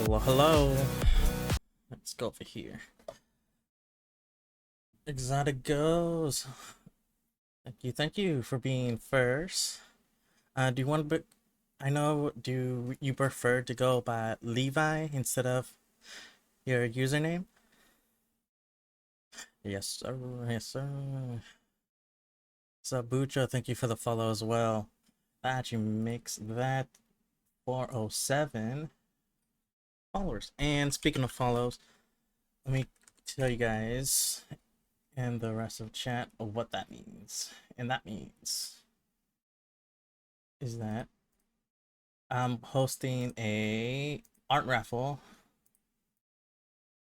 Hello, hello. Let's go over here. Exotic goes. Thank you for being first. Do you want to? I know. Do you prefer to go by Levi instead of your username? Yes, sir. Yes, sir. So, Bucha, thank you for the follow as well. That actually makes that 407 followers. And speaking of follows, let me tell you guys and the rest of chat of what that means. And that means is that I'm hosting a art raffle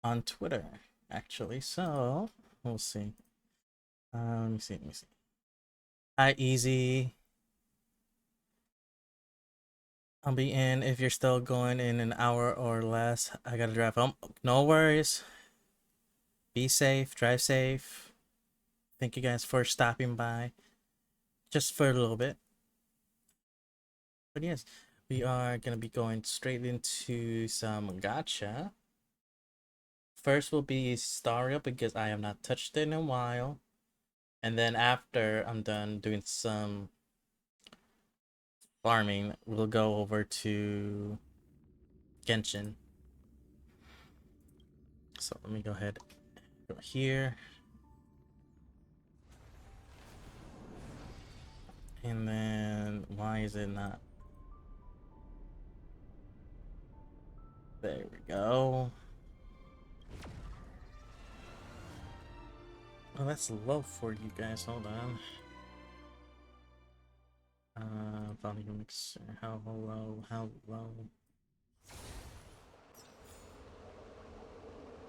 on Twitter, actually. So we'll see. Let me see. Hi, Easy. I'll be in if you're still going in an hour or less. I gotta drive home. No worries. Be safe. Drive safe. Thank you guys for stopping by. Just for a little bit. But yes, we are gonna be going straight into some gacha. First will be Staria because I have not touched it in a while. And then after I'm done doing some farming, we'll go over to Genshin. So let me go ahead, go here. And then why is it not? There we go. Oh, that's low for you guys. Hold on. Volume mixer. How low? How low?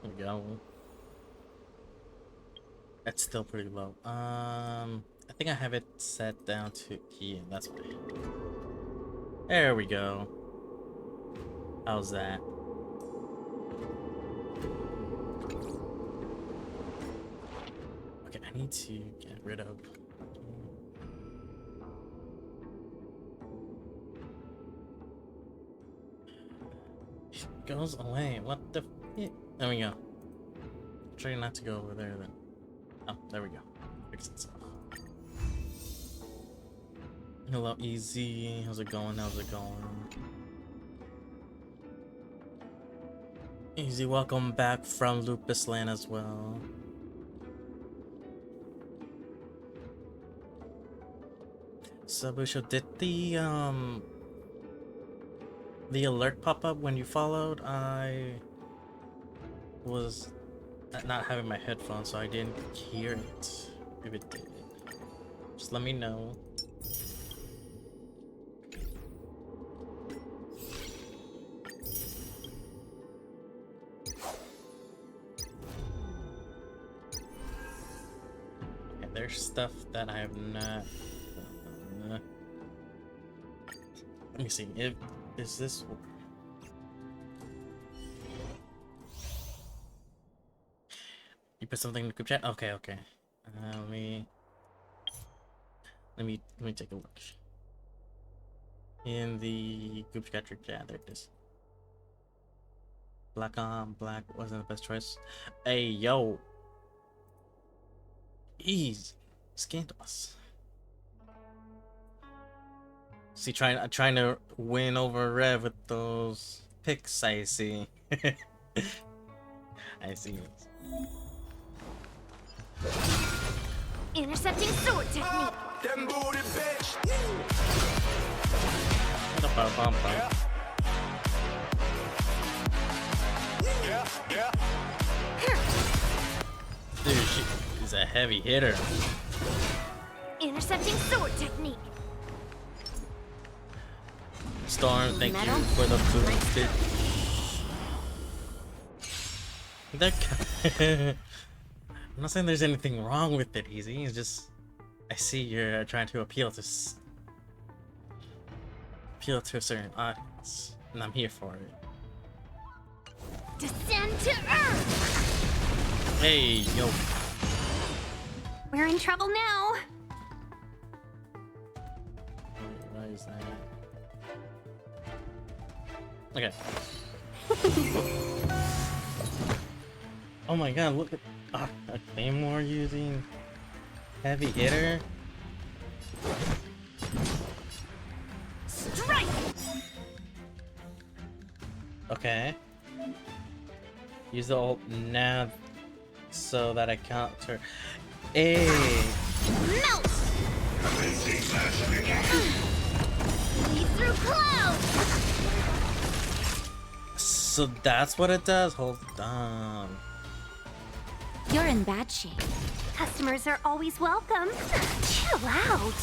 There we go. That's still pretty low. I think I have it set down to yeah, that's pretty. There we go. How's that? Okay, I need to get rid of. It goes away. What the? There we go. Try not to go over there then. Oh, there we go. Fix itself. Hello, Easy. How's it going? How's it going? Easy, welcome back from Lupus Land as well. Sabusho, did the alert pop up when you followed? I was not having my headphones, so I didn't hear it. If it did, just let me know. Okay, there's stuff that I have not. Let me see. Is this? You put something in the group chat? Okay, okay. Let me take a look. In the group chat, there it is. Black on black wasn't the best choice. Hey yo. Ease. Scandalous. See, trying to win over Rev with those picks, I see. I see it. Intercepting sword technique. Them booty bitch. Dude, she is a heavy hitter. Intercepting sword technique. Storm, thank you for the boosted. That I'm not saying there's anything wrong with it, Easy. It's just I see you're trying to appeal to a certain audience, and I'm here for it. Descend to earth. Hey, yo. We're in trouble now. Why is that? Okay. Oh my god, look at a Claymore using heavy hitter. Strike. Okay. Use the ult now so that I counter. Hey. Melt. Lead through clouds. So that's what it does? Hold on. You're in bad shape. Customers are always welcome. Chill out.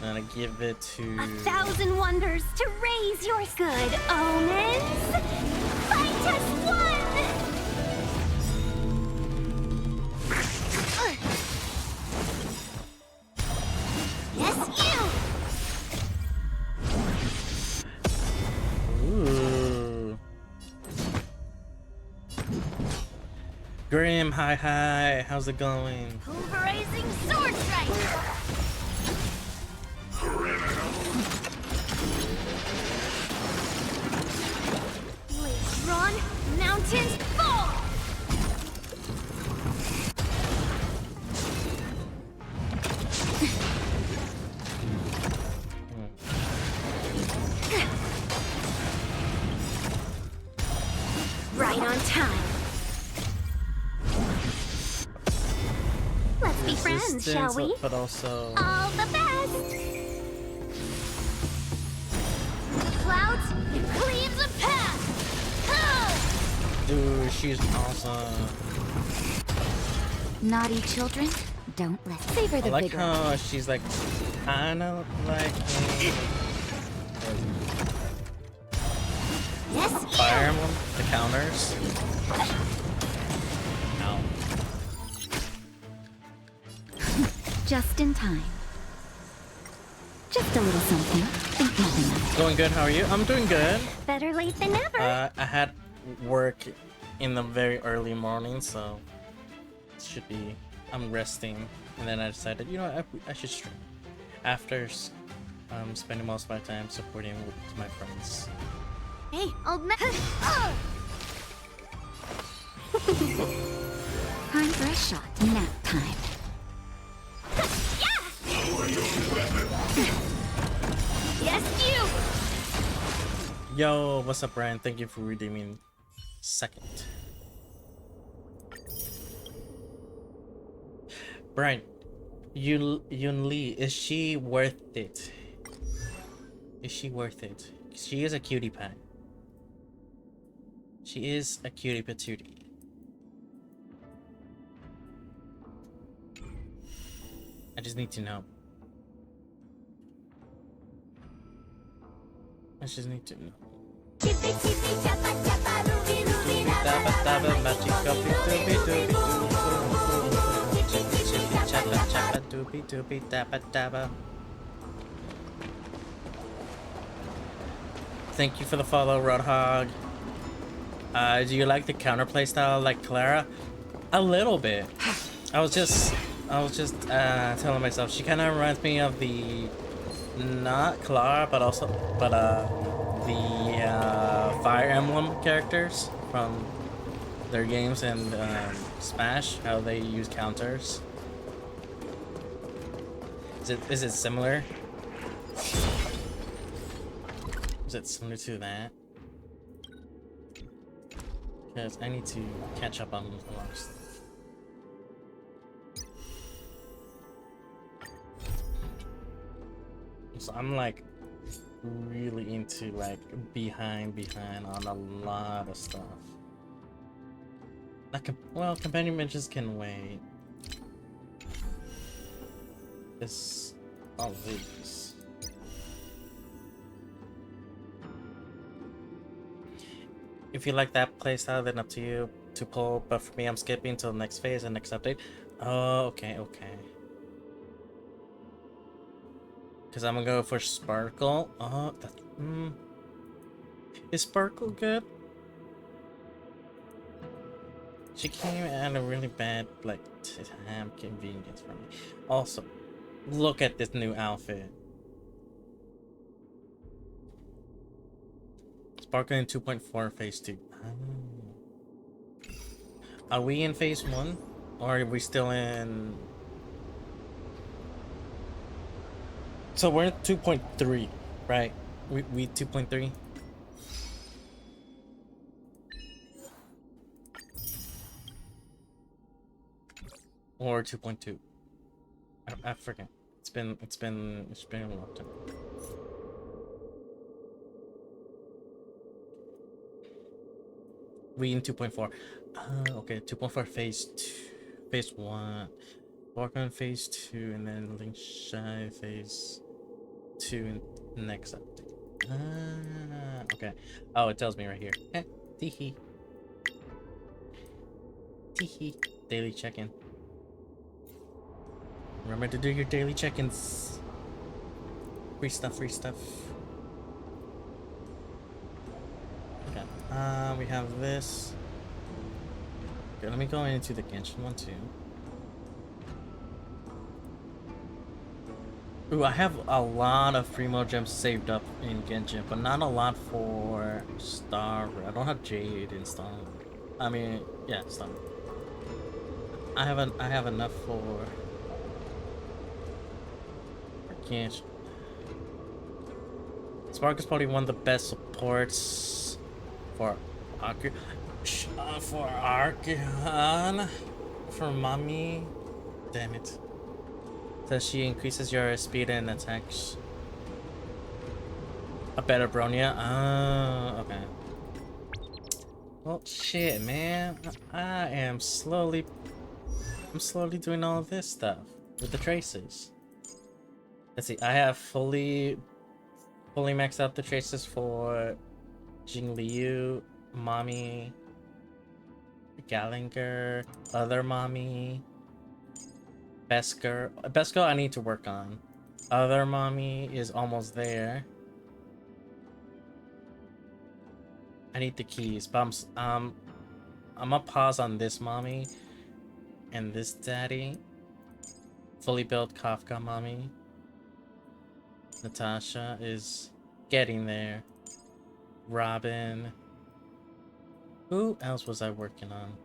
I'm gonna give it to 1,000 wonders to raise your good omens. Fight as one. Yes, you. Ooh. Grim, hi, how's it going? Pulverizing sword strike. Blades drawn, mountains fall. Right on time. Let's be friends, shall we? But also All the best! Clouds, it cleaves a path! dude, she's awesome. Naughty children, don't let savor the I like bigger. how she's like kinda like Yes, Fire Emblem, the counters. Ow. just in time. Just a little something. Think nothing of it. Going good, how are you? I'm doing good. Better late than never. I had work in the very early morning, so it should be, I'm resting. And then I decided, you know what, I should stream. After spending most of my time supporting with my friends. Hey, old man. Time for a shot. Nap time. Yes, you! Yo, what's up, Brian? Thank you for redeeming second. Brian, Yun Lee, is she worth it? Is she worth it? She is a cutie pie. She is a cutie patootie. I just need to know. I just need to know. Thank you for the follow, Roadhog. Do you like the counterplay style like Clara? A little bit. I was just telling myself she kind of reminds me of the not Clara, but the Fire Emblem characters from their games and Smash. How they use counters. Is it similar? Is it similar to that? Because I need to catch up on a lot of stuff. So I'm like really into like behind on a lot of stuff. Like, well, companion benches can wait. This, all of these. If you like that playstyle, then up to you to pull. But for me, I'm skipping until the next phase and next update. Oh, okay. Because I'm gonna go for Sparkle. Oh, that's... Is Sparkle good? She came at a really bad, like, time convenience for me. Also, look at this new outfit. Sparkle in 2.4 phase 2. Are we in phase 1? Or are we still in... So we're at 2.3, right? We 2.3? Or 2.2? I forget. It's been a long time. We in 2.4. Okay, 2.4 phase 2, phase 1. Walk-on phase 2, and then Link Shy phase 2 in next update. Okay. Oh, it tells me right here. Teehee. Teehee. Daily check-in. Remember to do your daily check-ins. Free stuff. Okay. We have this. Okay, let me go into the Genshin one too. Ooh, I have a lot of Primo gems saved up in Genshin, but not a lot for Star. I don't have Jade in Star. I mean, yeah, Star. I have enough for Genshin. Spark is probably one of the best supports for Archeon for Mommy. Damn it. So she increases your speed and attacks. A better Bronya? Oh, okay. Well, shit, man. I'm slowly doing all of this stuff with the traces. Let's see. I have fully maxed out the traces for Jingliu, Mommy, Gallinger, other Mommy, Besker. Besker I need to work on. Other Mommy is almost there. I need the keys, but I'm gonna pause on this Mommy and this Daddy. Fully built Kafka Mommy. Natasha is getting there. Robin. Who else was I working on?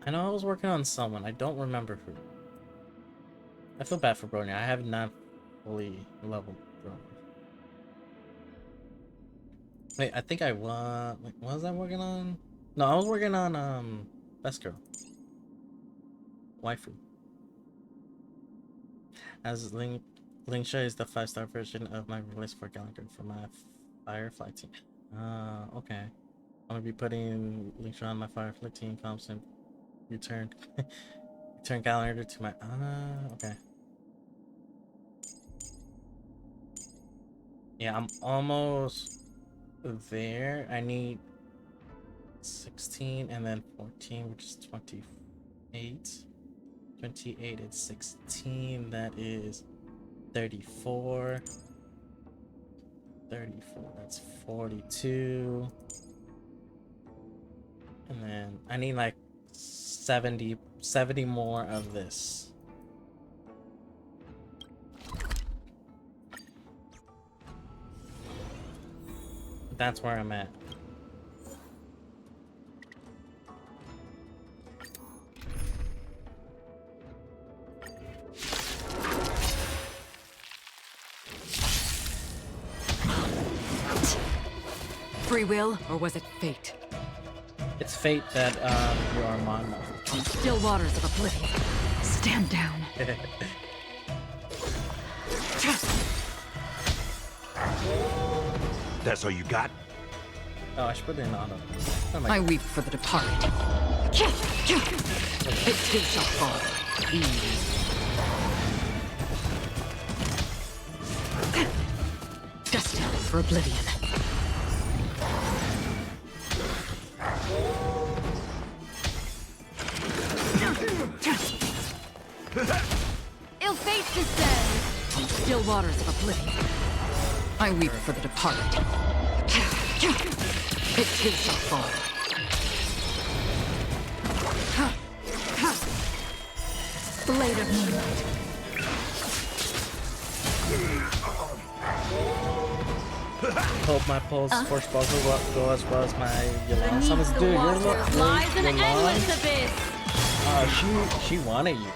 I know I was working on someone. I don't remember who. I feel bad for Brony. I have not fully leveled Brony. Wait, I think I was. Wait, what was I working on? No, I was working on Best Girl. Waifu. As Lingsha is the 5-star version of my release for calendar for my Firefly team. Okay. I'm gonna be putting Lingsha on my Firefly team comps and return return calendar to my okay. Yeah, I'm almost there. I need 16 and then 14, which is 28. 28 and 16, that is 34. 34, that's 42. And then I need like 70 more of this. That's where I'm at. Free will, or was it fate? It's fate that you are Mon. Still waters of oblivion. Stand down. That's all you got? Oh, I should put it in auto. Oh my I God. weep for the departed. It too shall fall. Destined for oblivion. Ill fate descends. Still waters of oblivion. I weep for the departed. It too shall fall. Blade of moonlight. Hope my pulse force ball go as well as my Yolanda summons. Beneath the Dude, you're waters lies an Yolanda. endless abyss. She wanted you.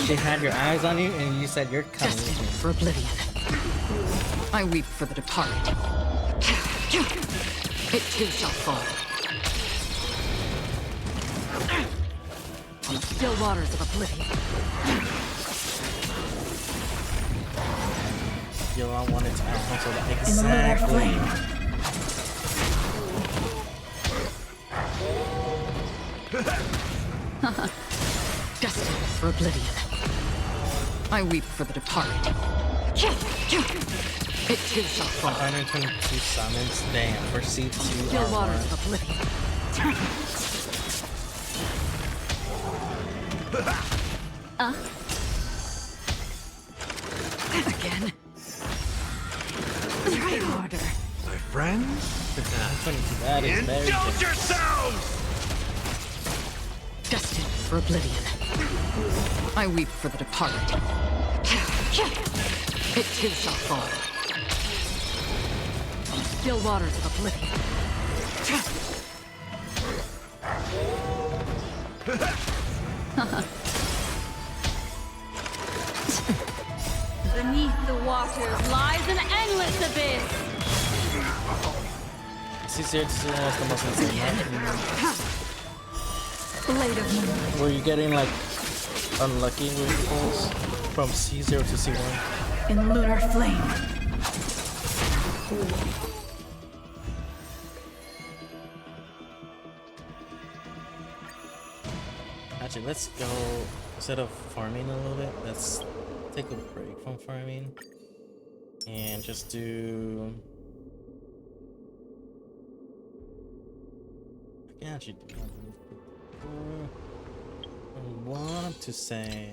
She had your eyes on you, and you said you're coming with Destined me. for oblivion. I weep for the departed. It too shall fall. On the still waters of oblivion. Yolanda wanted to act on so that In the lunar exactly. flame. Destined for oblivion. I weep for the departed. It too shall fall. 122 summons. Damn, for C2. Still waters of oblivion. Again. Try harder. My friends? 122, that is very Indulge good. yourselves! Destined for oblivion. I weep for the departed. It too shall fall. Still waters of oblivion. Beneath the waters lies an endless abyss. C0 is the most insane, right? Blade of moonlight. Were you getting like unlucky with your pulls from C0 to C1? In lunar flame. Actually, let's go, instead of farming a little bit, let's take a break from farming and just do. I can actually do that. I want to say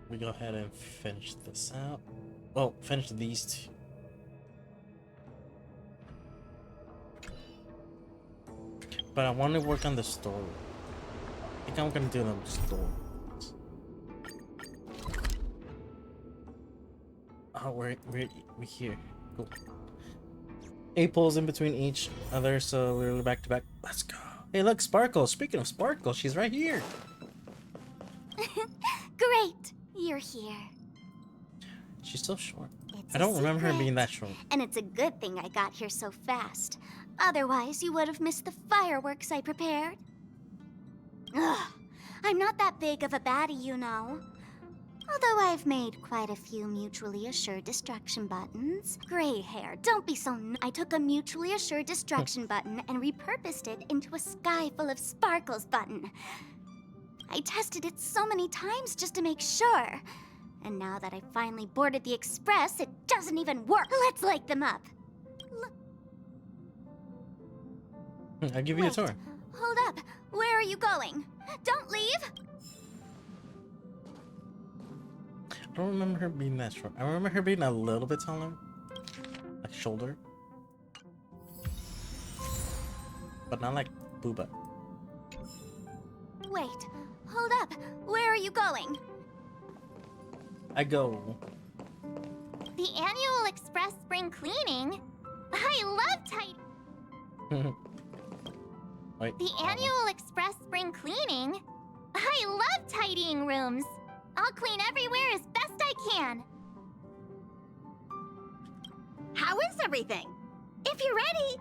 we go ahead and finish this out. Well, finish these two. But I want to work on the story. I think I'm gonna do the story. Oh, we're here. Cool. 8 pulls in between each other, so we're back to back. Let's go. Hey, look, Sparkle. Speaking of Sparkle, she's right here. Great, you're here. She's so short. It's I a don't remember her being secret. that short. And it's a good thing I got here so fast. Otherwise, you would have missed the fireworks I prepared. Ugh, I'm not that big of a baddie, you know. Although I've made quite a few mutually assured destruction buttons. Gray hair, don't be so I took a mutually assured destruction button and repurposed it into a sky full of sparkles button. I tested it so many times just to make sure. And now that I finally boarded the express, it doesn't even work. Let's light them up. I'll give you a Wait, tour. hold up. Where are you going? Don't leave. I don't remember her being that short. I remember her being a little bit taller. Like shoulder. But not like booba. Wait, hold up. Where are you going? I go. The annual express spring cleaning? I love tidy. Wait. The annual express spring cleaning? I love tidying rooms. I'll clean everywhere as best I can. How is everything? If you're ready.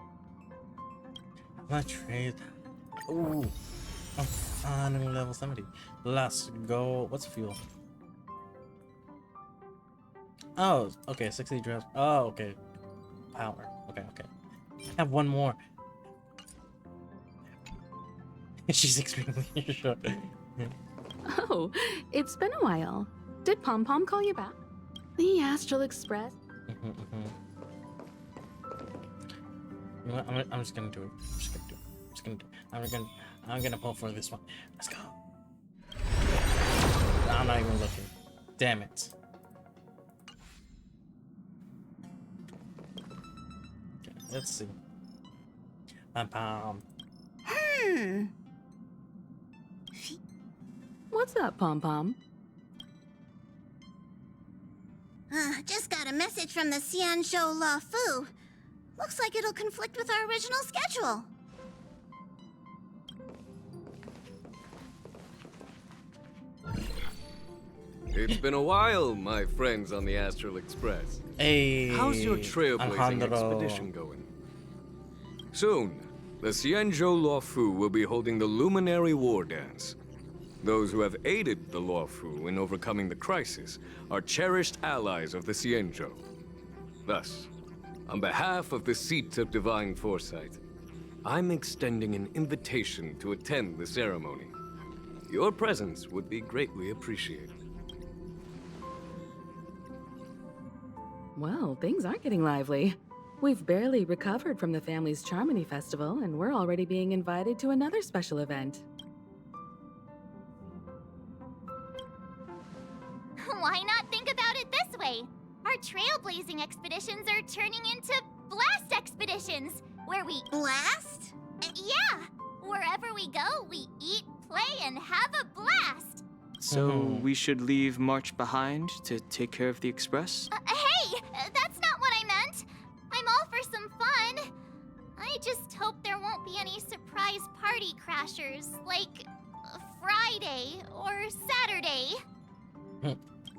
My trade. Ooh. I'm finally level 70. Let's go. What's fuel? Oh, okay. 60 drops. Oh, okay. Power. Okay, okay. I have one more. She's extremely short. Oh, it's been a while. Did Pom Pom call you back? The Astral Express? You know what? I'm just gonna do it. I'm just gonna do it. I'm just gonna do it. I'm gonna pull for this one. Let's go. I'm not even looking. Damn it. Okay, let's see. What's up, Pom Pom? Just got a message from the Xianzhou La Fu. Looks like it'll conflict with our original schedule. It's been a while, my friends on the Astral Express. Hey. How's your trailblazing Alejandro. expedition going? Soon, the Xianzhou Luofu will be holding the Luminary War Dance. Those who have aided the Luofu in overcoming the crisis are cherished allies of the Xianzhou. Thus, on behalf of the Seat of Divine Foresight, I'm extending an invitation to attend the ceremony. Your presence would be greatly appreciated. Well, things aren't getting lively. We've barely recovered from the family's Charmony Festival, and we're already being invited to another special event. Why not think about it this way? Our trailblazing expeditions are turning into blast expeditions, where we... Blast? Yeah! Wherever we go, we eat, play, and have a blast! So we should leave March behind to take care of the express? Hey! That's not what I meant! I'm all for some fun! I just hope there won't be any surprise party crashers, like Friday or Saturday.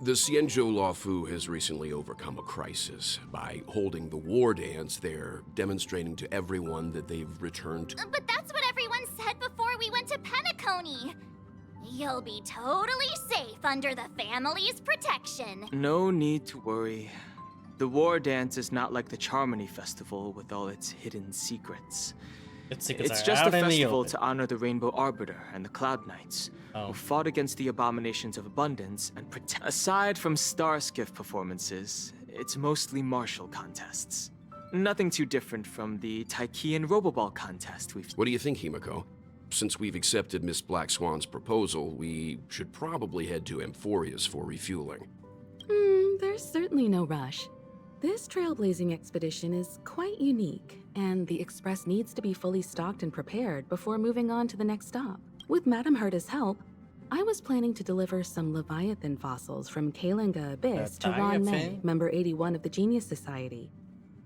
The Xianzhou Luofu has recently overcome a crisis. By holding the war dance, they're demonstrating to everyone that they've returned to... But that's what everyone said before we went to Penacony. You'll be totally safe under the family's protection. No need to worry. The war dance is not like the Charmony Festival with all its hidden secrets. It's just a festival to honor the Rainbow Arbiter and the Cloud Knights, who fought against the abominations of abundance and protect. Aside from Starskiff performances, it's mostly martial contests. Nothing too different from the Taikian Roboball contest we've... What do you think, Himiko? Since we've accepted Miss Black Swan's proposal, we should probably head to Amphorius for refueling. There's certainly no rush. This trailblazing expedition is quite unique, and the Express needs to be fully stocked and prepared before moving on to the next stop. With Madame Herta's help, I was planning to deliver some Leviathan fossils from Kalinga Abyss to Ron May, member 81 of the Genius Society.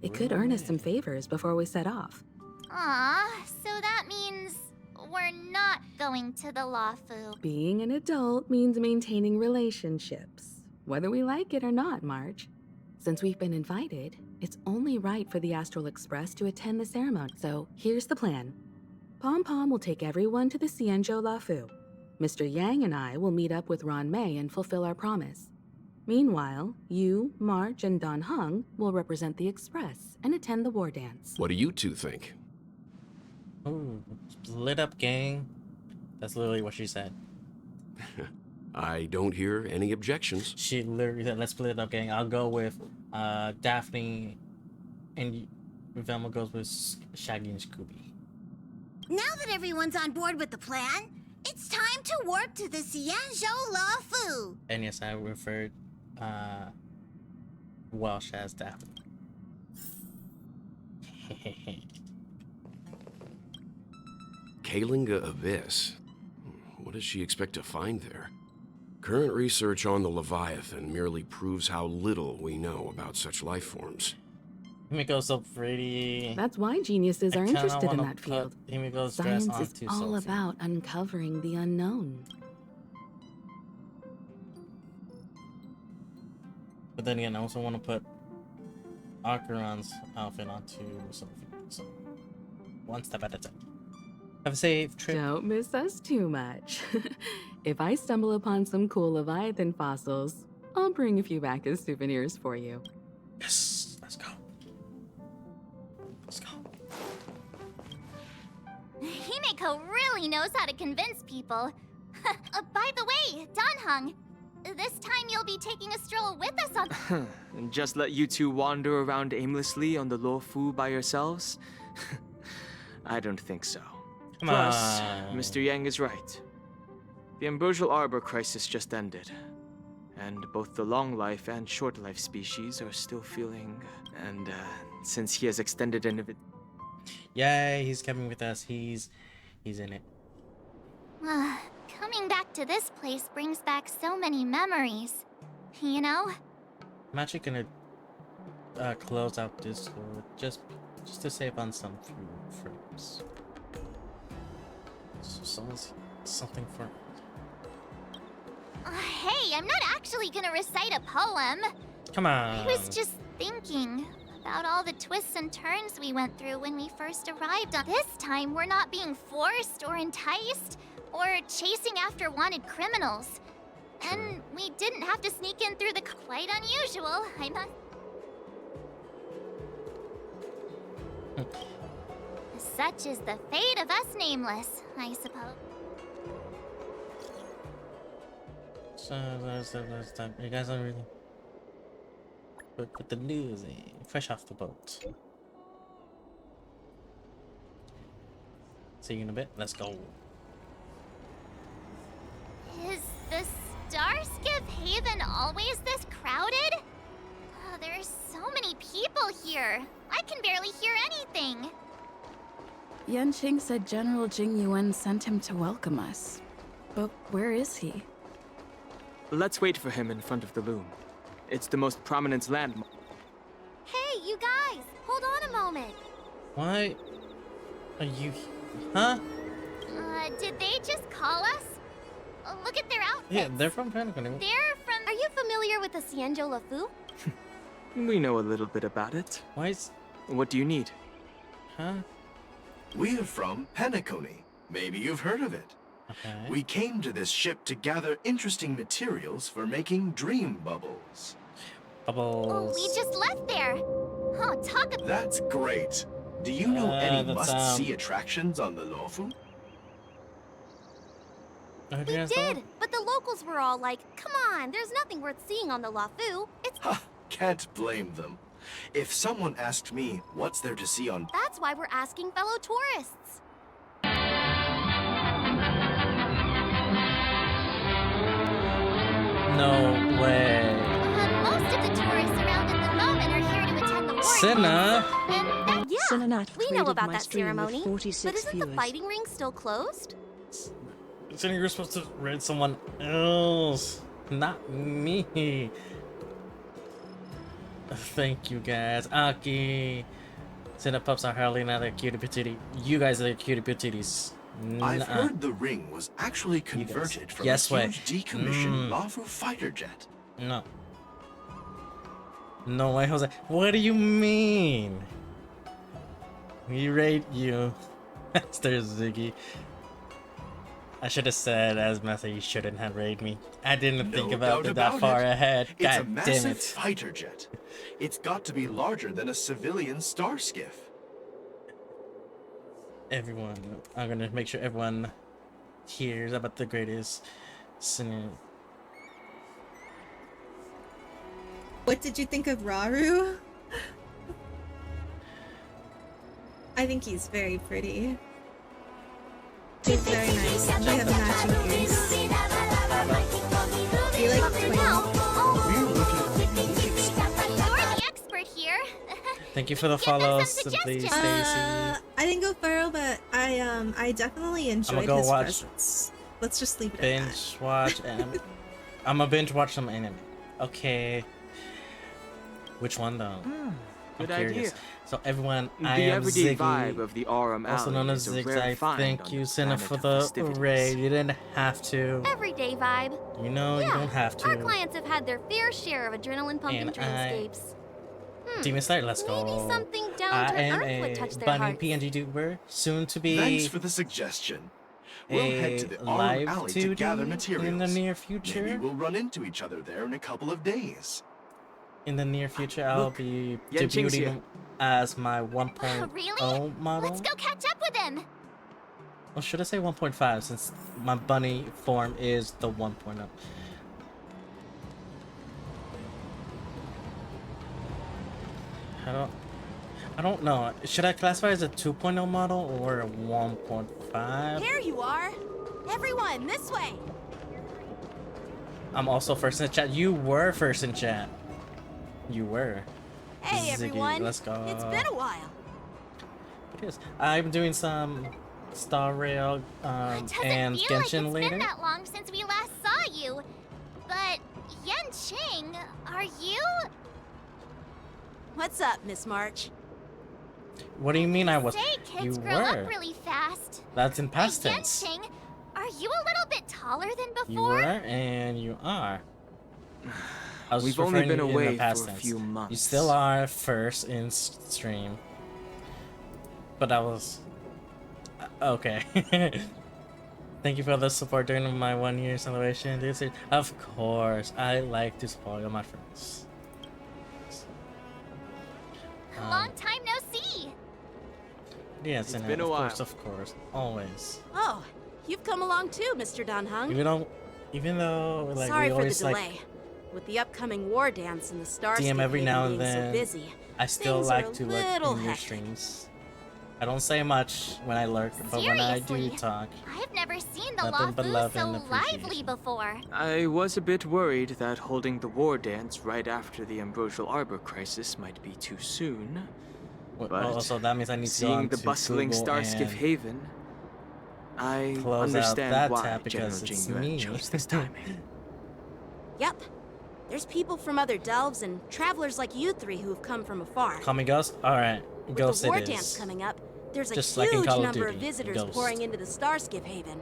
It could earn us some favors before we set off. Aw, so that means we're not going to the Lawfu. Being an adult means maintaining relationships, whether we like it or not, March. Since we've been invited, it's only right for the Astral Express to attend the ceremony. So here's the plan. Pom Pom will take everyone to the Xianzhou Lawfu. Mr. Yang and I will meet up with Ron Mei and fulfill our promise. Meanwhile, you, March, and Don Hung will represent the Express and attend the war dance. What do you two think? Ooh, split up, gang. That's literally what she said. I don't hear any objections. She literally said, let's split it up, gang. I'll go with Daphne, and Velma goes with Shaggy and Scooby. Now that everyone's on board with the plan, it's time to warp to the Xianzhou Lawfu. And yes, I referred Welsh as Daphne. Kalinga Abyss. What does she expect to find there? Current research on the Leviathan merely proves how little we know about such life forms. Himiko's so pretty. That's why geniuses are interested in that field. Himiko's dress Science on is too all salty. about uncovering the unknown. But then again, I also want to put Akaran's outfit onto Sophie. So, one step at a time. Have a safe trip. Don't miss us too much. If I stumble upon some cool Leviathan fossils, I'll bring a few back as souvenirs for you. Yes, let's go. Let's go. Himeko really knows how to convince people. By the way, Don Hung, this time you'll be taking a stroll with us on... And just let you two wander around aimlessly on the Lawfu by yourselves? I don't think so. Come Plus, on. Mr. Yang is right. The Ambrosial Arbor crisis just ended, and both the long life and short life species are still feeling. And since he has extended an Yay, he's coming with us. He's in it. Coming back to this place brings back so many memories. You know? I'm actually gonna close out this just to save on some frames. So someone's something for. Hey, I'm not actually gonna recite a poem. Come on. I was just thinking about all the twists and turns we went through when we first arrived. This time, we're not being forced or enticed or chasing after wanted criminals. And we didn't have to sneak in through the quite unusual, I must. Such is the fate of us nameless, I suppose. So you guys are really put the news in, fresh off the boat. See you in a bit. Let's go. Is the Starskiff Haven always this crowded? Oh, there are so many people here. I can barely hear anything. Yanqing said General Jing Yuan sent him to welcome us. But where is he? Let's wait for him in front of the loom. It's the most prominent landmark. Hey, you guys! Hold on a moment. Why are you? Huh? Did they just call us? Look at their outfits. Yeah, they're from Pentagon. They're from... Are you familiar with the Xianzhou Lawfu? We know a little bit about it. Why is? What do you need? Huh? We're from Penacony. Maybe you've heard of it. Okay. We came to this ship to gather interesting materials for making dream bubbles. Bubbles. We just left there. Oh, talk about... That's great. Do you know any that's, must-see attractions on the Lawfu? Oh, We did, but the locals were all like, come on, there's nothing worth seeing on the Lawfu. It's... Ha! Can't blame them. If someone asked me what's there to see on... That's why we're asking fellow tourists. No way. Most of the tourists around at the moment are here to attend the war. Cinna. And Yeah, Cinematic we know created about my that stream with ceremony. 46 But isn't the viewers. fighting ring still closed? Cinna, you're supposed to read someone else, not me. Thank you guys. Aki. Cinna pups are hardly another cutie patootie. You guys are the cutie patooties. I've heard the ring was actually converted from a huge decommissioned Lafu fighter jet. No. No way, Jose. What do you mean? We rate you. Master Ziggy. I should have said, as Master, you shouldn't have rated me. I didn't think about it that far ahead. It's a God damn massive it. fighter jet. It's got to be larger than a civilian star skiff. Everyone, I'm gonna make sure everyone hears about the greatest sinner. What did you think of Raru? I think he's very pretty. He's very nice. They have matching ears. Do you like twins? You're the expert here. Thank you for the follows, Simply Stacy. I didn't go thorough, but I definitely enjoyed his presence. Let's just leave it at that. Binge watch anime. I'm gonna binge watch some anime. Okay. Which one though? Good I'm curious. idea. So everyone, The I am everyday Ziggy, vibe of the Aurum also known Alley as is a rare Zigzag. find Thank on you, the Senna, planet for of the festivities. raid. You didn't have to. Everyday vibe. You know, you don't have to. Our clients have had their fair share of adrenaline-pumping And dreamscapes. Demon Slayer, let's go. Maybe something I down to am earth would a touch their bunny hearts. PNG duper, soon to be Thanks for the suggestion. We'll head to the Aurum live Alley to 2D gather materials. in the near future. Maybe we'll run into each other there in a couple of days. In the near future, I'll be Yanqing's here. debuting as my 1.0 Really? model. Let's go catch up with him. Or should I say 1.5 since my bunny form is the 1.0? I don't know. Should I classify as a 2.0 model or a 1.5? Here you are. Everyone, this way. I'm also first in chat. You were first in chat. You were. Hey, Ziggy, everyone. let's go. It's been a while. It is. I'm doing some Star Rail and Doesn't feel like Genshin it's later. been that long since we last saw you. But Yanqing, are you? What's up, Miss March? What do you mean I was? Say, kids You grow were. up really fast. That's in past tense. Yanqing, are you a little bit taller than before? You were and you are. I was We've just only referring been in away the past for a tense. few months. You still are first in stream. But that was okay. Thank you for the support during my 1-year celebration. Of course, I like to spoil my friends. Long time no see. Yes, and been a of course, always. Oh, you've come along too, Mr. Dunhung. Even though like Sorry we for the always delay. like With the upcoming war dance and the Starscape DM every now and being then, so busy, I still things like are a to little look in your hectic. streams. I don't say much when I lurk, but when I do Seriously? talk, I've never seen the Nothing but Lafu love so and lively appreciation. before. I was a bit worried that holding the war dance right after the Ambrosial Arbor crisis might be too soon. But also that means I need to go seeing on the to bustling Google Starskiff and Haven, I close out understand that why tab General because it's Jingyuan me. chose this timing. Yep. There's people from other delves and travelers like you three who have come from afar. Call me Ghost? Alright, With Ghost the war it dance is. coming up, there's a Just like in huge Call of number of Duty, visitors Ghost. pouring into the Starskiff Haven.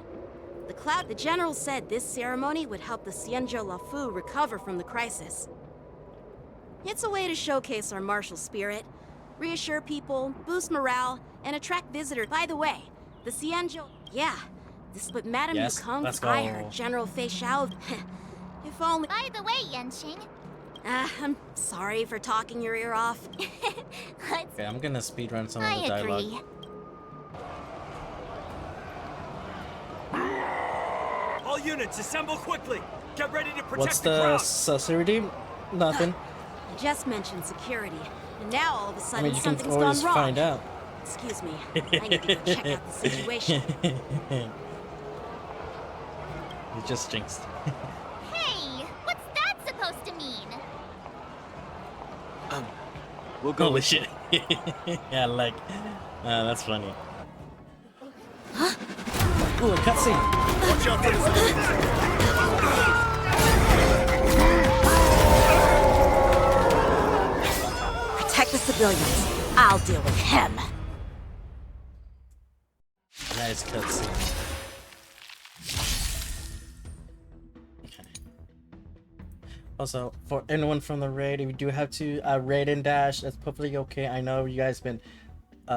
The general said this ceremony would help the Xianzhou Lafu recover from the crisis. It's a way to showcase our martial spirit, reassure people, boost morale, and attract visitors. By the way, the Xianzhou... Yeah, this is what Madame Yes, Yukong let's by go. her General Fei Xiao... If only... By the way, Yanqing, I'm sorry for talking your ear off. Okay, I'm gonna speedrun some of the I dialogue. agree. All units, assemble quickly. Get ready to protect What's the the crowd. security? Nothing. I just mentioned security, and now all of a I sudden mean, you can something's always gone wrong. find out. Excuse me, I need to go check out the situation. You just jinxed. Hey, what's that supposed to mean? We'll go Holy with shit. Yeah, like, that's funny. Ooh, a cutscene. Watch out for the civilians. I'll deal with him. Nice cutscene. Okay. Also, for anyone from the raid, if you do have to raid and dash, that's perfectly okay. I know you guys been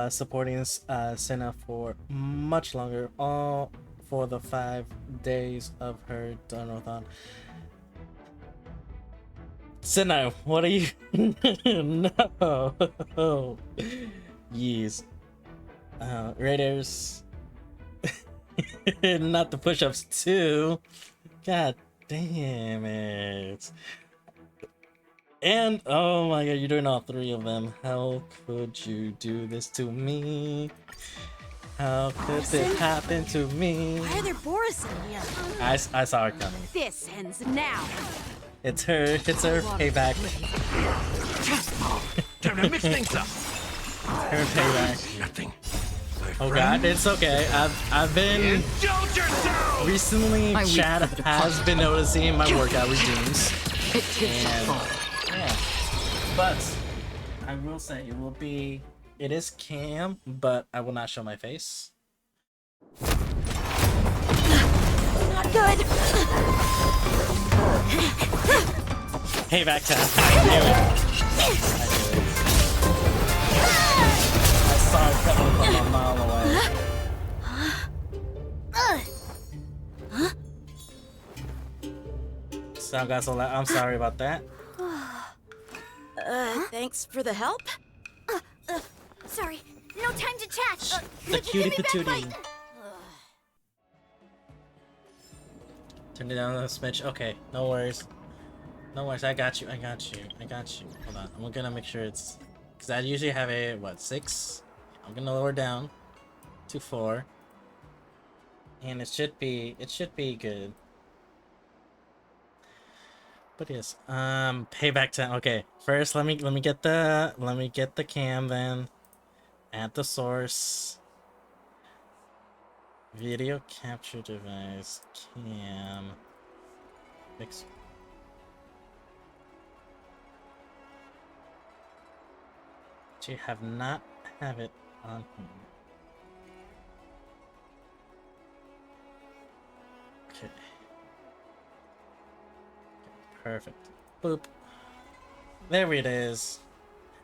supporting this Senna for much longer, all for the 5 days of her donathon. Senna, what are you? No. Yes. Raiders. Not the push-ups too. God damn it. And oh my god, you're doing all 3 of them. How could you do this to me? How could this happen to me? Why are there Boris in here? I saw her coming. This ends now. It's her payback. Time to mix things up. Her payback. Nothing. Oh god, it's okay. I've been recently. Chad has been noticing my workout regimes. And yeah, but I will say it is cam, but I will not show my face. Not good. Payback time. I knew it. I saw it coming from a mile away. Sound got so loud. I'm sorry about that. Thanks for the help. Sorry, no time to chat. The cutie patootie. Turn it down a smidge. Okay, no worries. No worries, I got you. Hold on, I'm gonna make sure it's... Because I usually have a, what, 6? I'm gonna lower down to 4. And it should be good. But yes, payback time. Okay, first let me get the cam, then add the source. Video capture device, cam, mix. You have not have it on here. Okay. Perfect. Boop. There it is.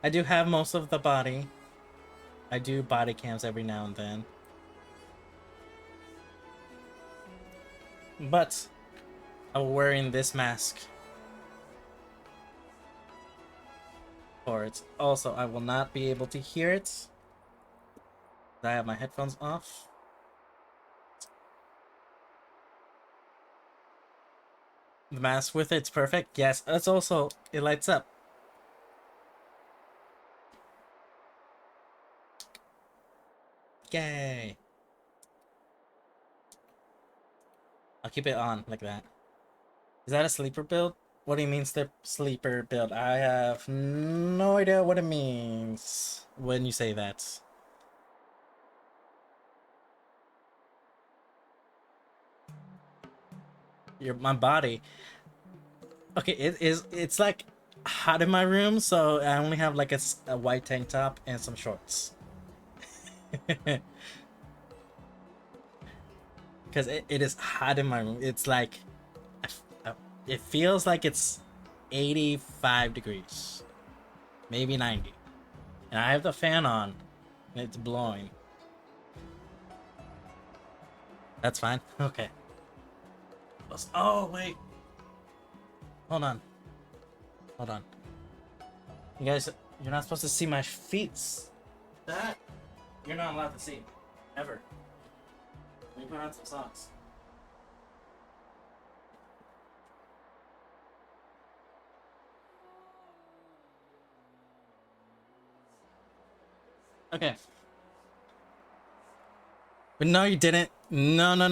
I do have most of the body. I do body cams every now and then. But I'm wearing this mask for it. Also, I will not be able to hear it. I have my headphones off. The mask with it's perfect. Yes, it's also, it lights up. Yay. I'll keep it on like that. Is that a sleeper build? What do you mean sleeper build? I have no idea what it means when you say that. My body. Okay, it's like hot in my room, so I only have like a white tank top and some shorts. Because it is hot in my room. It's like it feels like it's 85 degrees, maybe 90, and I have the fan on and it's blowing. That's fine. Okay. Oh wait, hold on. You guys, you're not supposed to see my feet. That you're not allowed to see ever. Let me put on some socks. Okay. But no, you didn't. No, no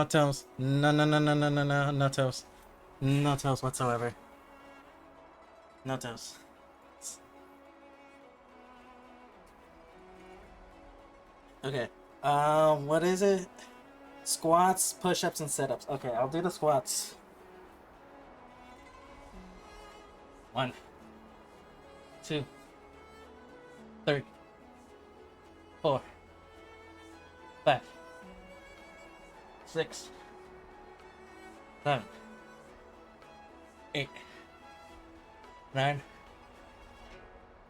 toes. No toes. No toes whatsoever. No toes. Okay. What is it? Squats, push-ups, and sit-ups. Okay, I'll do the squats. 1, 2, 3, 4, 5, 6, 7, 8, 9,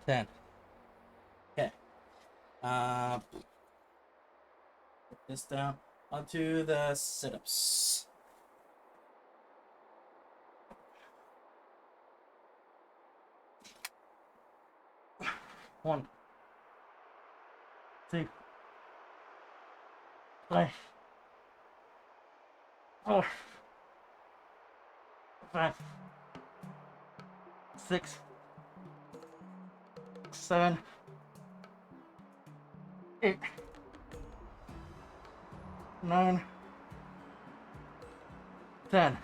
10. Okay. Put this down onto the sit-ups. One, 2, 3, 4, 5, 6, 7, 8, 9, 10.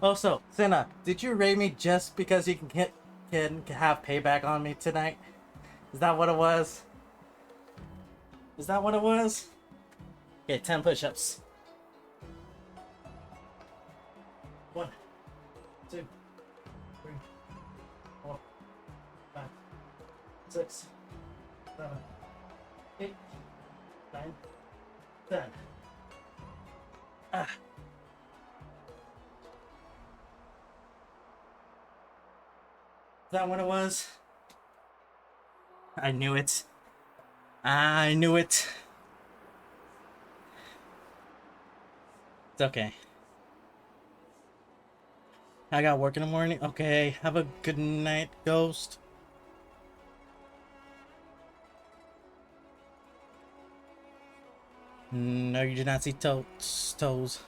Also, Senna, did you raid me just because you can have payback on me tonight? Is that what it was? Is that what it was? Okay, 10 push-ups. 1, 2, 3, 4, 5, 6, 7, 8, 9, 10. Ah. Is that what it was? I knew it. I knew it. It's okay. I got work in the morning. Okay, have a good night, Ghost. No, you did not see toes.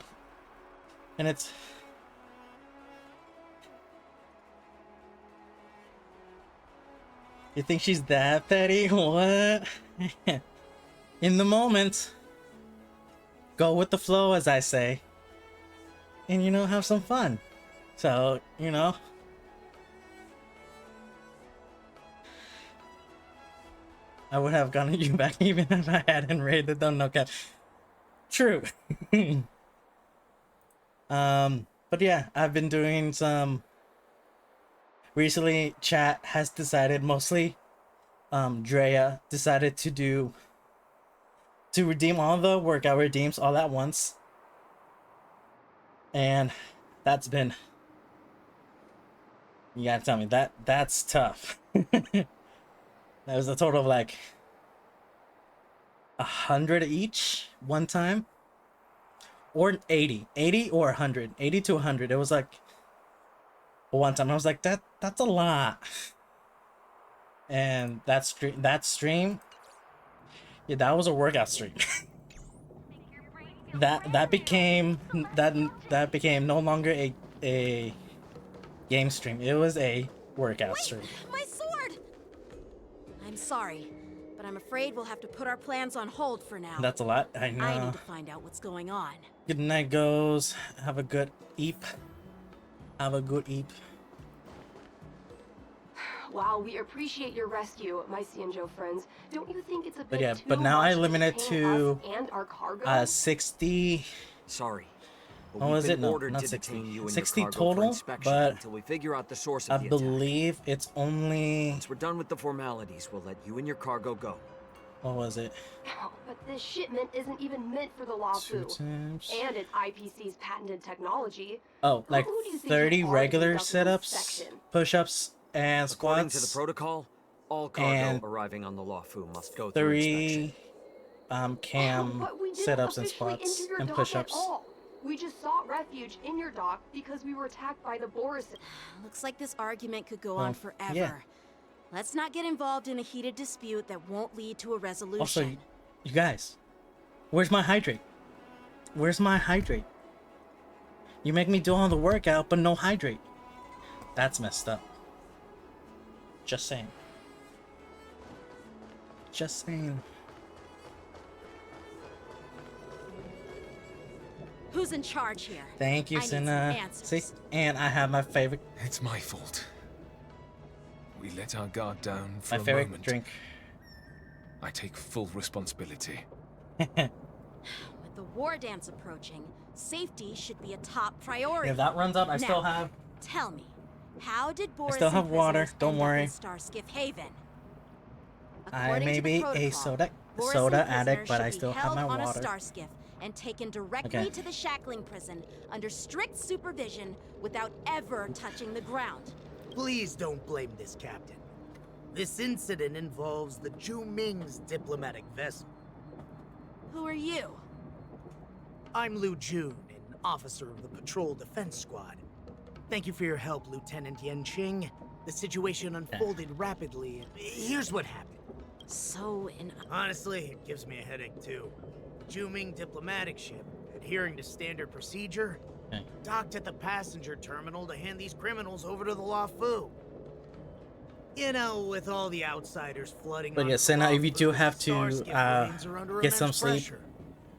And it's... You think she's that petty? What? In the moment. Go with the flow, as I say. And, you know, have some fun. So, you know. I would have gotten you back even if I hadn't raided them. No cap. True. But yeah, I've been doing some... Recently, chat has decided, mostly Drea decided to redeem all the workout redeems all at once. And that's been... You gotta tell me, that's tough. That was a total of like 100 each one time. Or 80 or 100. 80 to 100. It was like one time I was like, that's a lot. And that stream, yeah, that was a workout stream. that became no longer a game stream. It was a workout stream. My sword! I'm sorry, but I'm afraid we'll have to put our plans on hold for now. That's a lot. I know. I need to find out what's going on. Good night, goes. Have a good eep. Have a good eep. While we appreciate your rescue, my Cienjo friends, don't you think it's a bit too but now I much limit it detain us and our cargo? 60. Sorry. Oh, was it? No, not 60. 60 total, but until we figure out the source I of the believe it's only... Once we're done with the formalities, we'll let you and your cargo go. What was it? But this shipment isn't even meant for the Lawfu, and it's IPC's patented technology. Oh, like Who do you think 30 you are regular in the government sit-ups, section? push-ups, and squats. According to the protocol, all cargo and arriving on the Lawfu must go through 3 inspection. cam But we didn't sit-ups and officially squats enter your and dock push-ups. at all. We just sought refuge in your dock because we were attacked by the Boris. Looks like this argument could go Well, on forever. yeah. Let's not get involved in a heated dispute that won't lead to a resolution. Also, you guys, where's my hydrate? Where's my hydrate? You make me do all the workout, but no hydrate. That's messed up. Just saying. Just saying. Who's in charge here? Thank you, I need some Senna. answers. See, and I have my favorite. It's my fault. We let our guard down for My a favorite moment. drink. I take full responsibility. With the war dance approaching, safety should be a top priority. If that runs up, I now, still have... Tell me, How did Boris still have and water, prisoners don't end up worry. in Starskiff Haven? I According may to the be a protocol, Boris soda and addict, prisoners but should I be still have held my on water. a Starskiff and taken directly Okay. to the shackling prison under strict supervision without ever touching the ground. Please don't blame this captain. This incident involves the Zhu Ming's diplomatic vessel. Who are you? I'm Lu Jun, an officer of the Patrol Defense Squad. Thank you for your help, Lieutenant Yanqing. The situation unfolded rapidly. Here's what happened. Honestly, it gives me a headache too. The Zhu Ming diplomatic ship, adhering to standard procedure, docked at the passenger terminal to hand these criminals over to the Luofu. You know, with all the outsiders flooding. But yeah, Senna, if you do have to get some sleep,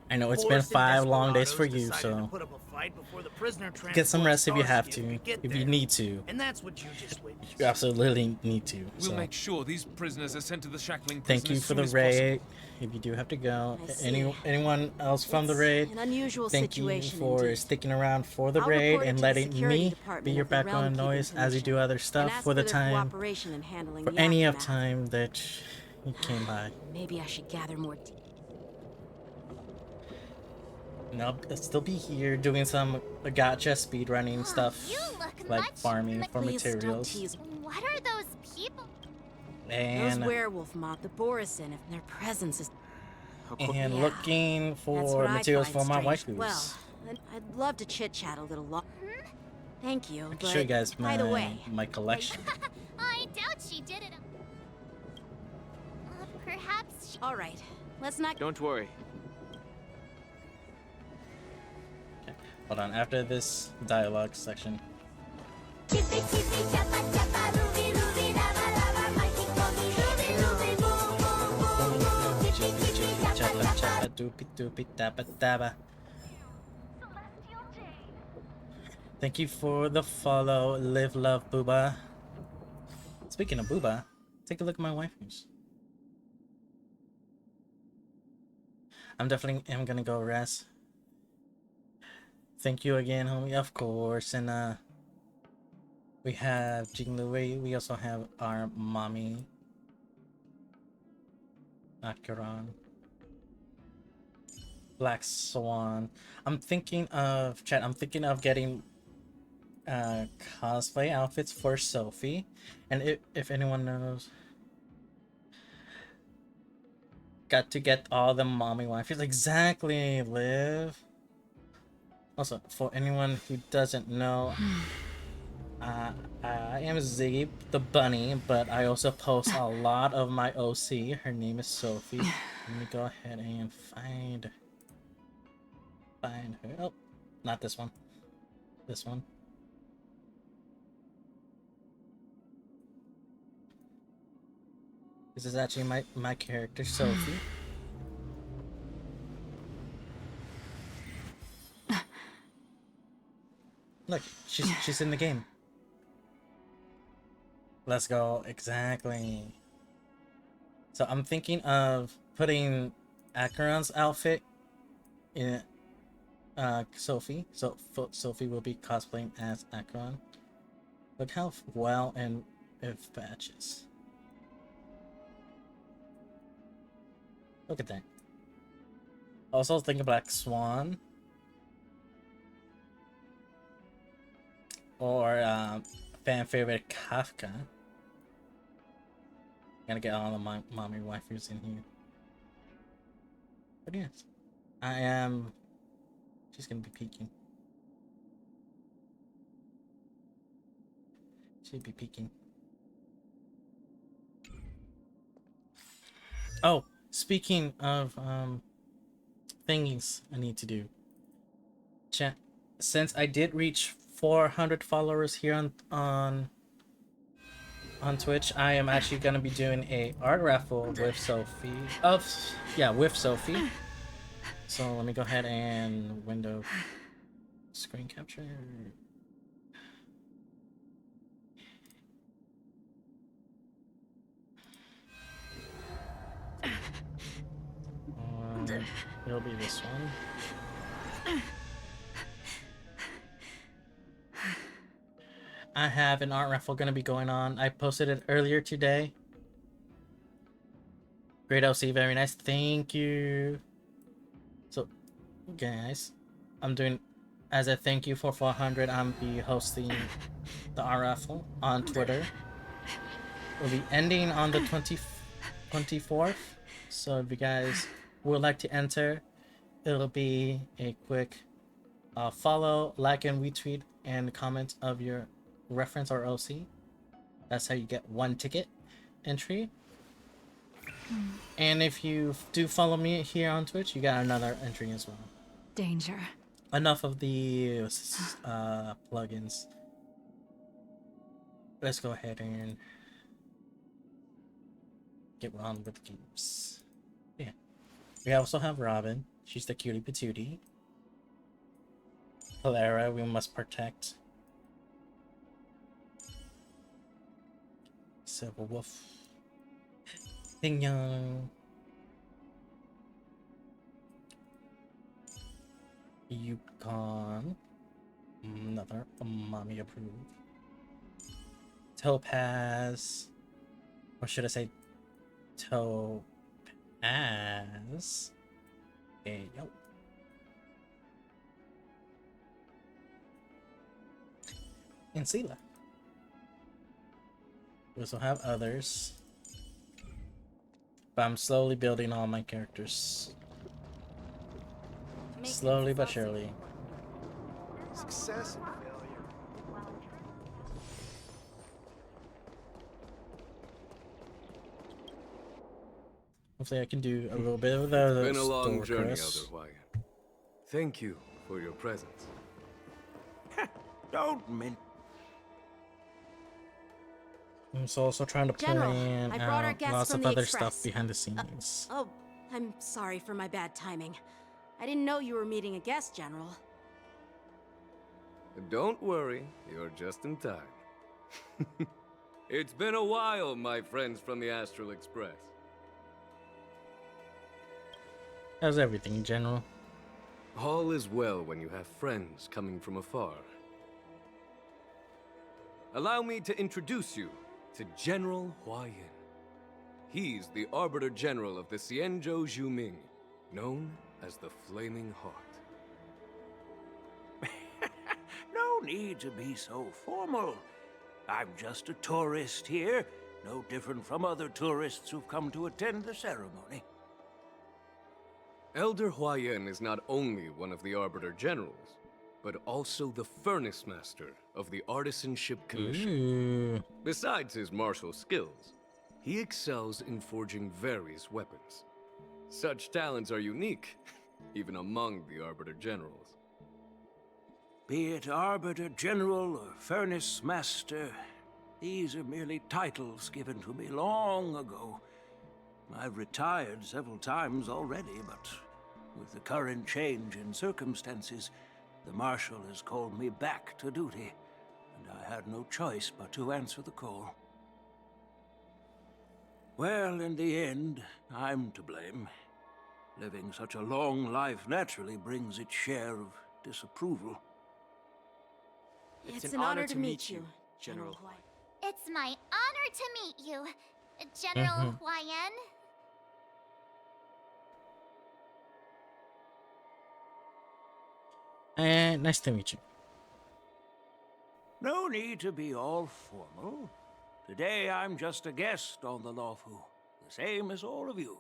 I know it's been 5 long days for you, so get some rest if you have to, if you need to. And that's what you just witnessed. You absolutely need to. We'll So. make sure these prisoners are sent to the shackling prison Thank you as for soon the as raid. If you do have to go, anyone else from the raid, an unusual thank you situation for indeed. sticking around for the I'll raid report it and to the letting security me department be your of the Realm background Keeping noise as you do other stuff ask for the their time, cooperation in handling for the any of aftermath. time that you came by. Maybe I should gather more. And I'll still be here doing some gacha speedrunning stuff, like farming for materials. What are those people? And Those werewolf mob the Borison, if their presence is. and Yeah, looking that's for what I materials find for my strange. waifus. Well, I'd love to chit chat a little longer. Thank you. I can But show you guys by the way, my collection. I doubt she did it. Perhaps. All right, let's not. Don't worry. Hold on, after this dialogue section. Thank you for the follow, Live Love Booba. Speaking of Booba, take a look at my waifus. I'm definitely gonna go rest. Thank you again, homie, of course. And we have Jing Louis. We also have our mommy, Akaran. Black Swan. I'm thinking of getting cosplay outfits for Sophie. And if anyone knows, got to get all the mommy waifus. Exactly, Liv. Also, for anyone who doesn't know, I am Ziggy the bunny, but I also post a lot of my OC. Her name is Sophie. Let me go ahead and find her. Oh, not this one. This one. This is actually my character, Sophie. Look, she's in the game. Let's go. Exactly. So I'm thinking of putting Akaran's outfit in Sophie. So Sophie will be cosplaying as Akaran. Look how well and if patches. Look at that. Also think of Black Swan. Or fan favorite Kafka. Gotta get all of my mommy waifus in here. But yes, she's gonna be peeking. She'll be peeking. Oh, speaking of things I need to do. Chat. Since I did reach 400 followers here on Twitch, I am actually gonna be doing a art raffle with Sophie. With Sophie. So let me go ahead and window screen capture. It'll be this one. I have an art raffle going to be going on. I posted it earlier today. Great LC, very nice. Thank you. So, guys, I'm doing, as a thank you for 400, I'm be hosting the art raffle on Twitter. It'll be ending on the 24th. So if you guys would like to enter, it'll be a quick follow, like, and retweet and comment of your reference or OC. That's how you get one ticket entry. And if you do follow me here on Twitch, you got another entry as well. Danger. Enough of the plugins. Let's go ahead and get on with the games. Yeah. We also have Robin. She's the cutie patootie. Clara, we must protect. Silver Wolf. Ding Yang. Yukon. Another mommy approved. Topaz. Or should I say Topaz? Hey, yo. And Sela. We also have others. But I'm slowly building all my characters. Slowly but surely. Success and failure. Hopefully I can do a little bit of the It's been a long journey, Elder quest. Hwayan. Thank you for your presence. Don't mint. I'm also trying to General, plan I brought our guests lots from of the other Express. stuff behind the scenes. Oh, I'm sorry for my bad timing. I didn't know you were meeting a guest, General. Don't worry, you're just in time. It's been a while, my friends from the Astral Express. How's everything, General? All is well when you have friends coming from afar. Allow me to introduce you to General Hwayan. He's the Arbiter General of the Xianzhou Zhuming, known as the Flaming Heart. No need to be so formal. I'm just a tourist here, no different from other tourists who've come to attend the ceremony. Elder Hwayan is not only one of the Arbiter Generals, but also the Furnace Master of the Artisanship Commission. Ooh. Besides his martial skills, he excels in forging various weapons. Such talents are unique, even among the Arbiter Generals. Be it Arbiter General or Furnace Master, these are merely titles given to me long ago. I've retired several times already, but with the current change in circumstances, the Marshal has called me back to duty, and I had no choice but to answer the call. Well, in the end, I'm to blame. Living such a long life naturally brings its share of disapproval. It's an honor to meet you, General Hwayan. It's my honor to meet you, General Hwayan. And nice to meet you. No need to be all formal. Today I'm just a guest on the Luofu, the same as all of you.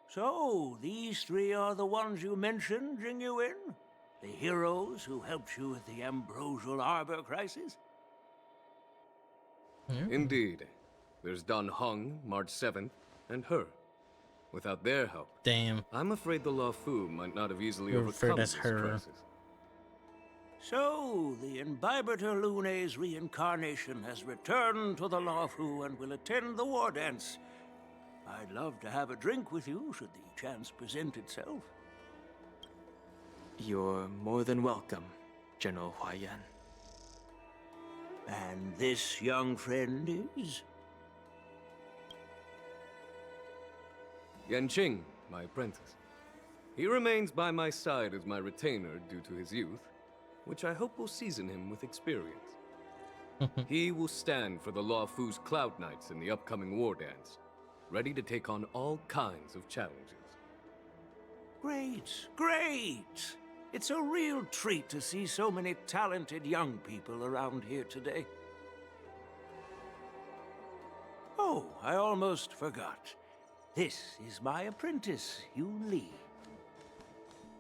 So, these three are the ones you mentioned, Jingyuin? The heroes who helped you with the Ambrosial Arbor crisis? Indeed. There's Dan Heng, March 7th, and her. Without their help, damn, I'm afraid the Luofu might not have easily You're overcome afraid this that's her. crisis. So, the Imbibitor Lune's reincarnation has returned to the Luofu and will attend the war dance. I'd love to have a drink with you, should the chance present itself. You're more than welcome, General Hwayan. And this young friend is? Yanqing, my apprentice. He remains by my side as my retainer due to his youth, which I hope will season him with experience. He will stand for the Law Fu's Cloud Knights in the upcoming war dance, ready to take on all kinds of challenges. Great, great! It's a real treat to see so many talented young people around here today. Oh, I almost forgot. This is my apprentice, Yoon Lee.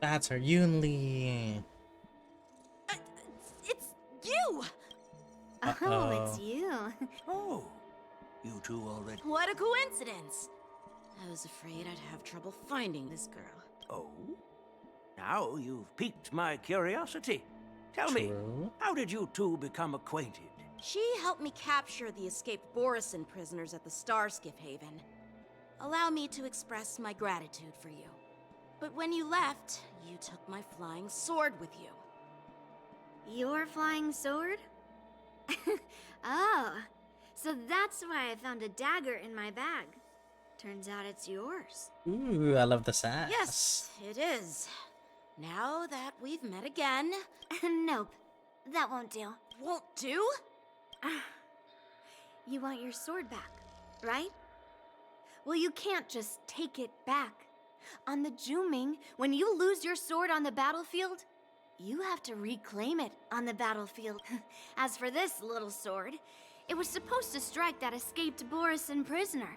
That's her, Yoon Lee. It's you! Oh, it's you. Oh, you two already... What a coincidence! I was afraid I'd have trouble finding this girl. Oh? Now you've piqued my curiosity. Tell me, how did you two become acquainted? She helped me capture the escaped Borison prisoners at the Starskiff Haven. Allow me to express my gratitude for you. But when you left, you took my flying sword with you. Your flying sword? Oh, so that's why I found a dagger in my bag. Turns out it's yours. Ooh, I love the sass. Yes, it is. Now that we've met again... Nope, that won't do. Won't do? You want your sword back, right? Well, you can't just take it back. On the Juming, when you lose your sword on the battlefield, you have to reclaim it on the battlefield. As for this little sword, it was supposed to strike that escaped Borison prisoner.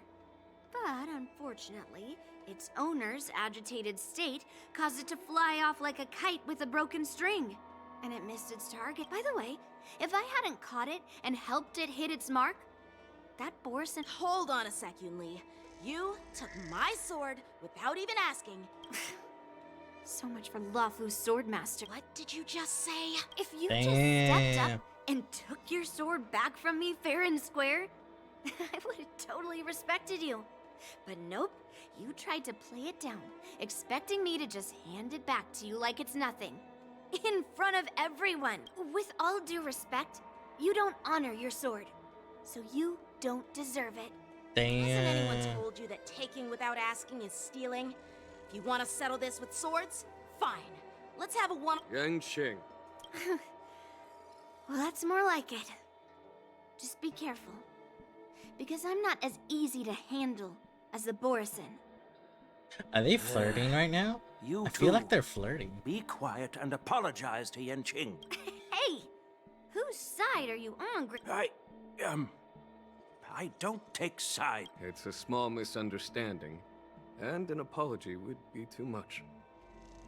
But unfortunately, its owner's agitated state caused it to fly off like a kite with a broken string. And it missed its target. By the way, if I hadn't caught it and helped it hit its mark, that Borison... Hold on a sec, Yoon Lee. You took my sword without even asking. So much for Lafu's swordmaster. What did you just say? If you just stepped up and took your sword back from me fair and square, I would have totally respected you. But nope, you tried to play it down, expecting me to just hand it back to you like it's nothing. In front of everyone. With all due respect, you don't honor your sword. So you don't deserve it. Damn. Hasn't anyone told you that taking without asking is stealing? If you want to settle this with swords, fine. Let's have a one... Yanqing. Well, that's more like it. Just be careful. Because I'm not as easy to handle as the Borison. Are they flirting right now? You I feel like they're flirting. Be quiet and apologize to Yanqing. Hey! Whose side are you on, I don't take sides. It's a small misunderstanding, and an apology would be too much.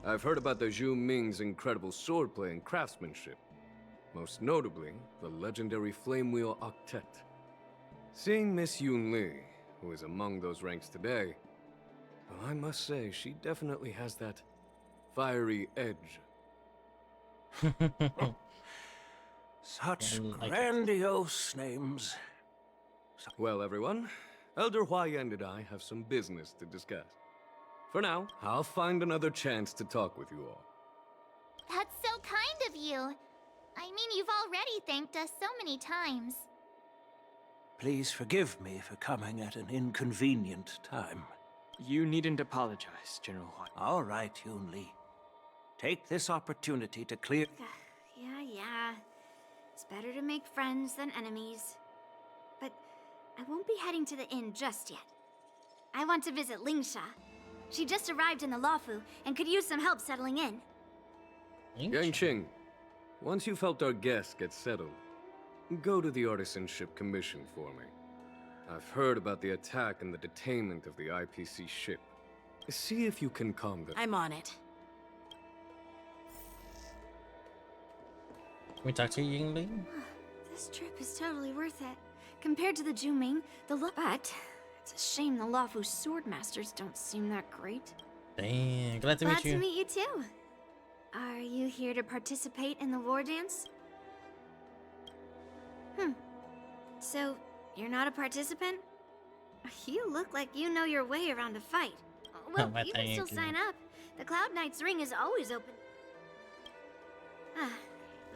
I've heard about the Zhu Ming's incredible swordplay and craftsmanship, most notably the legendary Flame Wheel Octet. Seeing Miss Yoon Lee, who is among those ranks today, well, I must say she definitely has that fiery edge. Such grandiose names. Well, everyone, Elder Hua Yan and I have some business to discuss. For now, I'll find another chance to talk with you all. That's so kind of you. I mean, you've already thanked us so many times. Please forgive me for coming at an inconvenient time. You needn't apologize, General Hua. All right, Yoon Lee. Take this opportunity to clear... Yeah. It's better to make friends than enemies. But I won't be heading to the inn just yet. I want to visit Lingsha. She just arrived in the Lafu and could use some help settling in. Yanqing, once you've helped our guests get settled, go to the Artisanship Commission for me. I've heard about the attack and the detainment of the IPC ship. See if you can calm them. I'm on it. Can we talk to you, Yingling? This trip is totally worth it. Compared to the Juming, but it's a shame the Lafu swordmasters don't seem that great. Dang, glad to meet you. Glad to meet you too. Are you here to participate in the war dance? So, you're not a participant? You look like you know your way around a fight. Well, you can still sign up. The Cloud Knight's ring is always open.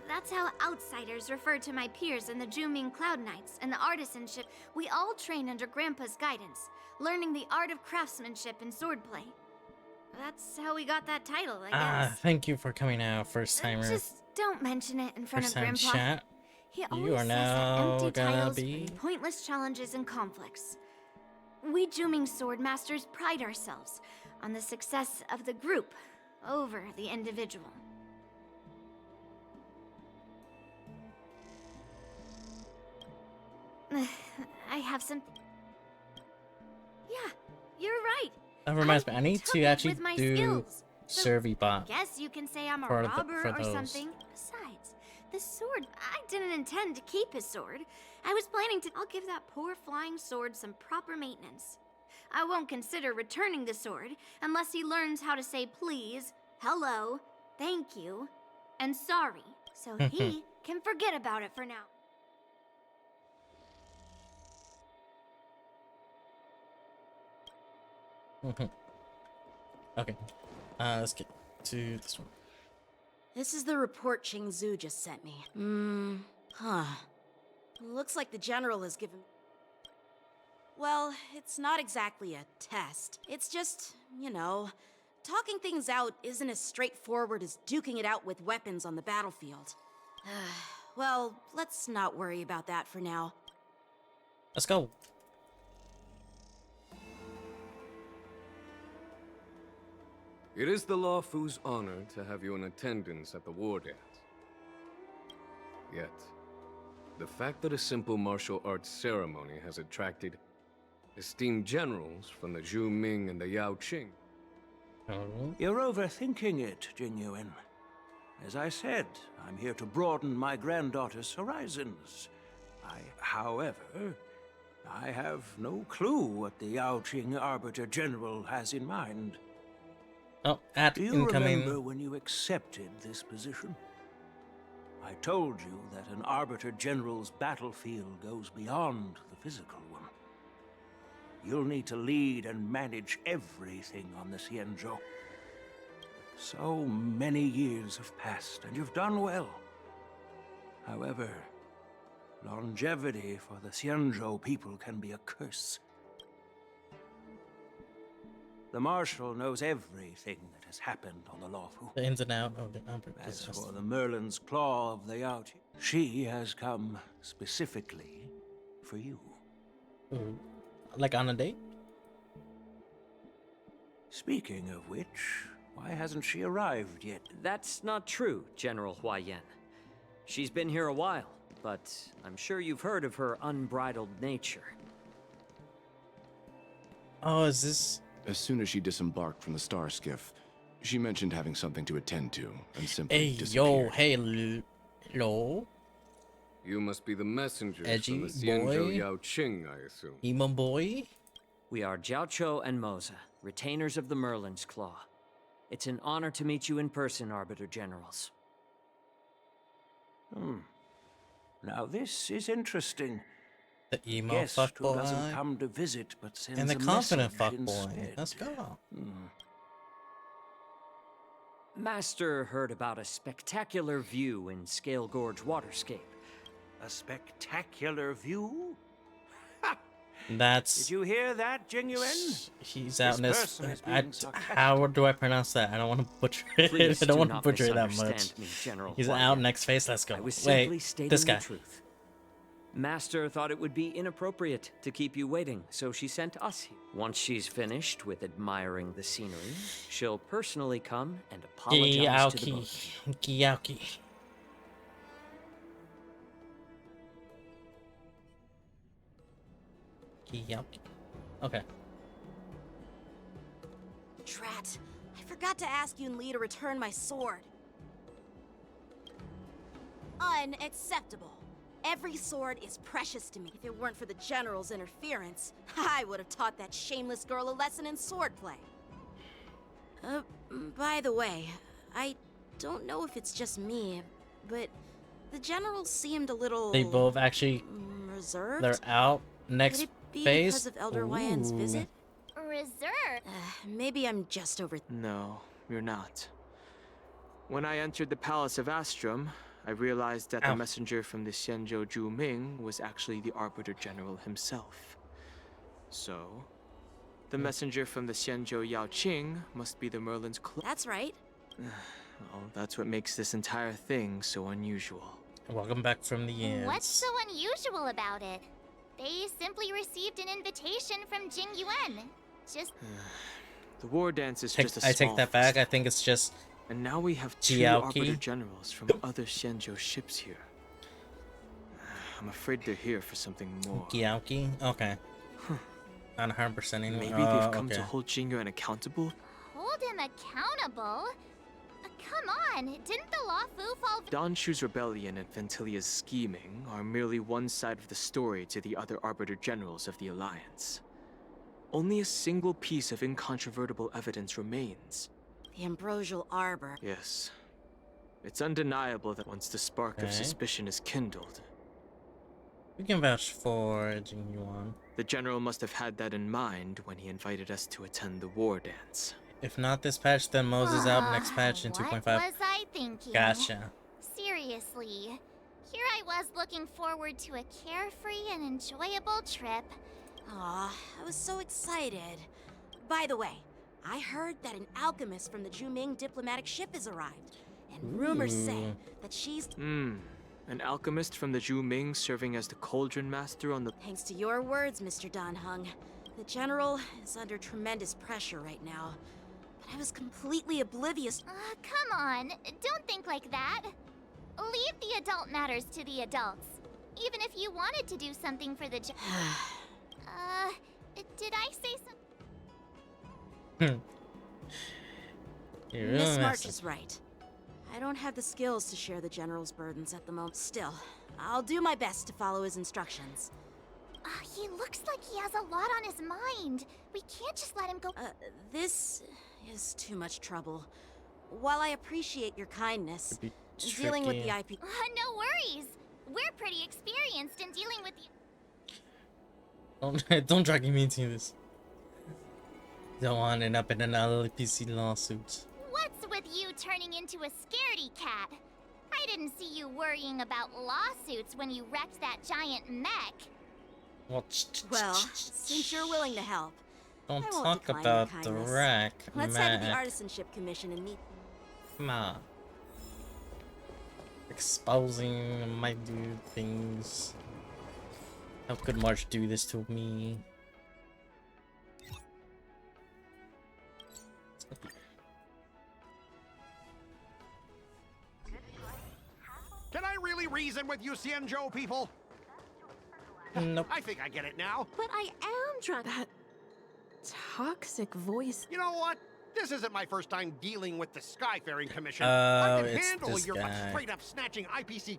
That's how outsiders refer to my peers in the Juming Cloud Knights and the Artisanship. We all train under Grandpa's guidance, learning the art of craftsmanship and swordplay. That's how we got that title, I guess. Thank you for coming out, first timer. Just Don't mention it in front of Percent Grandpa. chat. He You always are says that now empty gonna titles be bring pointless challenges and conflicts. We Juming Sword Masters pride ourselves on the success of the group over the individual. I have some... Yeah, you're right. That reminds me, I need took to it actually with my do skills. So Survey-bot guess you can say I'm a for robber or those. something. Besides, the sword, I didn't intend to keep his sword. I was planning to... I'll give that poor flying sword some proper maintenance. I won't consider returning the sword unless he learns how to say please, hello, thank you, and sorry, so he can forget about it for now. Okay, let's get to this one. This is the report Qingzu just sent me. Looks like the general has given... Well, it's not exactly a test. It's just, you know, talking things out isn't as straightforward as duking it out with weapons on the battlefield. Well, let's not worry about that for now. Let's go. It is the Luofu's honor to have you in attendance at the war dance. Yet, the fact that a simple martial arts ceremony has attracted esteemed generals from the Zhu Ming and the Yao Qing. You're overthinking it, Jing Yuan. As I said, I'm here to broaden my granddaughter's horizons. However, I have no clue what the Yao Qing Arbiter General has in mind. Oh, at Do you incoming. remember when you accepted this position? I told you that an Arbiter General's battlefield goes beyond the physical one. You'll need to lead and manage everything on the Xianzhou. So many years have passed, and you've done well. However, longevity for the Xianzhou people can be a curse. The Marshal knows everything that has happened on the Luofu. The ins and outs of the As for the Merlin's Claw of the Yao Qing, she has come specifically for you. Ooh. Like on a date? Speaking of which, why hasn't she arrived yet? That's not true, General Huaiyan. She's been here a while, but I'm sure you've heard of her unbridled nature. Oh, is this... As soon as she disembarked from the star skiff, she mentioned having something to attend to and simply Hey, disappeared. yo, hey, hello? You must be the messenger Edgy from the Xianzhou boy? Yao Qing, I assume. Emo boy? We are Jiaoqiu and Moza, retainers of the Merlin's Claw. It's an honor to meet you in person, Arbiter Generals. Now this is interesting. The emo Guest who doesn't fuckboy come to visit but sends and the a confident message fuckboy. instead. Let's go. Master heard about a spectacular view in Scale Gorge waterscape. A spectacular view? That's... Did you hear that, Jing Yuan? He's out in this... person is being how do I pronounce that? I don't want to butcher it. Please I don't do want to not butcher it that much. misunderstand me, General He's Huaiyan. out next face. Let's go. I was simply Wait, stating this guy. the truth. Master thought it would be inappropriate to keep you waiting, so she sent us here. Once she's finished with admiring the scenery, she'll personally come and apologize to the both. Gyauki. Gyauki. Okay. Drat, I forgot to ask Yun Li to return my sword. Unacceptable. Every sword is precious to me. If it weren't for the General's interference, I would have taught that shameless girl a lesson in swordplay. By the way, I don't know if it's just me, but the General seemed a little... They both actually... reserved? They're out next Could it be phase? because of Elder Huaiyan's visit? Reserve? Maybe I'm just over... No, you're not. When I entered the Palace of Astrum, I realized that the messenger from the Xianzhou Zhu Ming was actually the Arbiter General himself. So, the messenger from the Xianzhou Yao Qing must be the Merlin's Claw. That's right. Well, that's what makes this entire thing so unusual. Welcome back from the ends. What's so unusual about it? They simply received an invitation from Jing Yuan. Just... The war dance is just a I small take that back. I think it's just... And now we have 2 Jiaoqi. Arbiter Generals from other Xianzhou ships here. I'm afraid they're here for something more. Jiaoqi? Okay. Not 100% anymore. Maybe they've come to hold Jing Yuan accountable? Hold him accountable? Come on, didn't the Law Fu fall... Don Shu's rebellion and Ventilia's scheming are merely one side of the story to the other Arbiter Generals of the Alliance. Only a single piece of incontrovertible evidence remains. The Ambrosial Arbor. Yes. It's undeniable that once the spark of suspicion is kindled... We can vouch for Jing Yuan. The General must have had that in mind when he invited us to attend the war dance. If not this patch, then Moses out next patch in 2.5. What was I thinking? Gotcha. Seriously. Here I was looking forward to a carefree and enjoyable trip. Aw, I was so excited. By the way, I heard that an alchemist from the Juming diplomatic ship has arrived. And rumors say that she's... An alchemist from the Juming serving as the cauldron master on the... Thanks to your words, Mr. Dan Heng. The General is under tremendous pressure right now. But I was completely oblivious... Come on, don't think like that. Leave the adult matters to the adults. Even if you wanted to do something for the... did I say something? Miss March is right. I don't have the skills to share the General's burdens at the moment. Still, I'll do my best to follow his instructions. He looks like he has a lot on his mind. We can't just let him go. This is too much trouble. While I appreciate your kindness, dealing with the IP... no worries. We're pretty experienced in dealing with the... Don't drag me into this. Don't want to end up in an LPC lawsuit. What's with you turning into a scaredy cat? I didn't see you worrying about lawsuits when you wrecked that giant mech. Well, since you're willing to help, don't I won't talk decline about your the kindness. wreck, Let's head to the Artisanship Commission and meet. Come on. Exposing my dude things. How could March do this to me? Can I really reason with you Xianzhou people? Nope. I think I get it now. But I am trying... That toxic voice... You know what? This isn't my first time dealing with the Skyfaring Commission. Oh, I can it's handle this your guy. straight-up snatching IPC...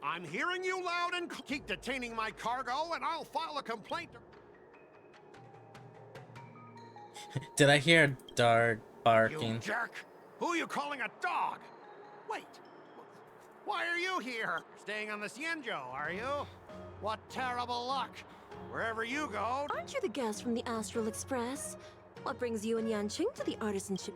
I'm hearing you loud and keep detaining my cargo, and I'll file a complaint. Did I hear a dog barking? You jerk! Who are you calling a dog? Wait. Why are you here? Staying on the Xianzhou, are you? What terrible luck. Wherever you go... Aren't you the guest from the Astral Express? What brings you and Yanqing to the Artisanship?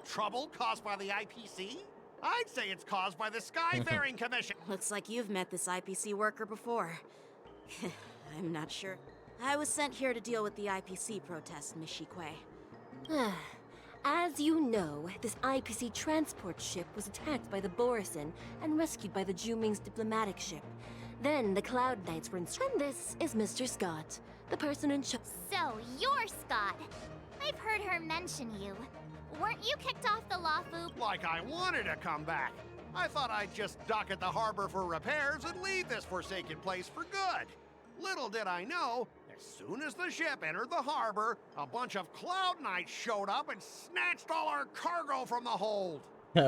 Trouble caused by the IPC? I'd say it's caused by the Skyfaring Commission. Looks like you've met this IPC worker before. I'm not sure. I was sent here to deal with the IPC protest, Miss Shikui. As you know, this IPC transport ship was attacked by the Borisin and rescued by the Juming's diplomatic ship. Then the Cloud Knights were instructed. And this is Mr. Scott, the person in charge. So, you're Scott. I've heard her mention you. Weren't you kicked off the Lawfu? Like I wanted to come back. I thought I'd just dock at the harbor for repairs and leave this forsaken place for good. Little did I know, as soon as the ship entered the harbor, a bunch of Cloud Knights showed up and snatched all our cargo from the hold.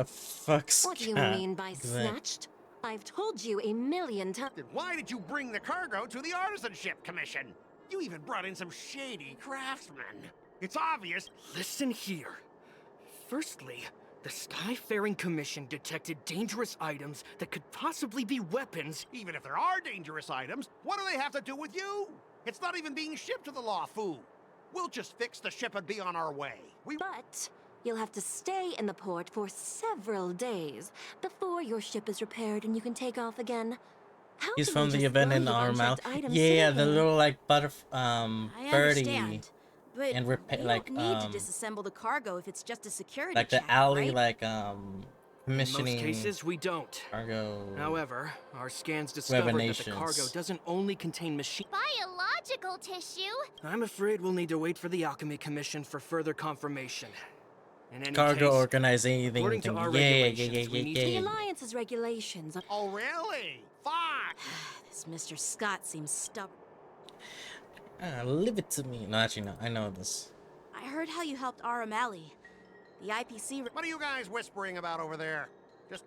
Fuck's What do you mean by snatched? I've told you a million times. Then why did you bring the cargo to the Artisanship Commission? You even brought in some shady craftsmen. It's obvious. Listen here. Firstly, the Skyfaring Commission detected dangerous items that could possibly be weapons. Even if there are dangerous items, what do they have to do with you? It's not even being shipped to the Lawfu. We'll just fix the ship and be on our way. But you'll have to stay in the port for several days before your ship is repaired and you can take off again. How He's can from you the just event leave in our unchecked mouth. items Yeah, sitting the here? little like I birdie. understand, But and repair, we like don't need to disassemble the cargo if it's just a security like check, the alley, right? like commissioning. In most cases, we don't. Cargo. However, our scans discovered that the cargo Revelations. doesn't only contain machine. Biological tissue? I'm afraid we'll need to wait for the Alchemy Commission for further confirmation. In any Cargo case, organizing according to thing. our Yeah, regulations, we need to- The Alliance's regulations. Oh, really? Fine. This Mr. Scott seems stubborn. Leave it to me. No, actually, no. I know this. I heard how you helped Aramali. The IPC. What are you guys whispering about over there? Just.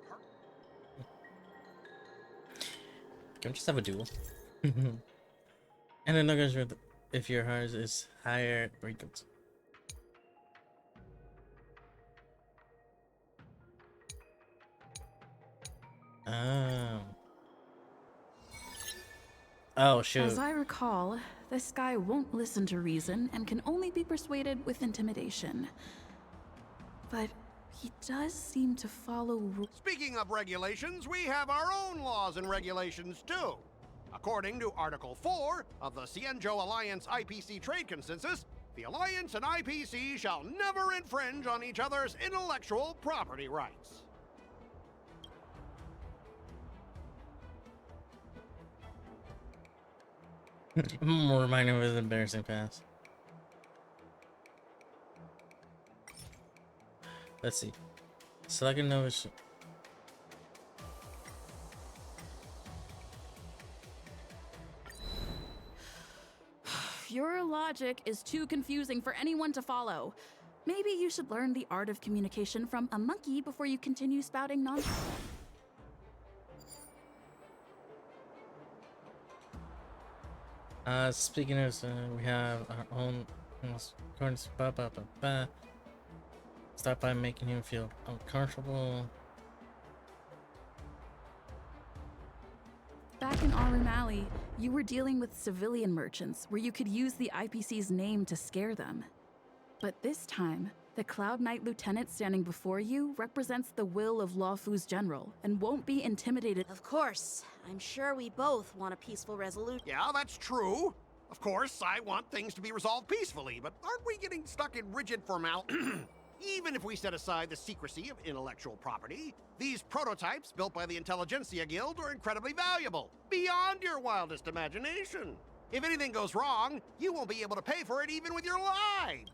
Can we just have a duel? And then nuggets with if your heart is higher. Where it goes. Oh shoot. As I recall, this guy won't listen to reason and can only be persuaded with intimidation. But he does seem to follow rules. Speaking of regulations, we have our own laws and regulations too. According to Article 4 of the Cienjo Alliance IPC Trade Consensus, the Alliance and IPC shall never infringe on each other's intellectual property rights. More reminding of his embarrassing past. Let's see. Select a novice. Your logic is too confusing for anyone to follow. Maybe you should learn the art of communication from a monkey before you continue spouting nonsense. Speaking of, we have our own. Start by making him feel uncomfortable. Back in Aurum Alley, you were dealing with civilian merchants where you could use the IPC's name to scare them. But this time, the Cloud Knight Lieutenant standing before you represents the will of Lawfu's general and won't be intimidated. Of course. I'm sure we both want a peaceful resolution. Yeah, that's true. Of course, I want things to be resolved peacefully, but aren't we getting stuck in rigid formality? Even if we set aside the secrecy of intellectual property, these prototypes built by the Intelligentsia Guild are incredibly valuable, beyond your wildest imagination. If anything goes wrong, you won't be able to pay for it even with your lives.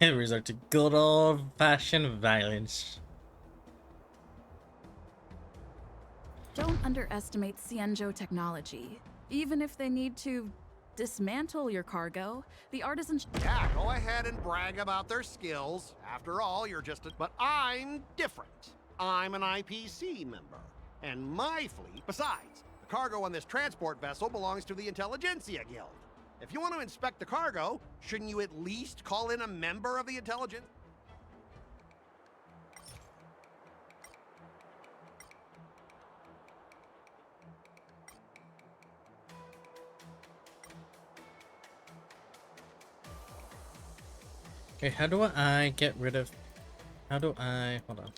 Resort to good old-fashioned violence. Don't underestimate Cienjo technology. Even if they need to dismantle your cargo, the artisan. Yeah, go ahead and brag about their skills. After all, you're just a. But I'm different. I'm an IPC member. And my fleet. Besides, the cargo on this transport vessel belongs to the Intelligentsia Guild. If you want to inspect the cargo, shouldn't you at least call in a member of the Intelligence? Okay, how do I get rid of... How do I... Hold on.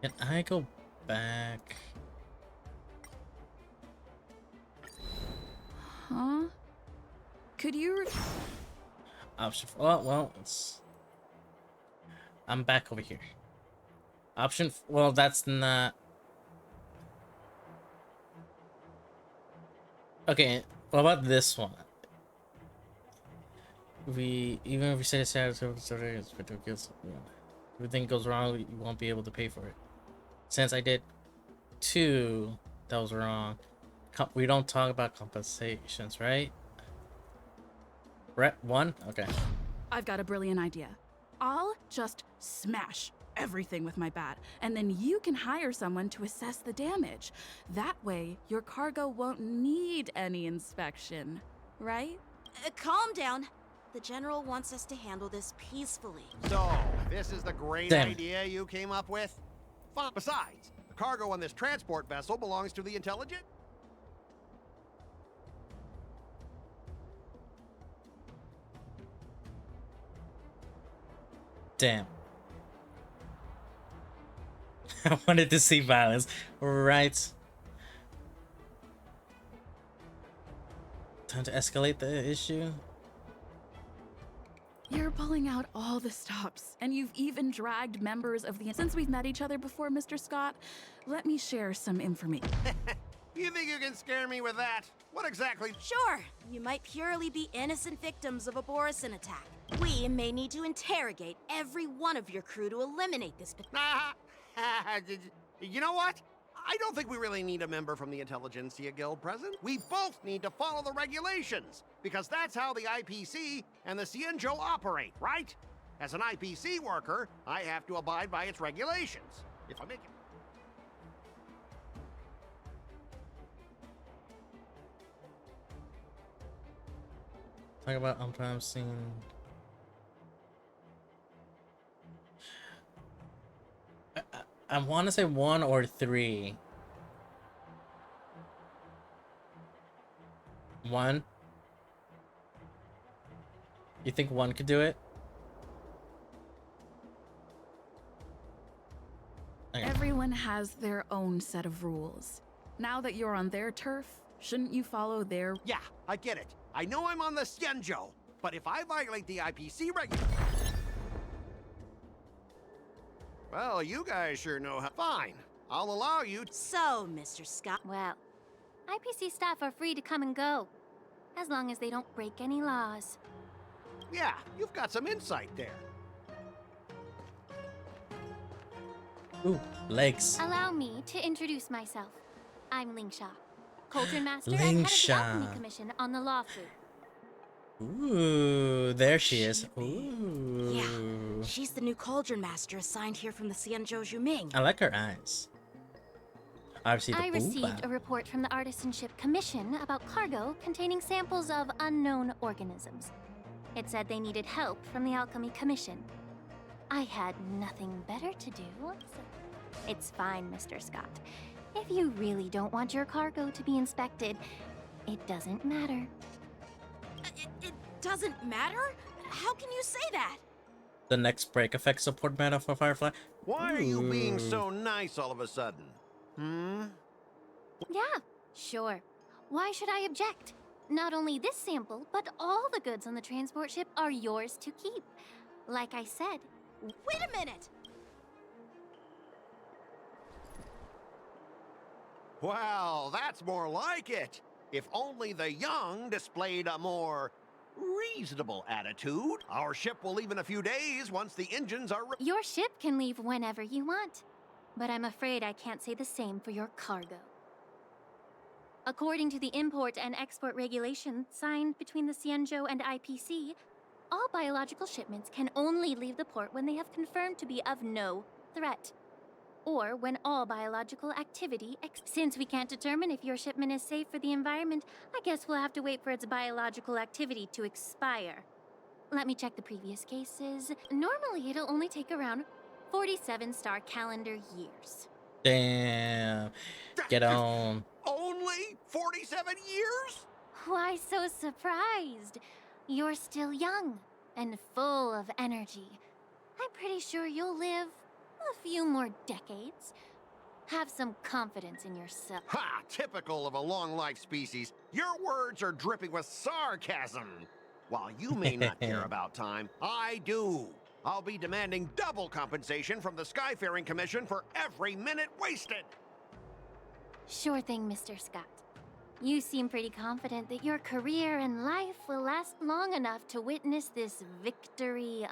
Can I go back? Huh? Could you... Option... well, it's... I'm back over here. Option... Well, that's not... Okay, what about this one? Even if we say it's everything goes wrong, you won't be able to pay for it. Since I did 2, that was wrong. We don't talk about compensations, right? Rep 1? Okay. I've got a brilliant idea. I'll just smash everything with my bat, and then you can hire someone to assess the damage. That way, your cargo won't need any inspection, right? Calm down. the General wants us to handle this peacefully. So, this is the great Damn. idea you came up with? Fine. Besides, the cargo on this transport vessel belongs to the Intelligent. Damn. I wanted to see violence. Right. Time to escalate the issue. You're pulling out all the stops, and you've even dragged members of the... Since we've met each other before, Mr. Scott, let me share some information. You think you can scare me with that? What exactly? Sure, you might purely be innocent victims of a Borisin attack. We may need to interrogate every one of your crew to eliminate this. You know what? I don't think we really need a member from the Intelligentsia Guild present. We both need to follow the regulations, because that's how the IPC and the Cienjo operate, right? As an IPC worker, I have to abide by its regulations. If I make it... Talk about unprime scene. I want to say 1 or 3. 1? You think 1 could do it? Okay. Everyone has their own set of rules. Now that you're on their turf, shouldn't you follow their... Yeah, I get it. I know I'm on the Cienjo, but if I violate the IPC well, you guys sure know how. Fine, I'll allow you. So, Mr. Scott. Well, IPC staff are free to come and go, as long as they don't break any laws. Yeah, you've got some insight there. Ooh, legs. Allow me to introduce myself. I'm Lingsha, Cauldron Master and head of the Lingsha. Alchemy Commission on the Lawfu. Ooh, there she is. Ooh. Yeah, she's the new Cauldron Master assigned here from the Cienjo Juming. I like her eyes. Obviously, I received a report from the Artisanship Commission about cargo containing samples of unknown organisms. It said they needed help from the Alchemy Commission. I had nothing better to do, so it's fine, Mr. Scott. If you really don't want your cargo to be inspected, it doesn't matter. It doesn't matter? How can you say that? The next break effect support meta for Firefly. Why are you being so nice all of a sudden? Yeah, sure. Why should I object? Not only this sample, but all the goods on the transport ship are yours to keep. Like I said. Wait a minute! Well, that's more like it. If only the young displayed a more reasonable attitude. Our ship will leave in a few days once the engines are... Your ship can leave whenever you want, but I'm afraid I can't say the same for your cargo. According to the import and export regulations signed between the Cienjo and IPC, all biological shipments can only leave the port when they have confirmed to be of no threat, or when all biological activity... Since we can't determine if your shipment is safe for the environment, I guess we'll have to wait for its biological activity to expire. Let me check the previous cases. Normally, it'll only take around 47 star calendar years. Damn. Get on. Only 47 years? Why so surprised? You're still young and full of energy. I'm pretty sure you'll live a few more decades. Have some confidence in yourself. Ha! Typical of a long-life species. Your words are dripping with sarcasm. While you may not care about time, I do. I'll be demanding double compensation from the Skyfaring Commission for every minute wasted. Sure thing, Mr. Scott. You seem pretty confident that your career and life will last long enough to witness this victory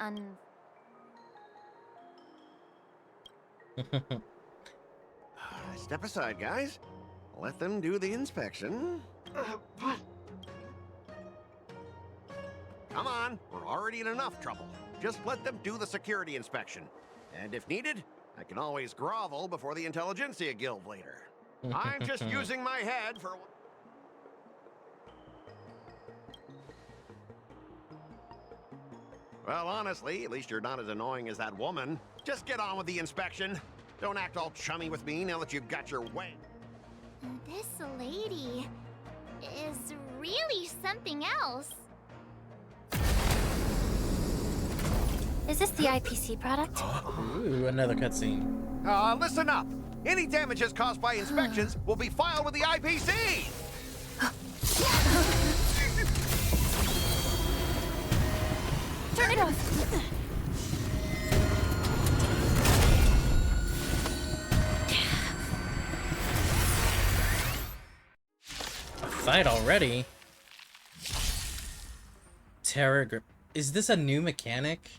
Step aside, guys. Let them do the inspection. Come on, we're already in enough trouble. Just let them do the security inspection. And if needed, I can always grovel before the Intelligentsia Guild later. I'm just using my head for... Well, honestly, at least you're not as annoying as that woman. Just get on with the inspection. Don't act all chummy with me now that you've got your way. This lady is really something else. Is this the IPC product? Ooh, another cutscene. Listen up. Any damages caused by inspections will be filed with the IPC. Turn it off. A fight already? Terror grip. Is this a new mechanic?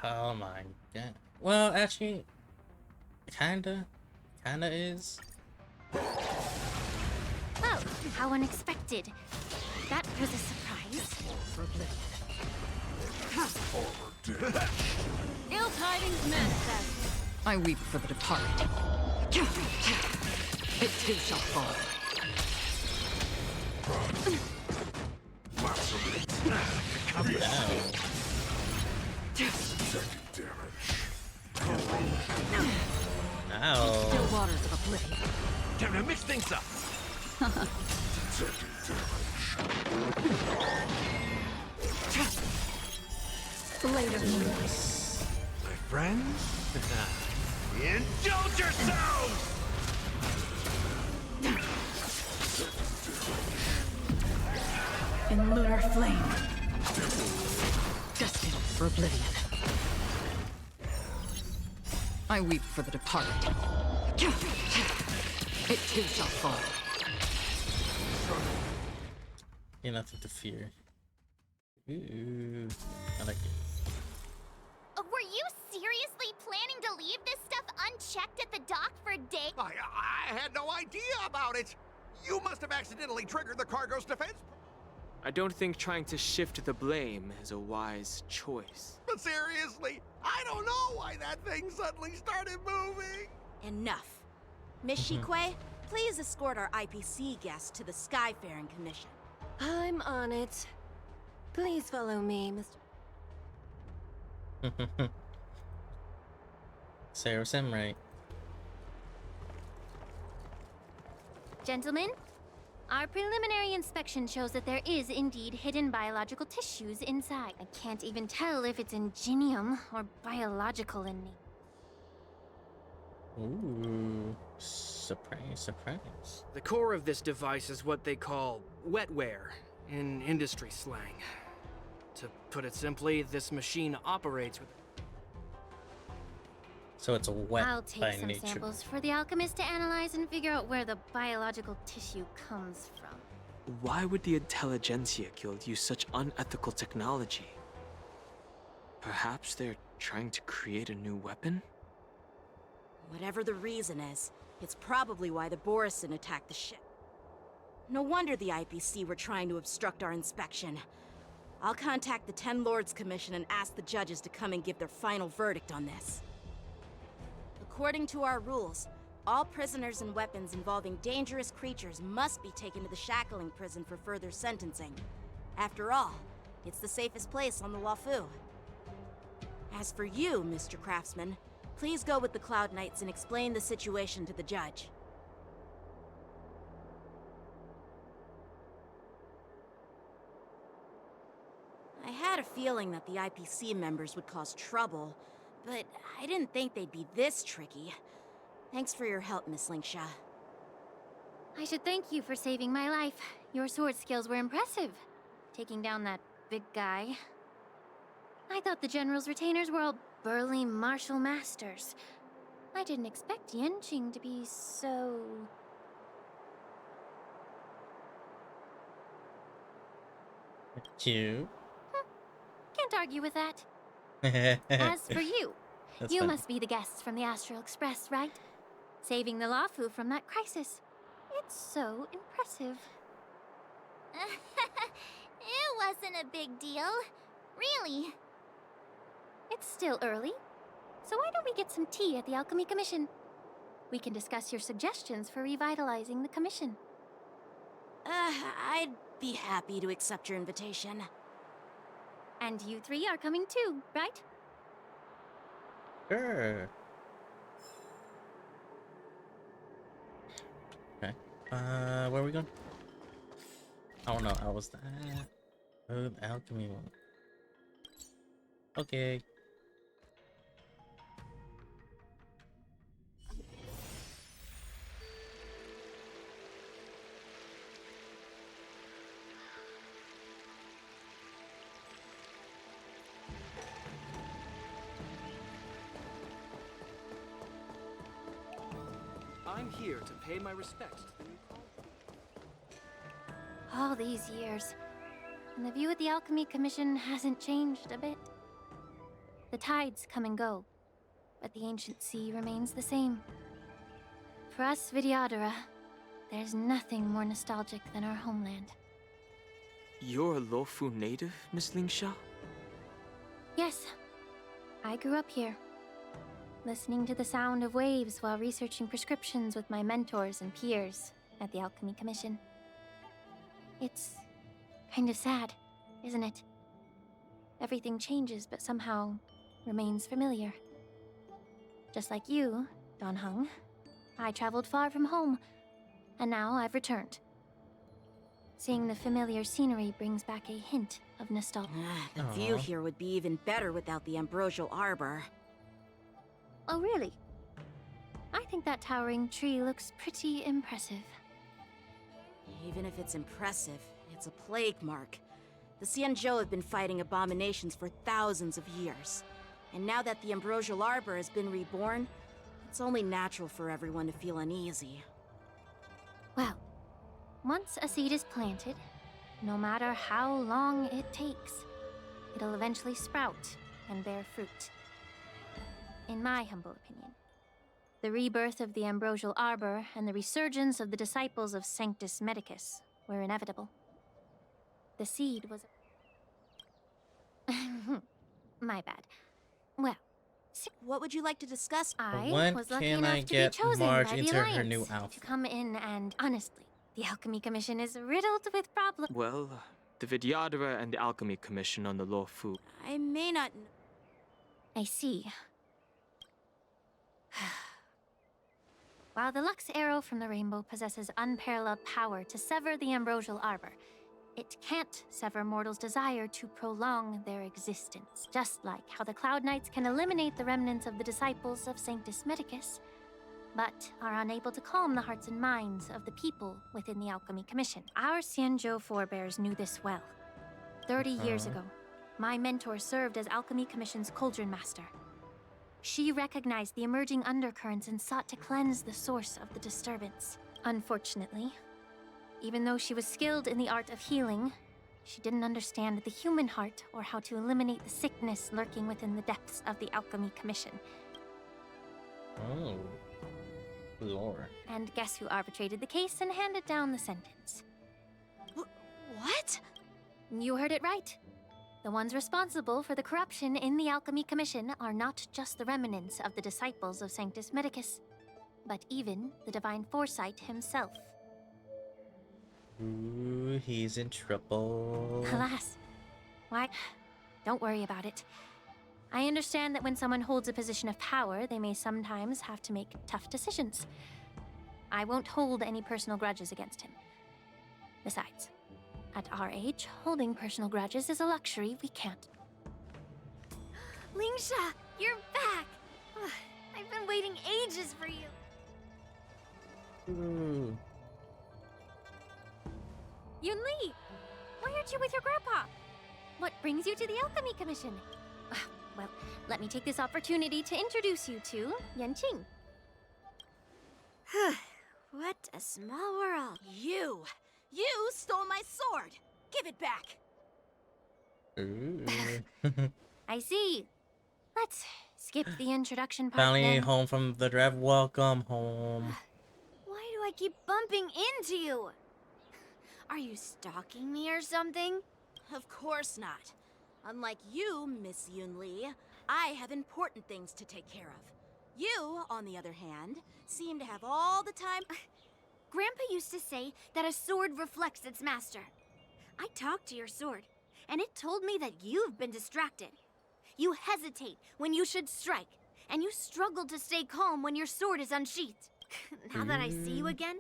Oh my god. Well, actually, kinda is. Oh, how unexpected. That was a surprise. Ill tidings manifest. I weep for the departed. It too shall fall. Come down. Ow. Still waters of oblivion. Time to mix things up. Blade of Lupus. My friends, indulge yourselves! In lunar flame. Destined for oblivion. I weep for the departed. It too shall fall. Yeah, nothing to fear. Ooh, I like it. Were you seriously planning to leave this stuff unchecked at the dock for days? I had no idea about it. You must have accidentally triggered the cargo's defense. I don't think trying to shift the blame is a wise choice. But seriously, I don't know why that thing suddenly started moving. Enough. Miss Shikwe, please escort our IPC guests to the Skyfaring Commission. I'm on it. Please follow me, Mr. Sarah Simray. Gentlemen, our preliminary inspection shows that there is indeed hidden biological tissues inside. I can't even tell if it's ingenium or biological in nature. Ooh, surprise, surprise. The core of this device is what they call wetware in industry slang. To put it simply, this machine operates with... So it's wet I'll by take some nature. samples for the alchemist to analyze and figure out where the biological tissue comes from. Why would the Intelligentsia Guild use such unethical technology? Perhaps they're trying to create a new weapon? Whatever the reason is, it's probably why the Borison attacked the ship. No wonder the IPC were trying to obstruct our inspection. I'll contact the Ten Lords Commission and ask the judges to come and give their final verdict on this. According to our rules, all prisoners and weapons involving dangerous creatures must be taken to the shackling prison for further sentencing. After all, it's the safest place on the Luofu. As for you, Mr. Craftsman, please go with the Cloud Knights and explain the situation to the judge. I had a feeling that the IPC members would cause trouble, but I didn't think they'd be this tricky. Thanks for your help, Miss Linksha. I should thank you for saving my life. Your sword skills were impressive, taking down that big guy. I thought the General's retainers were all burly martial masters. I didn't expect Yenqing to be so... Cute. Can't argue with that. As for you, you funny. must be the guests from the Astral Express, right? Saving the Luofu from that crisis. It's so impressive. It wasn't a big deal. Really. It's still early, so why don't we get some tea at the Alchemy Commission? We can discuss your suggestions for revitalizing the commission. I'd be happy to accept your invitation. And you three are coming too, right? Sure. Okay. Where are we going? Oh no, I was that. Oh, the alchemy one. Okay. I'm here to pay my respects to the new All these years, and the view of the Alchemy Commission hasn't changed a bit. The tides come and go, but the ancient sea remains the same. For us Vidyadhara, there's nothing more nostalgic than our homeland. You're a Luofu native, Miss Lingsha? Yes, I grew up here, listening to the sound of waves while researching prescriptions with my mentors and peers at the Alchemy Commission. It's kind of sad, isn't it? Everything changes, but somehow remains familiar. Just like you, Don Hung, I traveled far from home, and now I've returned. Seeing the familiar scenery brings back a hint of nostalgia. The view here would be even better without the ambrosial arbor. Oh, really? I think that towering tree looks pretty impressive. Even if it's impressive, it's a plague mark. The Xianzhou have been fighting abominations for thousands of years. And now that the ambrosial arbor has been reborn, it's only natural for everyone to feel uneasy. Well, once a seed is planted, no matter how long it takes, it'll eventually sprout and bear fruit. In my humble opinion, the rebirth of the ambrosial arbor and the resurgence of the disciples of Sanctus Medicus were inevitable. The seed was... My bad. Well, what would you like to discuss? I when was lucky can enough I to get be chosen Marge by the into her Alliance new to outfit? come in, and honestly, the Alchemy Commission is riddled with problems. Well, the Vidyadhara and the Alchemy Commission on the Luofu. I may not... I see. While the Lux Arrow from the Rainbow possesses unparalleled power to sever the ambrosial arbor, it can't sever mortals' desire to prolong their existence. Just like how the Cloud Knights can eliminate the remnants of the disciples of Sanctus Medicus, but are unable to calm the hearts and minds of the people within the Alchemy Commission. Our Xianzhou forebears knew this well. 30 years ago, my mentor served as Alchemy Commission's Cauldron Master. She recognized the emerging undercurrents and sought to cleanse the source of the disturbance. Unfortunately, even though she was skilled in the art of healing, she didn't understand the human heart or how to eliminate the sickness lurking within the depths of the Alchemy Commission. Oh, Lord. And guess who arbitrated the case and handed down the sentence? What? You heard it right. The ones responsible for the corruption in the Alchemy Commission are not just the remnants of the disciples of Sanctus Medicus, but even the Divine Foresight himself. Ooh, he's in trouble. Alas. Why? Don't worry about it. I understand that when someone holds a position of power, they may sometimes have to make tough decisions. I won't hold any personal grudges against him. Besides, at our age, holding personal grudges is a luxury we can't. Lingsha, you're back! I've been waiting ages for you. Ooh. Yunli! Why aren't you with your grandpa? What brings you to the Alchemy Commission? Well, let me take this opportunity to introduce you to Yanqing. What a small world. You stole my sword! Give it back! Ooh. I see. Let's skip the introduction part Finally then. home from the drive. Welcome home. Why do I keep bumping into you? Are you stalking me or something? Of course not. Unlike you, Miss Yunli, I have important things to take care of. You, on the other hand, seem to have all the time... Grandpa used to say that a sword reflects its master. I talked to your sword, and it told me that you've been distracted. You hesitate when you should strike, and you struggle to stay calm when your sword is unsheathed. Now that I see you again,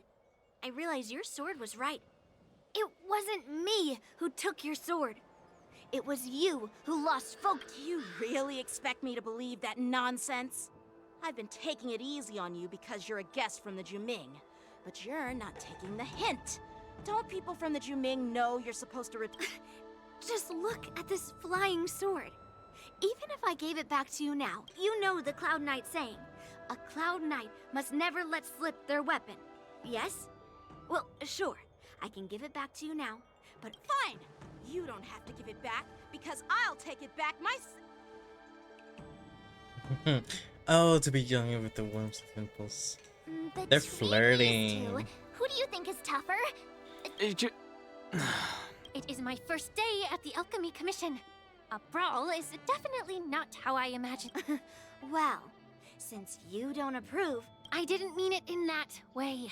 I realize your sword was right. It wasn't me who took your sword. It was you who lost focus. Do you really expect me to believe that nonsense? I've been taking it easy on you because you're a guest from the Juming, but you're not taking the hint. Don't people from the Juming know you're supposed to Just look at this flying sword. Even if I gave it back to you now, you know the Cloud Knight saying. A Cloud Knight must never let slip their weapon. Yes? Well, sure. I can give it back to you now, but fine! You don't have to give it back, because I'll take it back myself. Oh, to be young with the warmth of impulse. They're flirting. Who do you think is tougher? It is my first day at the Alchemy Commission. A brawl is definitely not how I imagined. Well, since you don't approve, I didn't mean it in that way.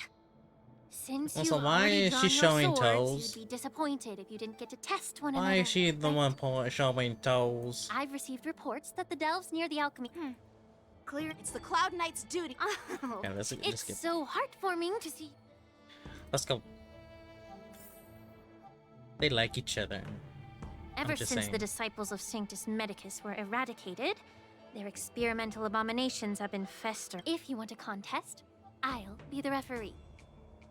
Since Also, you why is she showing toes? You'd be disappointed if you didn't get to test one another. Why is she the one showing toes? I've received reports that the delves near the alchemy. Clear. It's the Cloud Knight's duty. Oh, Yeah, let's it's get... so heartwarming to see. Let's go. They like each other. Ever since the disciples of Sanctus Medicus were eradicated, their experimental abominations have been festering. If you want a contest, I'll be the referee.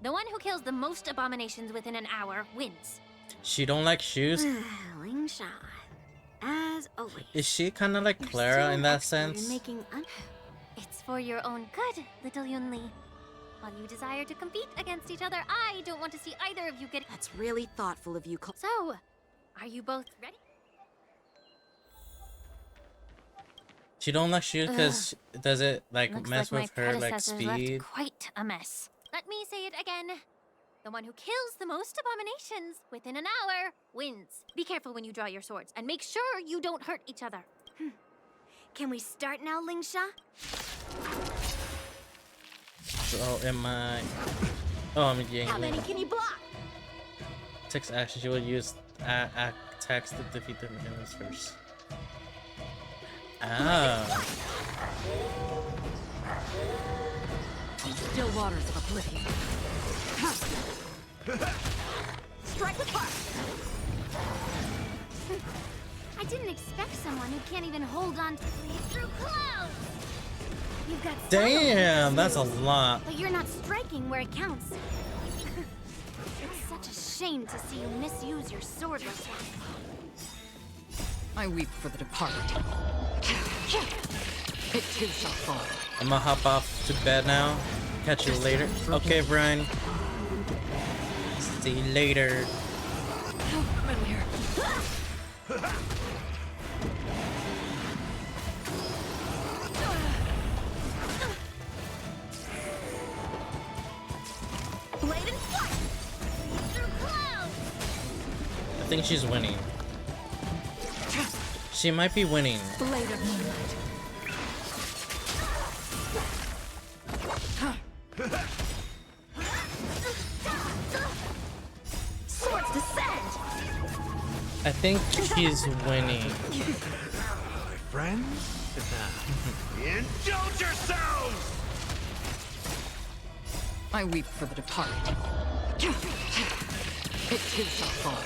The one who kills the most abominations within an hour wins. She don't like shoes? Lingsha, as always. Is she kind of like Clara in that sense? It's for your own good, little Yunli. While you desire to compete against each other, I don't want to see either of you get... That's really thoughtful of you, So, are you both ready? She don't like shoes because does it like Looks mess like with her like predecessors left speed? quite a mess. Let me say it again. The one who kills the most abominations within an hour wins. Be careful when you draw your swords, and make sure you don't hurt each other. Can we start now, Lingsha? Oh, am I? Oh, I'm Yang. How many can you block? Text action. She will use attacks to defeat the enemies first. Ah. Still waters of oblivion. Strike with heart. I didn't expect someone who can't even hold on to bleed through clouds. You've got damn, that's a lot. But you're not striking where it counts. It's such a shame to see you misuse your sword like that. I weep for the departed. It too shall fall. I'm gonna hop off to bed now. Catch you later. Okay, Brian. See you later. Familiar. Blade and flight! Through clouds! I think she's winning. She might be winning. Blade of moonlight. Swords descend! I think she's winning. My friends? Indulge yourselves! I weep for the departed. It too shall fall.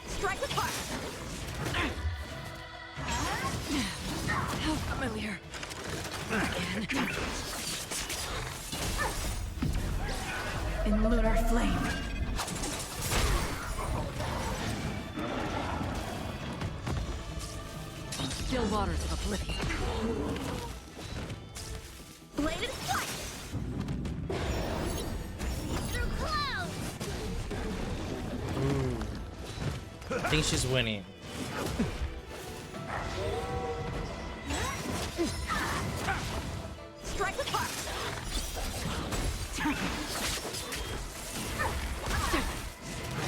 Strike with heart. How familiar. Again. In lunar flame. Still waters of oblivion. Blade and flight! Through clouds! Ooh. I think she's winning. Strike with heart.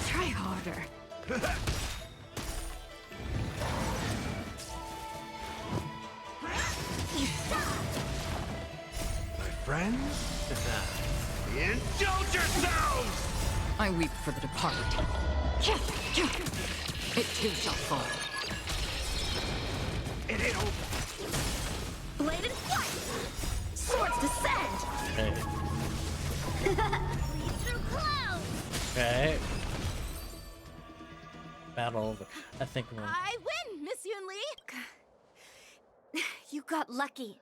Try harder. My friends? Indulge yourselves! I weep for the departed. It too shall fall. It ain't over. Bladed flight! Swords descend! Okay. Lead through clouds! Okay. Battle over. I think we'll... I win, Miss Yunli! You got lucky.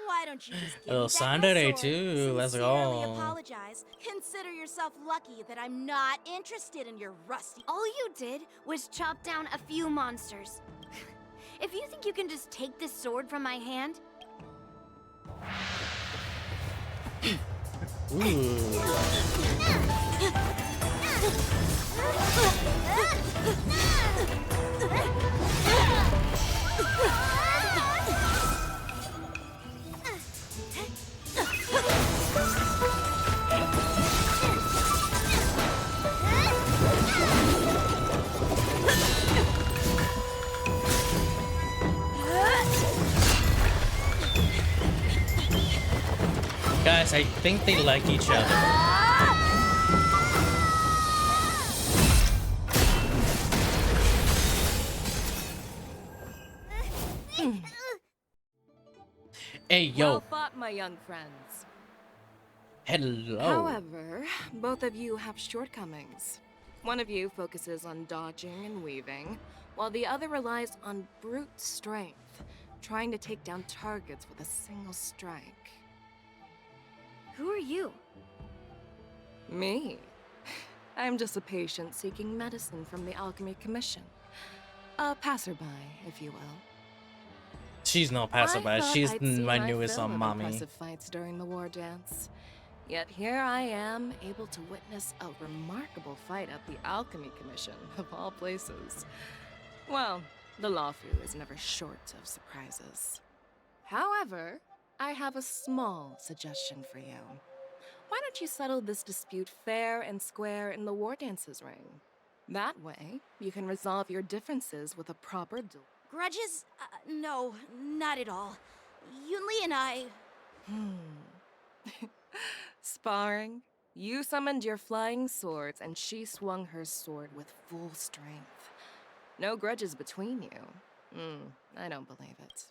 Why don't you just give little me back sign my today sword? too. Let's Sincerely go. apologize. Consider yourself lucky that I'm not interested in your rusty. All you did was chop down a few monsters. If you think you can just take this sword from my hand... Guys, I think they like each other. Hey, yo. Well fought, my young friends. Hello. However, both of you have shortcomings. One of you focuses on dodging and weaving, while the other relies on brute strength, trying to take down targets with a single strike. Who are you? Me? I'm just a patient seeking medicine from the Alchemy Commission. A passerby, if you will. She's no passerby. She's I'd seen my newest fill of mommy. impressive fights during the war dance. Yet here I am, able to witness a remarkable fight at the Alchemy Commission, of all places. Well, the Lawfu is never short of surprises. However, I have a small suggestion for you. Why don't you settle this dispute fair and square in the war dances ring? That way, you can resolve your differences with a proper duel. Grudges? No, not at all. Yunli and I... Sparring? You summoned your flying swords, and she swung her sword with full strength. No grudges between you. I don't believe it.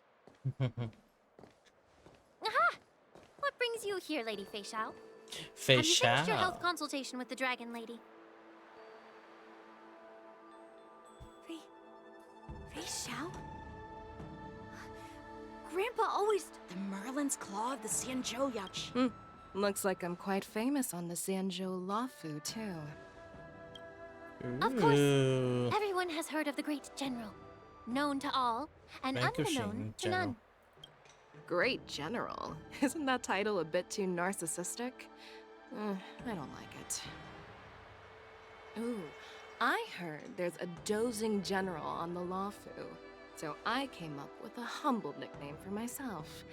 Aha! What brings you here, Lady Fei Xiao? Fei Have you finished your Xiao. health consultation with the dragon lady? Fei Xiao? Grandpa always... The Merlin's Claw of the Xianzhou Yachi. Looks like I'm quite famous on the Xianzhou Lawfu, too. Of course, everyone has heard of the great general. Known to all, and unknown to none. Great general? Isn't that title a bit too narcissistic? I don't like it. Ooh, I heard there's a dozing general on the Lawfu, so I came up with a humble nickname for myself.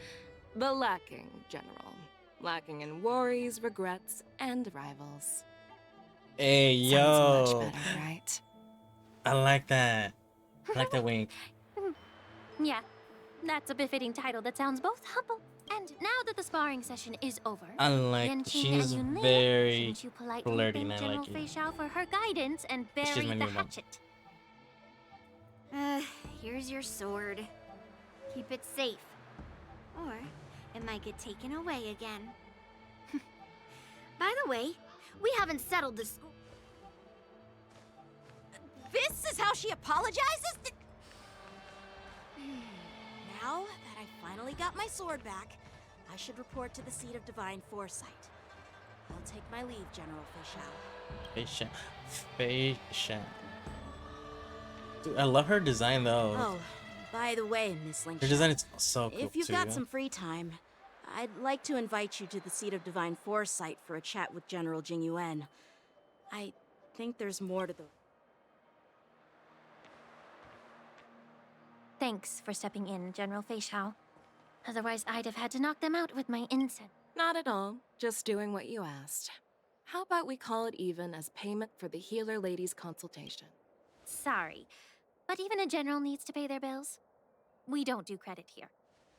The Lacking General. Lacking in worries, regrets, and rivals. Hey, yo. Sounds much better, right? I like that. I like that wink. Yeah, that's a befitting title that sounds both humble. And now that the sparring session is over, I like. Yanqing She's and Yunli, very shouldn't you politely flirty, thank and I General like Fei it. Xiao for her guidance and She's bury my the new mom. hatchet? Here's your sword. Keep it safe. Or it might get taken away again. By the way, we haven't settled this... This is how she apologizes? Now that I finally got my sword back, I should report to the seat of divine foresight. I'll take my leave, General Fei Xiao. Fei Xiao. Fei Xiao. Dude, I love her design though. Oh, by the way, Miss Link. Her design is so cool If you've too. got some free time, I'd like to invite you to the seat of divine foresight for a chat with General Jing Yuan. I think there's more to the... Thanks for stepping in, General Fei Xiao. Otherwise, I'd have had to knock them out with my incense. Not at all. Just doing what you asked. How about we call it even as payment for the healer lady's consultation? Sorry, but even a general needs to pay their bills. We don't do credit here.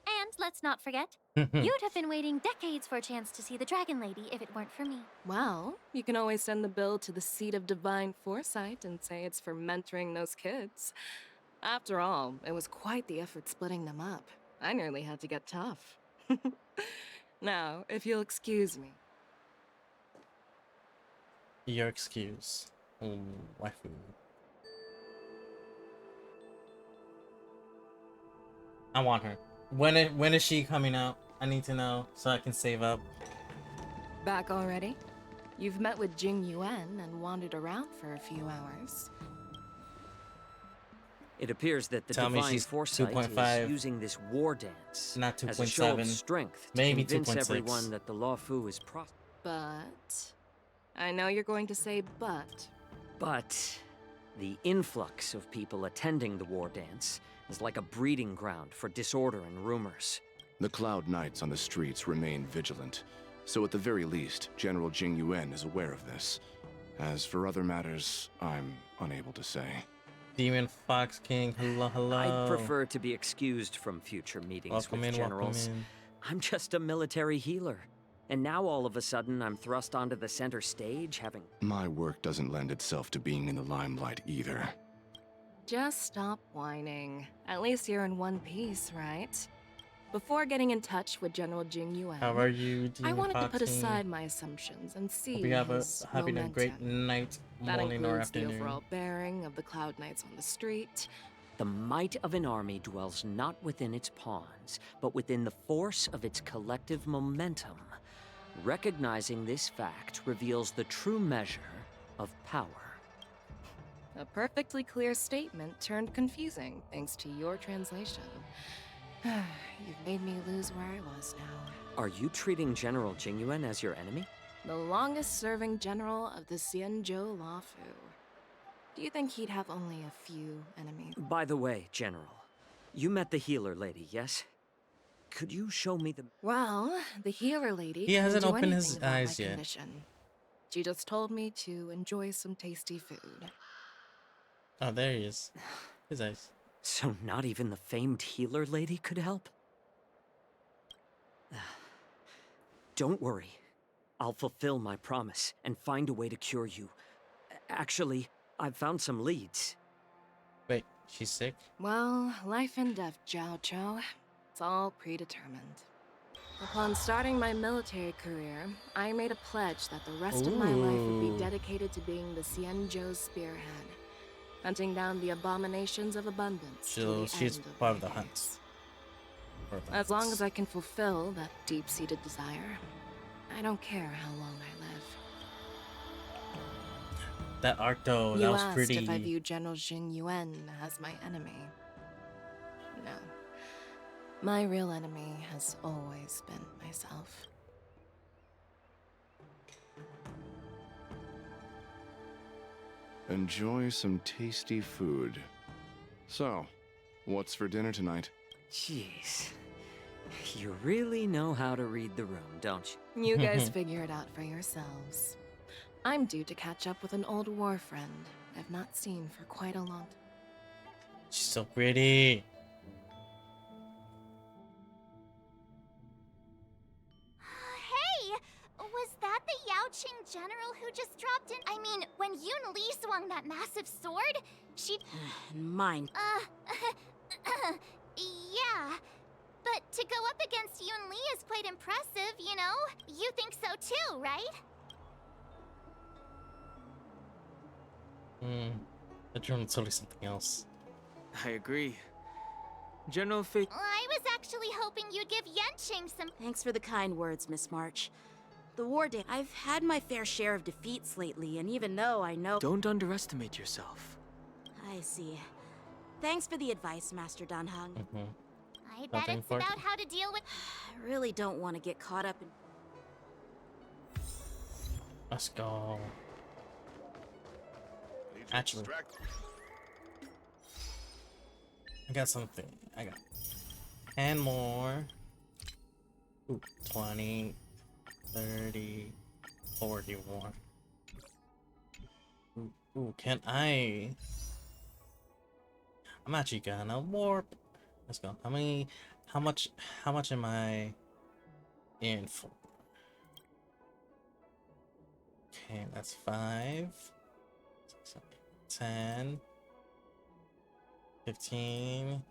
And let's not forget, you'd have been waiting decades for a chance to see the Dragon Lady if it weren't for me. Well, you can always send the bill to the Seat of Divine Foresight and say it's for mentoring those kids. After all, it was quite the effort splitting them up. I nearly had to get tough. Now, if you'll excuse me. Your excuse. Waifu. I want her. When is she coming out? I need to know so I can save up. Back already? You've met with Jing Yuan and wandered around for a few hours. It appears that the Tell me Divine she's Foresight 2.5. is using this war dance Not as a show of 2.7. strength to Maybe convince 2.6. everyone that the Luofu is But... I know you're going to say but. But the influx of people attending the war dance is like a breeding ground for disorder and rumors. The Cloud Knights on the streets remain vigilant, so at the very least, General Jing Yuan is aware of this. As for other matters, I'm unable to say. Demon Fox King, hello, hello. I'd prefer to be excused from future meetings Welcome with in, generals. welcome I'm just a military healer. And now all of a sudden I'm thrust onto the center stage having... My work doesn't lend itself to being in the limelight either. Just stop whining. At least you're in one piece, right? Before getting in touch with General Jing Yuan, How are you, I Demon wanted to put Fox King? aside my assumptions and see Hope you have having a momentum. great night, That morning, or includes the afternoon. overall bearing of the Cloud Knights on the street. The might of an army dwells not within its pawns, but within the force of its collective momentum. Recognizing this fact reveals the true measure of power. A perfectly clear statement turned confusing thanks to your translation. You've made me lose where I was now. Are you treating General Jingyuan as your enemy? The longest-serving general of the Xianzhou Luofu. Do you think he'd have only a few enemies? By the way, General, you met the healer lady, yes? Could you show me the... Well, the healer lady He hasn't couldn't do opened his anything about eyes my yet. condition. She just told me to enjoy some tasty food. Oh, there he is. His eyes. So not even the famed healer lady could help? Don't worry. I'll fulfill my promise and find a way to cure you. Actually, I've found some leads. Wait, she's sick? Well, life and death, Jiao Zhou. It's all predetermined. Upon starting my military career, I made a pledge that the rest of my life would be dedicated to being the Xianzhou's spearhead, hunting down the abominations of abundance. till the She's end of part of my the hunt. days. As long as I can fulfill that deep-seated desire, I don't care how long I live. That arc though, You that was asked pretty. if I view General Jing Yuan as my enemy. No. My real enemy has always been myself. Enjoy some tasty food. So, what's for dinner tonight? Jeez. You really know how to read the room, don't you? You guys figure it out for yourselves. I'm due to catch up with an old war friend I've not seen for quite a long time. She's so pretty. Hey! Was that the Yaoqing general who just dropped in? I mean, when Yun Li swung that massive sword, she... Mine. Yeah. But to go up against Yun Li is quite impressive, you know? You think so too, right? The journal's totally something else. I agree. General Fei... I was actually hoping you'd give Yanqing some... Thanks for the kind words, Miss March. The war day. I've had my fair share of defeats lately, and even though I know... Don't underestimate yourself. I see. Thanks for the advice, Master Danheng. I bet it's about how to deal with... I really don't want to get caught up in... Let's go. Actually, I got something. I got 10 more. Ooh, 20, 30, 41. Ooh, can I? I'm actually gonna warp. Let's go. How many How much am I in for? Okay, that's 5, 10, 15,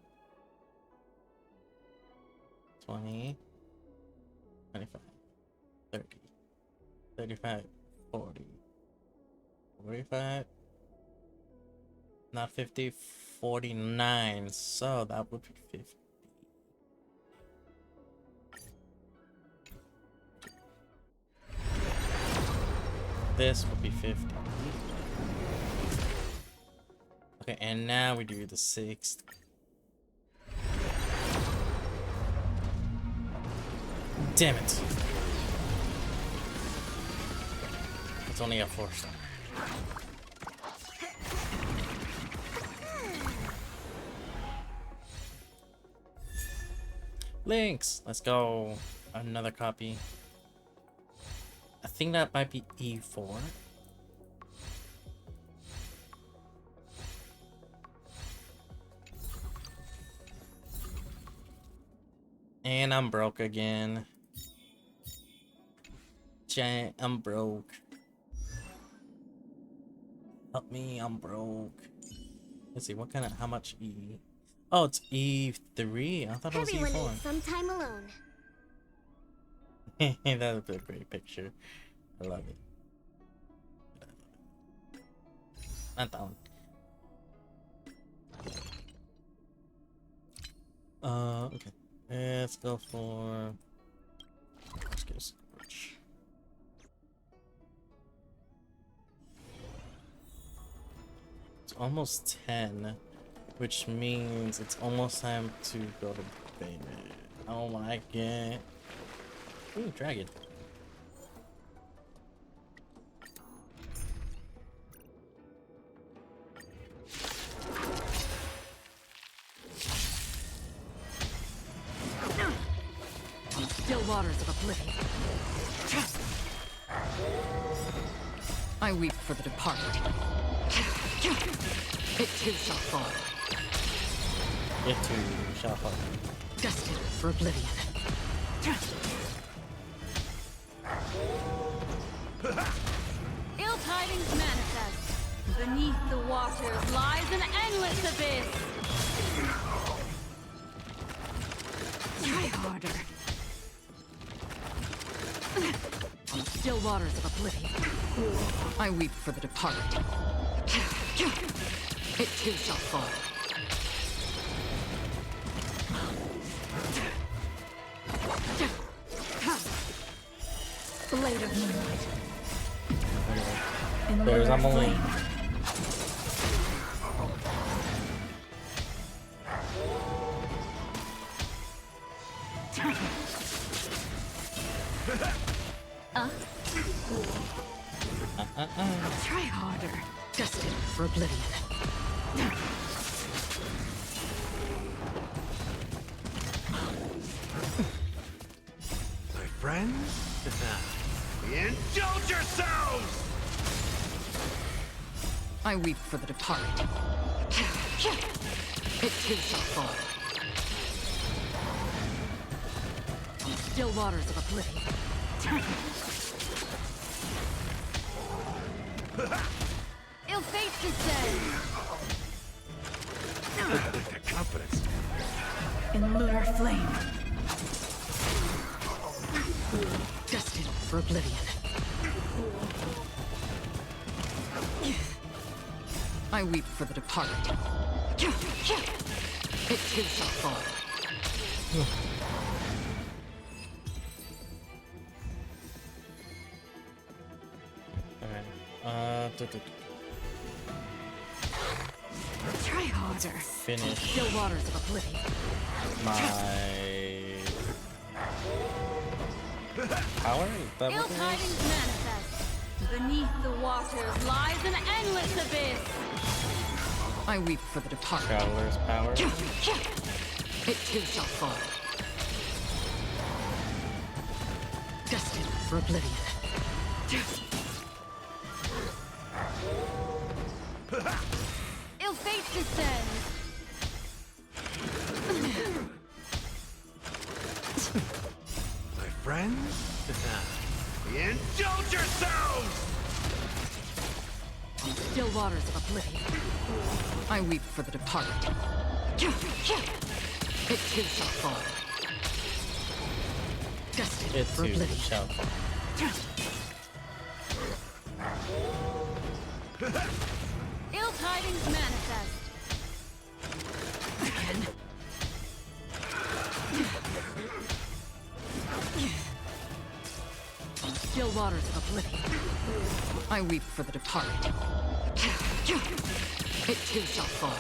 20, 25, 30, 35, 40, 45, not 50, 49, so that would be 50. This would be 50. Okay, and now we do the 6th. Damn it. It's only a 4-star. Links! Let's go. Another copy. I think that might be E4. And I'm broke again. I'm broke. Help me, I'm broke. Let's see, what kind of, how much E? Oh, it's E3. I thought it was Everyone E4. needs some time alone. That was a great picture. I love it. Not that one. Okay. Let's go for. Let's get a scorch. It's almost 10, which means it's almost time to go to bed. Oh my god. Ooh, dragon. Still waters of oblivion. I weep for the departed. It too shall fall. It too shall fall. Destined for oblivion. Ill tidings manifest. Beneath the waters lies an endless abyss. Try harder. On still waters of oblivion. I weep for the departed. It too shall fall. Blade of moonlight. In There's lunar Emily. flame. Try harder. Destined for oblivion. My friends? Indulge yourselves! I weep for the departed. It too shall fall. On still waters of oblivion. Ill fate descends. The confidence. In lunar flame. Destined for oblivion. I weep for the departed. It too shall fall. Try harder. Finish. Still waters of oblivion. My power? Is that Ill what it is? tidings manifest. Beneath the waters lies an endless abyss. I weep for the departed. Traveler's power. It too shall fall. Destined for oblivion. Ill fate descends. friends? Indulge yourselves! On still waters of oblivion, I weep for the departed. It too shall fall. Destined It for too oblivion. shall fall. Ill tidings manifest. Again. On still waters of oblivion, I weep for the departed. It too shall fall.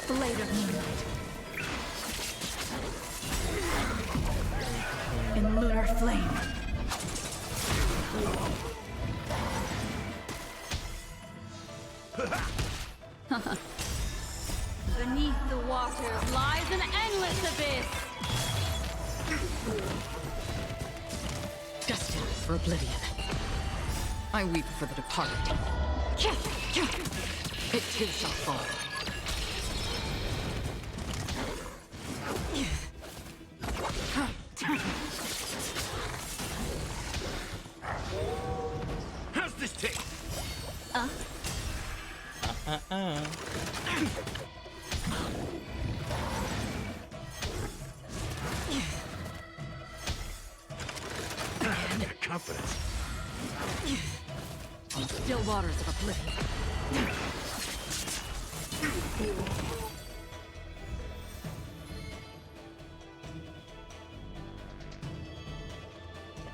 Blade of moonlight. In lunar flame. Beneath the waters lies an endless abyss. Destined for oblivion. I weep for the departed. It too shall fall. How's this taste? And confidence. On still waters of oblivion.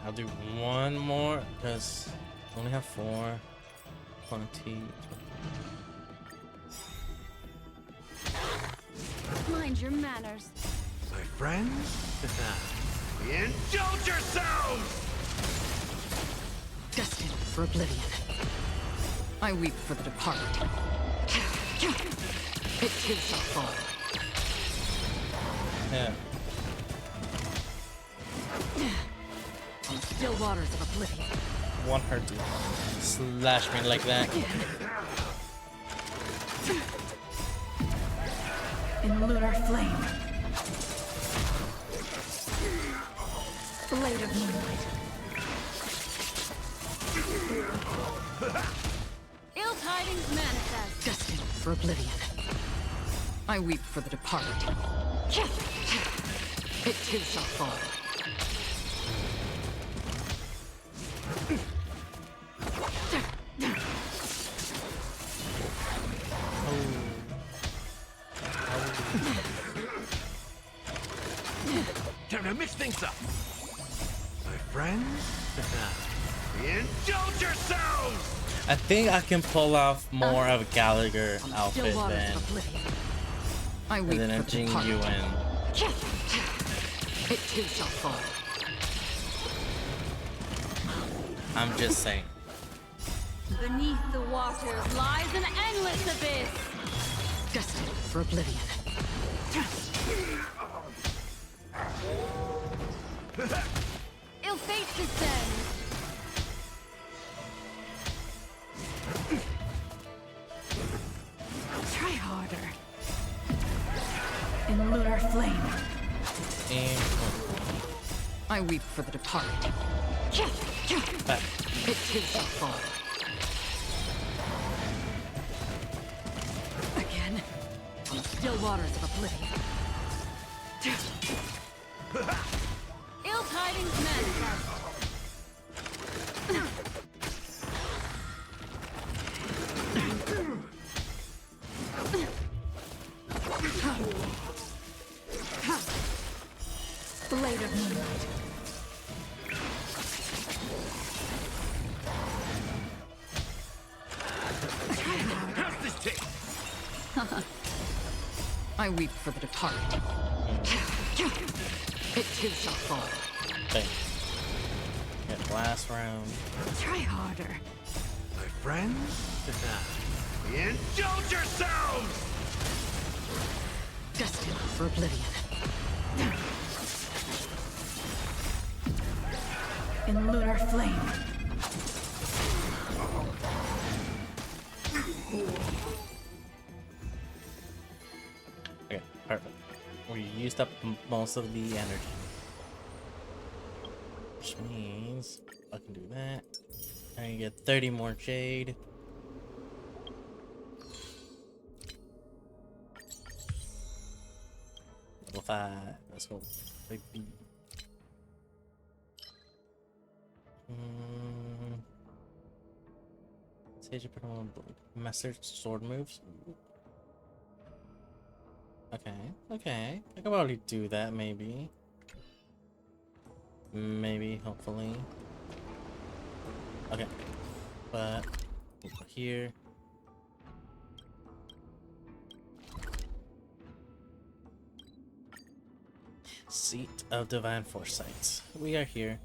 I'll do one more because I only have 4. 20. mind your manners. My friends? Indulge yourselves! Destined for oblivion. I weep for the departed. It too shall fall. Yeah. On still waters of oblivion. Want her to slash me like that. In lunar flame. Blade of moonlight. Ill tidings manifest. Destined for oblivion. I weep for the departed. It too shall fall. Time to mix things up. My friends? Indulge yourselves! I think I can pull off more of a Gallagher outfit than a Jing Yuan. It too shall fall. I'm just saying. Beneath the waters lies an endless abyss. Destined for oblivion. Ill fate descends. Try harder. In lunar flame. I weep for the departed. It too shall fall. Again. On still waters of oblivion. Ill tidings manifest. Blade of moonlight. How's this taste? I weep for the departed. It too shall fall. Okay. Yeah, last round. Try harder. My friends? Indulge yourselves! Destined for oblivion. In lunar flame. Perfect. We used up most of the energy. Which means I can do that. I can get 30 more jade. Level 5. Let's go. Sage put on master sword moves. Okay, okay. I can probably do that, maybe. Maybe, hopefully. Okay. But over here. Seat of Divine Foresight. We are here.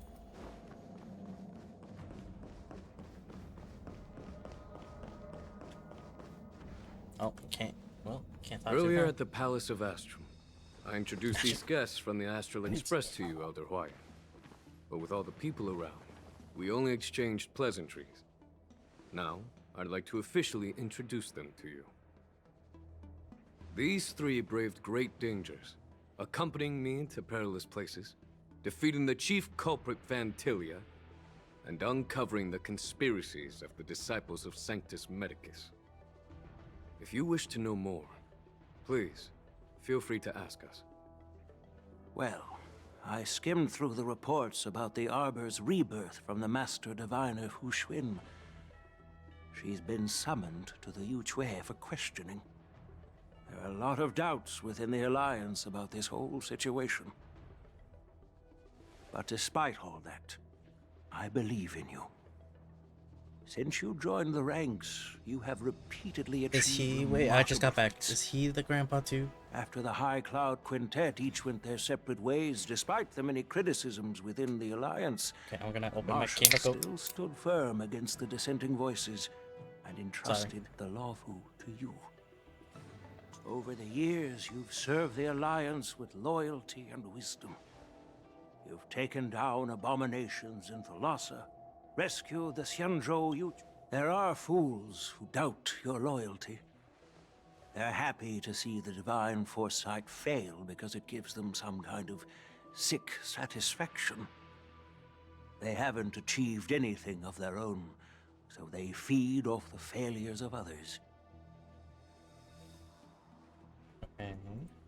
Oh, can't. Well, can't talk Earlier to at the Palace of Astrum, I introduced these guests from the Astral Express to you, Elder Hwyan. But with all the people around, we only exchanged pleasantries. Now, I'd like to officially introduce them to you. These three braved great dangers, accompanying me into perilous places, defeating the chief culprit Vantilia, and uncovering the conspiracies of the disciples of Sanctus Medicus. If you wish to know more, please, feel free to ask us. Well, I skimmed through the reports about the Arbor's rebirth from the Master Diviner Hu Xuan. She's been summoned to the Yuchue for questioning. There are a lot of doubts within the Alliance about this whole situation. But despite all that, I believe in you. Since you joined the ranks, you have repeatedly achieved... Is he... Wait, I just got back. Is he the grandpa too? After the High Cloud Quintet each went their separate ways, despite the many criticisms within the Alliance, okay, I'm gonna open Marshall my chemical. still stood firm against the dissenting voices and entrusted the Lawfu to you. Over the years, you've served the Alliance with loyalty and wisdom. You've taken down abominations in Thalassa, rescued the Xianzhou Yu. There are fools who doubt your loyalty. They're happy to see the divine foresight fail because it gives them some kind of sick satisfaction. They haven't achieved anything of their own, so they feed off the failures of others.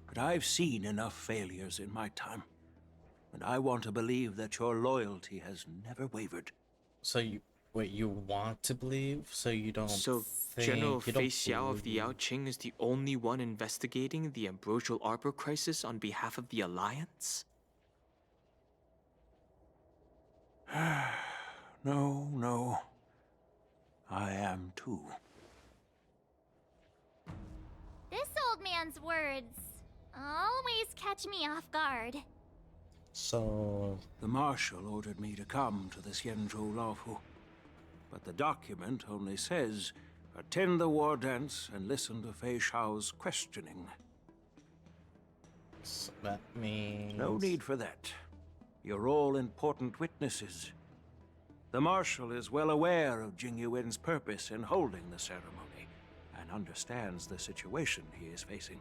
But I've seen enough failures in my time, and I want to believe that your loyalty has never wavered. So you... Wait, you want to believe? So you don't So think... General you Fei Xiao of the Yaoqing is the only one investigating the Ambrosial Arbor crisis on behalf of the Alliance? No. I am too. This old man's words always catch me off guard. So... The Marshal ordered me to come to the Xianzhou Lawfu, but the document only says, attend the war dance and listen to Fei Xiao's questioning. So that means... No need for that. You're all important witnesses. The Marshal is well aware of Jing Yuan's purpose in holding the ceremony, and understands the situation he is facing.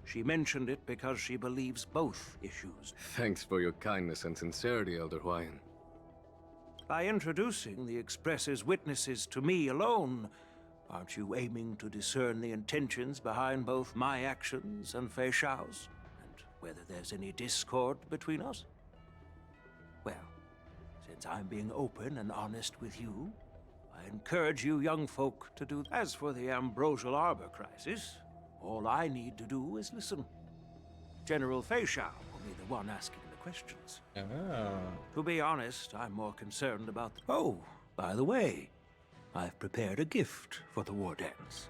She mentioned it because she believes both issues. Thanks for your kindness and sincerity, Elder Hwyan. By introducing the Express's witnesses to me alone, aren't you aiming to discern the intentions behind both my actions and Fei Xiao's? And whether there's any discord between us? Well, since I'm being open and honest with you, I encourage you young folk to do... As for the Ambrosial Arbor crisis, all I need to do is listen. General Fei Xiao will be the one asking the questions. To be honest, I'm more concerned about... Oh, by the way, I've prepared a gift for the war dance.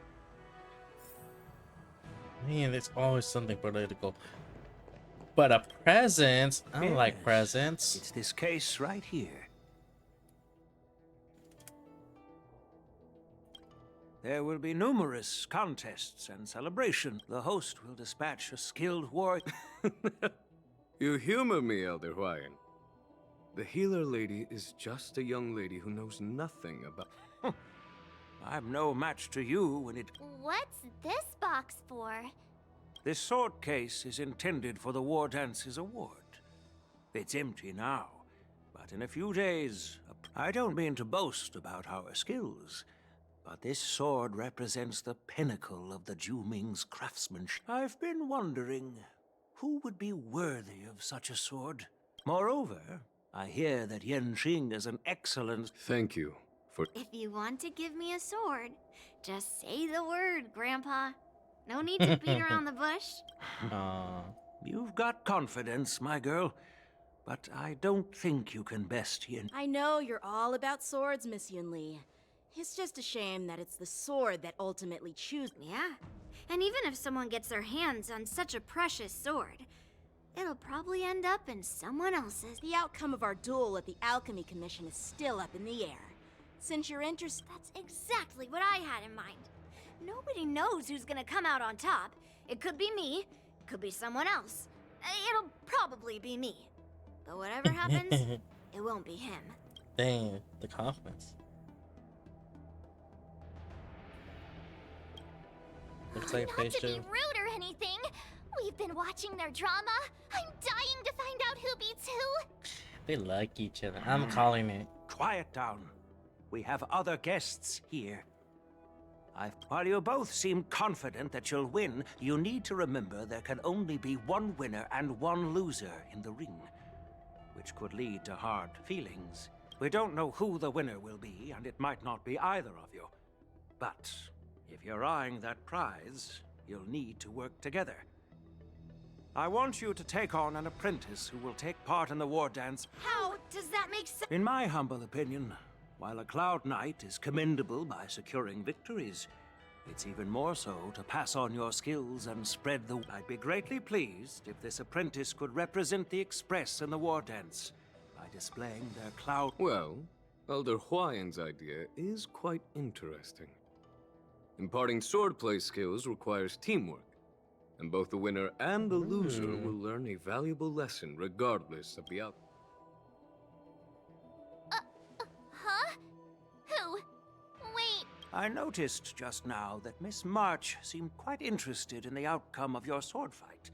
Man, there's always something political. But a present? I don't like presents. It's this case right here. There will be numerous contests and celebrations. The host will dispatch a skilled warrior. You humor me, Elder Hwyan. The healer lady is just a young lady who knows nothing about... I'm no match to you when it... What's this box for? This sword case is intended for the War Dance's award. It's empty now, but in a few days... I don't mean to boast about our skills, but this sword represents the pinnacle of the Ju-Ming's craftsmanship. I've been wondering, who would be worthy of such a sword? Moreover, I hear that Yanqing is an excellent... Thank you for... If you want to give me a sword, just say the word, Grandpa. No need to beat around the bush. You've got confidence, my girl, but I don't think you can best Yin. I know you're all about swords, Miss Yunli. It's just a shame that it's the sword that ultimately chooses. Yeah, and even if someone gets their hands on such a precious sword, it'll probably end up in someone else's. The outcome of our duel at the Alchemy Commission is still up in the air. Since you're interested... That's exactly what I had in mind. Nobody knows who's gonna come out on top. It could be me, it could be someone else. It'll probably be me. But whatever happens, it won't be him. Dang, the confidence. Looks like Not to be rude or anything. We've been watching their drama. I'm dying to find out who beats who. They like each other. I'm calling it. Quiet down. We have other guests here. While you both seem confident that you'll win, you need to remember there can only be one winner and one loser in the ring, which could lead to hard feelings. We don't know who the winner will be, and it might not be either of you. But if you're eyeing that prize, you'll need to work together. I want you to take on an apprentice who will take part in the war dance. How does that make sense? In my humble opinion, while a Cloud Knight is commendable by securing victories, it's even more so to pass on your skills and spread the... I'd be greatly pleased if this apprentice could represent the Express in the war dance by displaying their cloud... Well, Elder Huayan's idea is quite interesting. Imparting swordplay skills requires teamwork, and both the winner and the loser will learn a valuable lesson regardless of the outcome. Huh? Who? Wait. I noticed just now that Miss March seemed quite interested in the outcome of your sword fight.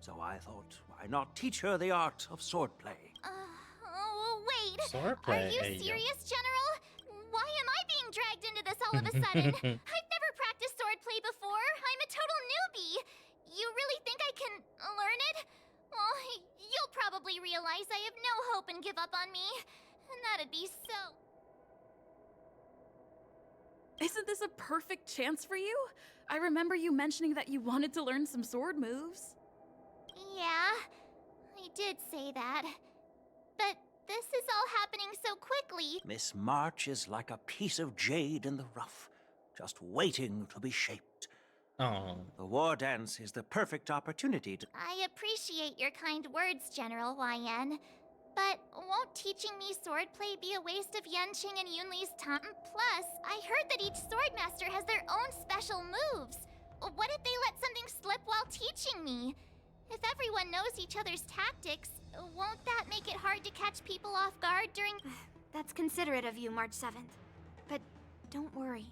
So I thought, why not teach her the art of swordplay? Wait. Swordplay, Are you serious, General? Why am I being dragged into this all of a sudden? I've never practiced swordplay before. I'm a total newbie. You really think I can learn it? Well, you'll probably realize I have no hope and give up on me. And that'd be so... Isn't this a perfect chance for you? I remember you mentioning that you wanted to learn some sword moves. Yeah, I did say that. But this is all happening so quickly. Miss March is like a piece of jade in the rough, just waiting to be shaped. Oh. The war dance is the perfect opportunity to... I appreciate your kind words, General YN. But won't teaching me swordplay be a waste of Yanqing and Yunli's time? Plus, I heard that each swordmaster has their own special moves. What if they let something slip while teaching me? If everyone knows each other's tactics, won't that make it hard to catch people off guard during... That's considerate of you, March 7th. But don't worry.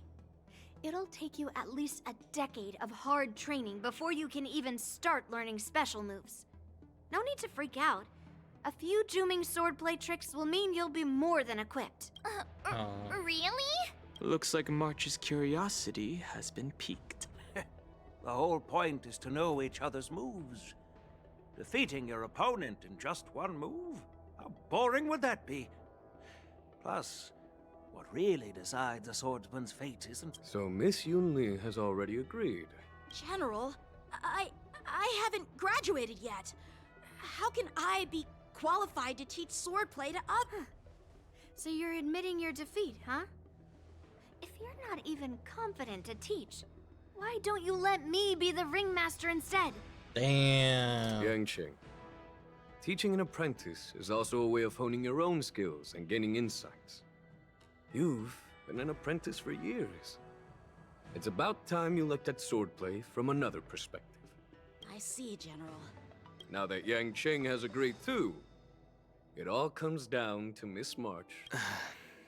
It'll take you at least a decade of hard training before you can even start learning special moves. No need to freak out. A few Ju-Ming swordplay tricks will mean you'll be more than equipped. Really? Looks like March's curiosity has been piqued. The whole point is to know each other's moves. Defeating your opponent in just one move? How boring would that be? Plus, what really decides a swordsman's fate isn't... So Miss Yunli has already agreed. General, I haven't graduated yet. How can I be qualified to teach swordplay to others? So you're admitting your defeat, huh? If you're not even confident to teach, why don't you let me be the ringmaster instead? Damn. Yanqing, teaching an apprentice is also a way of honing your own skills and gaining insights. You've been an apprentice for years. It's about time you looked at swordplay from another perspective. I see, General. Now that Yanqing has agreed too, it all comes down to Miss March.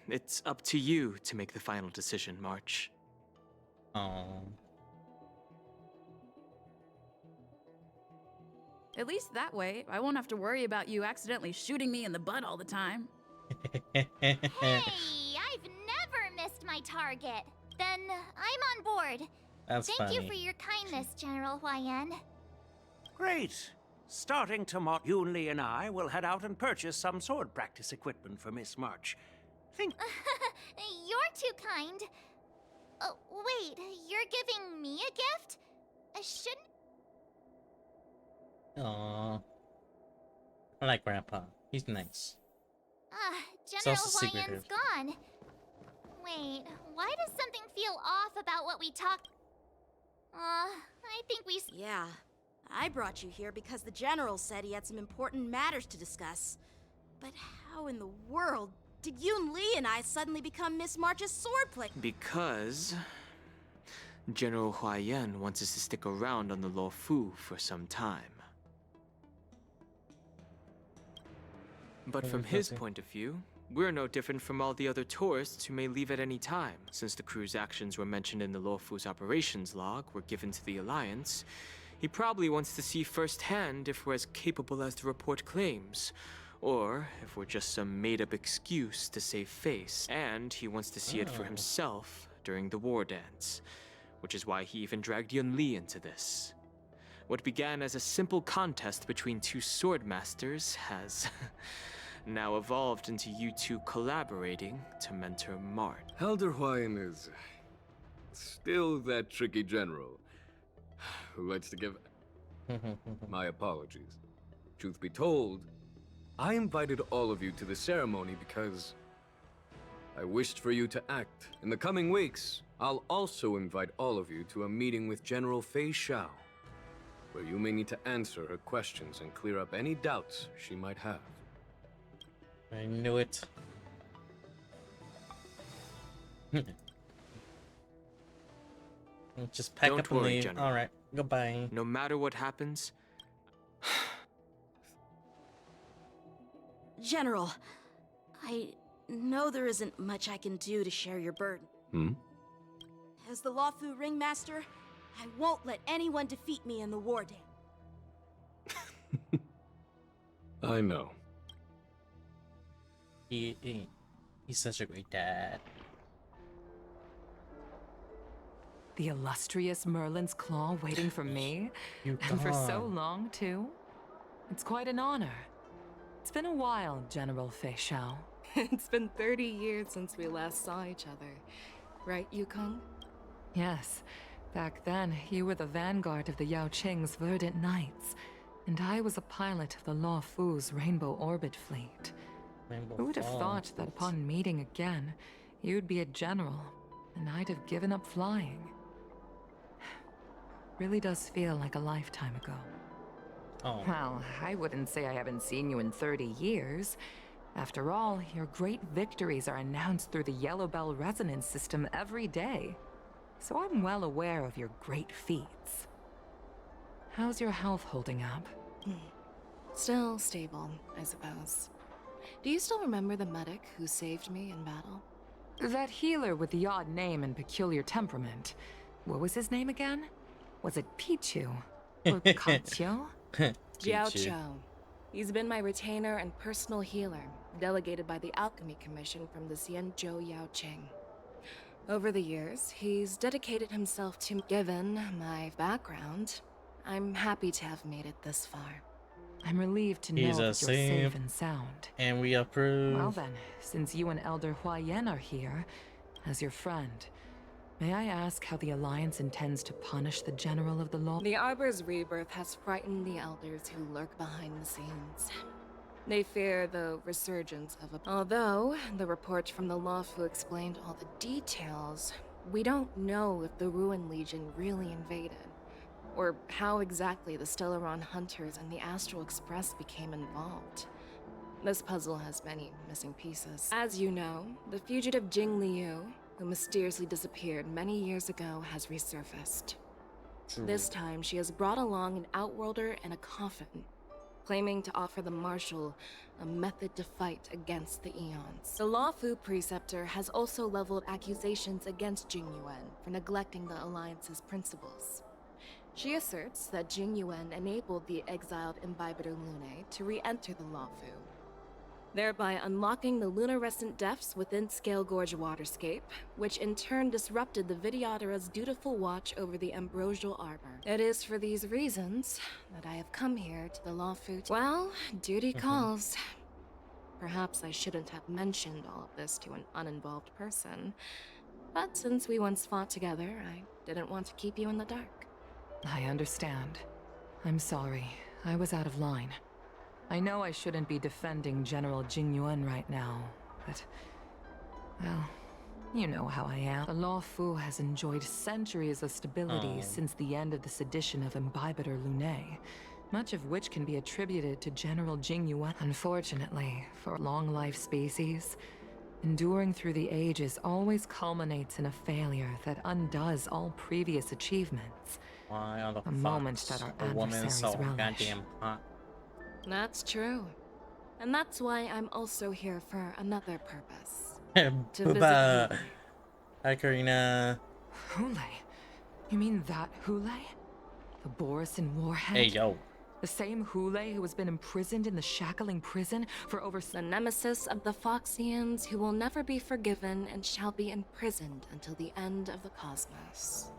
It's up to you to make the final decision, March. Oh. At least that way, I won't have to worry about you accidentally shooting me in the butt all the time. Hey, I've never missed my target. Then I'm on board. That's Thank you funny. for your kindness, General Huayan. Great. Starting tomorrow, Yunli and I will head out and purchase some sword practice equipment for Miss March. You're too kind. Oh, wait, you're giving me a gift? Shouldn't... Aww. I like Grandpa. He's nice. General also Huayan's secretive. gone. Wait, why does something feel off about what we talked... I think we... Yeah, I brought you here because the General said he had some important matters to discuss. But how in the world did Yun Li and I suddenly become Miss March's swordplay? Because General Huayan wants us to stick around on the Law Fu for some time. But from his point of view, we're no different from all the other tourists who may leave at any time. Since the crew's actions were mentioned in the Law Fu's operations log were given to the Alliance, he probably wants to see firsthand if we're as capable as the report claims, or if we're just some made-up excuse to save face. And he wants to see it for himself during the war dance, which is why he even dragged Yun Li into this. What began as a simple contest between two sword masters has now evolved into you two collaborating to mentor Mart. Elder Huayan is still that tricky general who likes to give my apologies. Truth be told, I invited all of you to the ceremony because I wished for you to act. In the coming weeks, I'll also invite all of you to a meeting with General Fei Xiao, where you may need to answer her questions and clear up any doubts she might have. I knew it. Just pack Don't up and worry, leave. General. Alright, goodbye. No matter what happens, General, I know there isn't much I can do to share your burden. As the Law Fu Ringmaster, I won't let anyone defeat me in the war dance. I know. He's such a great dad. The illustrious Merlin's Claw waiting for me? You And for so gone. long, too? It's quite an honor. It's been a while, General Fei Xiao. It's been 30 years since we last saw each other. Right, Yukong? Yes. Back then, you were the vanguard of the Yao Qing's Verdant Knights, and I was a pilot of the Law Fu's Rainbow Orbit fleet. Who would have thought that upon meeting again, you'd be a general, and I'd have given up flying? Really does feel like a lifetime ago. Oh. Well, I wouldn't say I haven't seen you in 30 years. After all, your great victories are announced through the Yellow Bell resonance system every day. So I'm well aware of your great feats. How's your health holding up? Still stable, I suppose. Do you still remember the medic who saved me in battle? That healer with the odd name and peculiar temperament. What was his name again? Was it Pichu? Or Katio? Jiao Chou. He's been my retainer and personal healer, delegated by the Alchemy Commission from the Xianzhou Yao Qing. Over the years, he's dedicated himself to... Given my background, I'm happy to have made it this far. I'm relieved to know He's that a you're simp, safe and sound. and we approve. Well then, since you and Elder Huayan are here, as your friend, may I ask how the Alliance intends to punish the General of the Law? The Arbor's rebirth has frightened the elders who lurk behind the scenes. They fear the resurgence of a... Although the report from the Law Fu explained all the details, we don't know if the Ruin Legion really invaded, or how exactly the Stellaron Hunters and the Astral Express became involved. This puzzle has many missing pieces. As you know, the fugitive Jing Liu, who mysteriously disappeared many years ago, has resurfaced. This time, she has brought along an outworlder and a coffin, claiming to offer the Marshal a method to fight against the Eons. The Law Fu Preceptor has also leveled accusations against Jing Yuan for neglecting the Alliance's principles. She asserts that Jing Yuan enabled the exiled Imbibitor Lunae to re-enter the Luofu, thereby unlocking the lunarescent depths within Scale Gorge waterscape, which in turn disrupted the Videodara's dutiful watch over the Ambrosial Arbor. It is for these reasons that I have come here to the Luofu. Well, duty calls. Perhaps I shouldn't have mentioned all of this to an uninvolved person, but since we once fought together, I didn't want to keep you in the dark. I understand. I'm sorry. I was out of line. I know I shouldn't be defending General Jing Yuan right now, but... well, you know how I am. The Luofu has enjoyed centuries of stability since the end of the sedition of Imbibitor Lunae, much of which can be attributed to General Jing Yuan. Unfortunately, for long-life species, enduring through the ages always culminates in a failure that undoes all previous achievements. Why on the a moment that our adversaries relish. Goddamn hot. That's true. And that's why I'm also here for another purpose. To visit Booba. Hi, Karina. Hule? You mean that Hule? The Borisin warhead? Hey, yo. The same Hule who has been imprisoned in the shackling prison for over... The nemesis of the Foxians who will never be forgiven and shall be imprisoned until the end of the cosmos.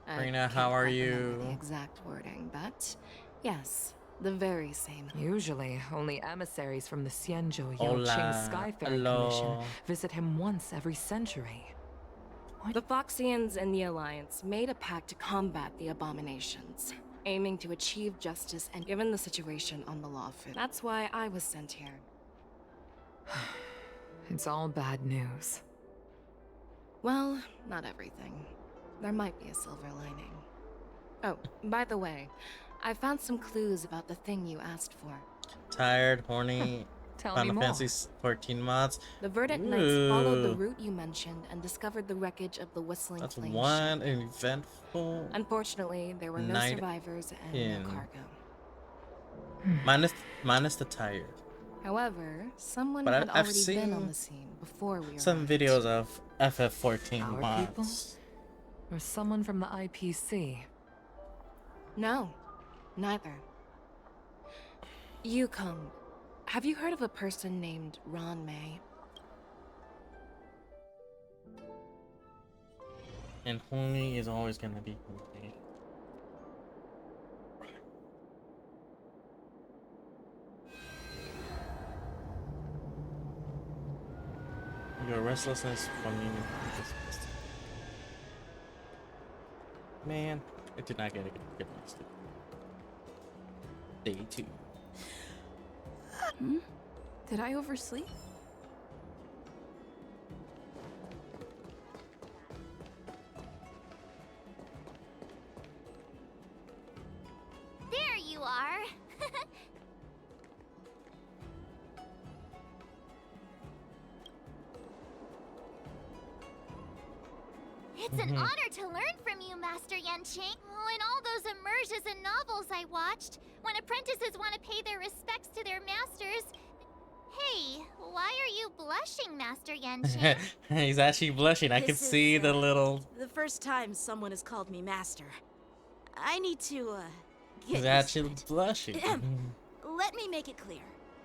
Karina, how are you? The exact wording, but yes, the very same. Usually, only emissaries from the Xianzhou Yaoqing Skyfaring Commission visit him once every century. The Foxians and the Alliance made a pact to combat the abominations, aiming to achieve justice and given the situation on the Luofu. That's why I was sent here. It's all bad news. Well, not everything. There might be a silver lining. Oh, by the way, I found some clues about the thing you asked for. Tired, horny, Tell me Final more. Fantasy 14 mods. The Verdant Knights followed the route you mentioned and discovered the wreckage of the Whistling That's Flame one ship. eventful. Unfortunately, there were no night survivors and no in. cargo. Minus the tired. However, someone But had I've already been on seen the scene before we some arrived. videos of FF14 Our mods. people? Or someone from the IPC? No, neither. Yukong, have you heard of a person named Ron May? And horny is always gonna be horny. Your restlessness from me. Man, I did not get a good night's sleep. Day 2. Did I oversleep? There you are. It's an honor to learn from you, Master Yanqing. Oh, in all those immersions and novels I watched, when apprentices want to pay their respects to their masters... Hey, why are you blushing, Master Yanqing? He's actually blushing. I can This is, see the little... The first time someone has called me master. I need to, get He's actually blushing. Let me make it clear.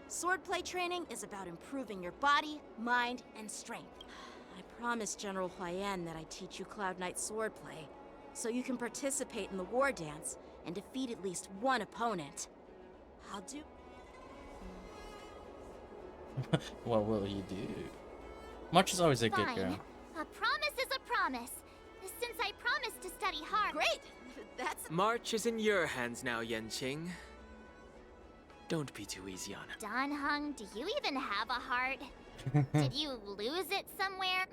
Swordplay training is about improving your body, mind, and strength. I promised General Huayan that I'd teach you Cloud Knight swordplay, so you can participate in the war dance and defeat at least one opponent. I'll do... What will you do? March is always a good Fine. girl. A promise is a promise. Since I promised to study hard... Great! That's... March is in your hands now, Yanqing. Don't be too easy on her. Dan Heng, do you even have a heart? Did you lose it somewhere?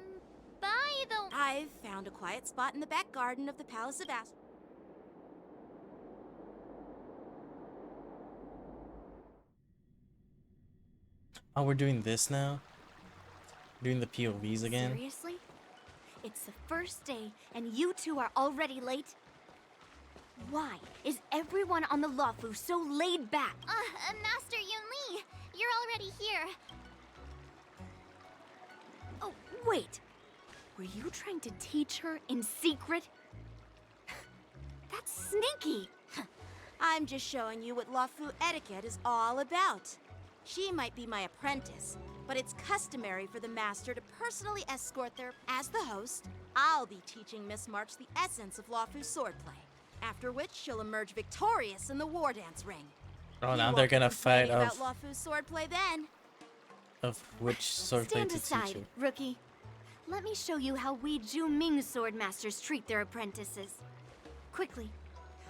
By the... I've found a quiet spot in the back garden of the Palace of Ast... Oh, we're doing this now? Doing the POVs again? Seriously? It's the first day, and you two are already late? Why is everyone on the Luofu so laid back? Master Yunli, you're already here. Oh, wait. Were you trying to teach her in secret? Sneaky! I'm just showing you what Luofu etiquette is all about. She might be my apprentice, but it's customary for the master to personally escort her. As the host, I'll be teaching Miss March the essence of Luofu swordplay, after which she'll emerge victorious in the war dance ring. Oh, now they're gonna fight about of Luofu swordplay then. which swordplay Stand to teach aside, you. rookie. Let me show you how we Ju-Ming sword masters treat their apprentices. Quickly,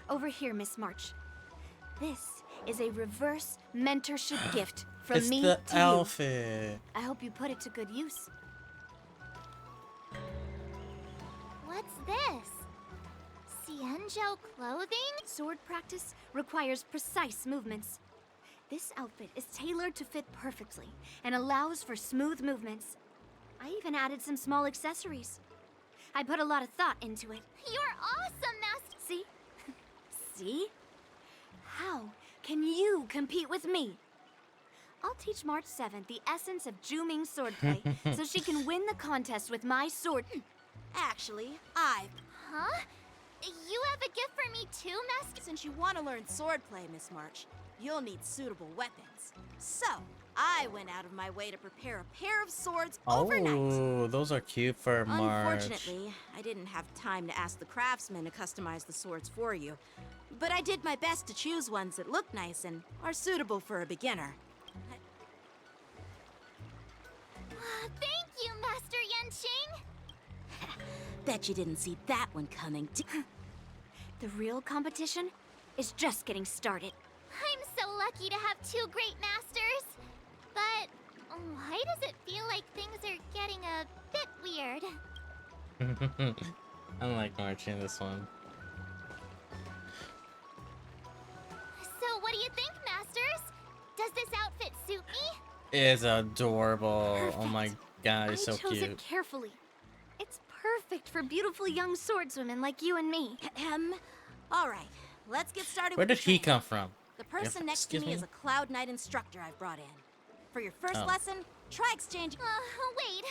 over here, Miss March. This is a reverse mentorship gift from It's me the to outfit. you. I hope you put it to good use. What's this? Xianzhou clothing? Sword practice requires precise movements. This outfit is tailored to fit perfectly and allows for smooth movements. I even added some small accessories. I put a lot of thought into it. You're awesome, Master! See? See? How can you compete with me? I'll teach March 7th the essence of Ju-Ming swordplay so she can win the contest with my sword. Actually, Huh? You have a gift for me too, Master? Since you want to learn swordplay, Miss March, you'll need suitable weapons. So, I went out of my way to prepare a pair of swords overnight. Oh, those are cute for March. Unfortunately, I didn't have time to ask the craftsman to customize the swords for you. But I did my best to choose ones that look nice and are suitable for a beginner. Thank you, Master Yanqing! Bet you didn't see that one coming. The real competition is just getting started. I'm so lucky to have two great masters. But why does it feel like things are getting a bit weird? I like March in this one. So what do you think, Masters? Does this outfit suit me? It's adorable. Perfect. Oh my god, it's so I chose cute. it carefully. It's perfect for beautiful young swordswomen like you and me. All right, let's get started Where with the did he training. come from? The person next to Excuse me is a Cloud Knight instructor I've brought in. For your first Oh. lesson, try exchanging. Wait.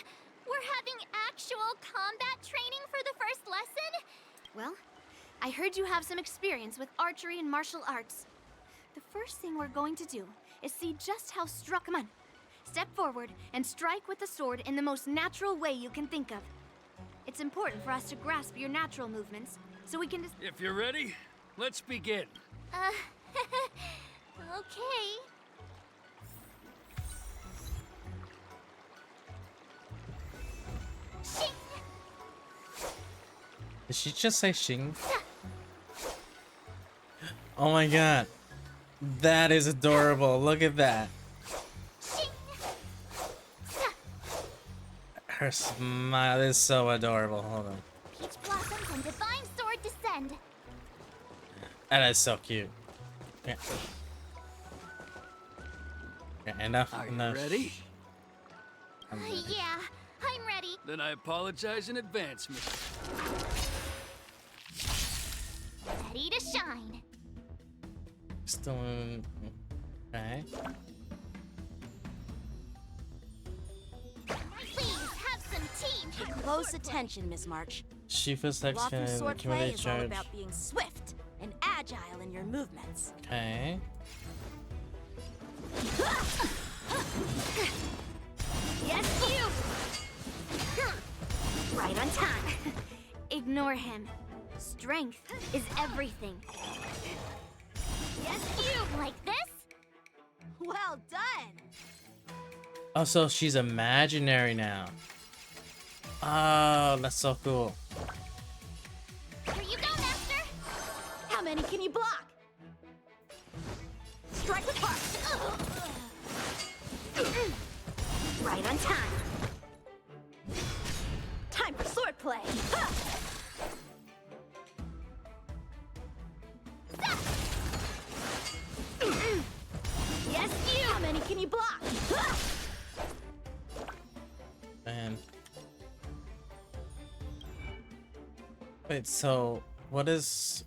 We're having actual combat training for the first lesson? Well, I heard you have some experience with archery and martial arts. The first thing we're going to do is see just how strong. Come on. Step forward and strike with the sword in the most natural way you can think of. It's important for us to grasp your natural movements so we can just. If you're ready, let's begin. Okay. Shing! Did she just say Shing? Oh my god. That is adorable. Look at that. Shing! Her smile is so adorable. Hold on. Peach blossoms and divine sword descend. That is so cute. Yeah. Yeah, enough. Are you enough. ready? I'm ready. Yeah, I'm ready. Then I apologize in advance, Miss. Ready to shine. Still in. Okay. Please have some tea. Pay close attention, Miss March. Shifu's Luofu section. swordplay is all charge. about being swift and agile in your movements. Okay. Yes, you! Right on time. Ignore him. Strength is everything. Yes, you like this? Well done. Oh, so she's imaginary now. Oh, that's so cool. Here you go, Master. How many can you block? Strike with heart. Right on time. Time for swordplay. Yes, you! How many can you block? Man. Wait, so what is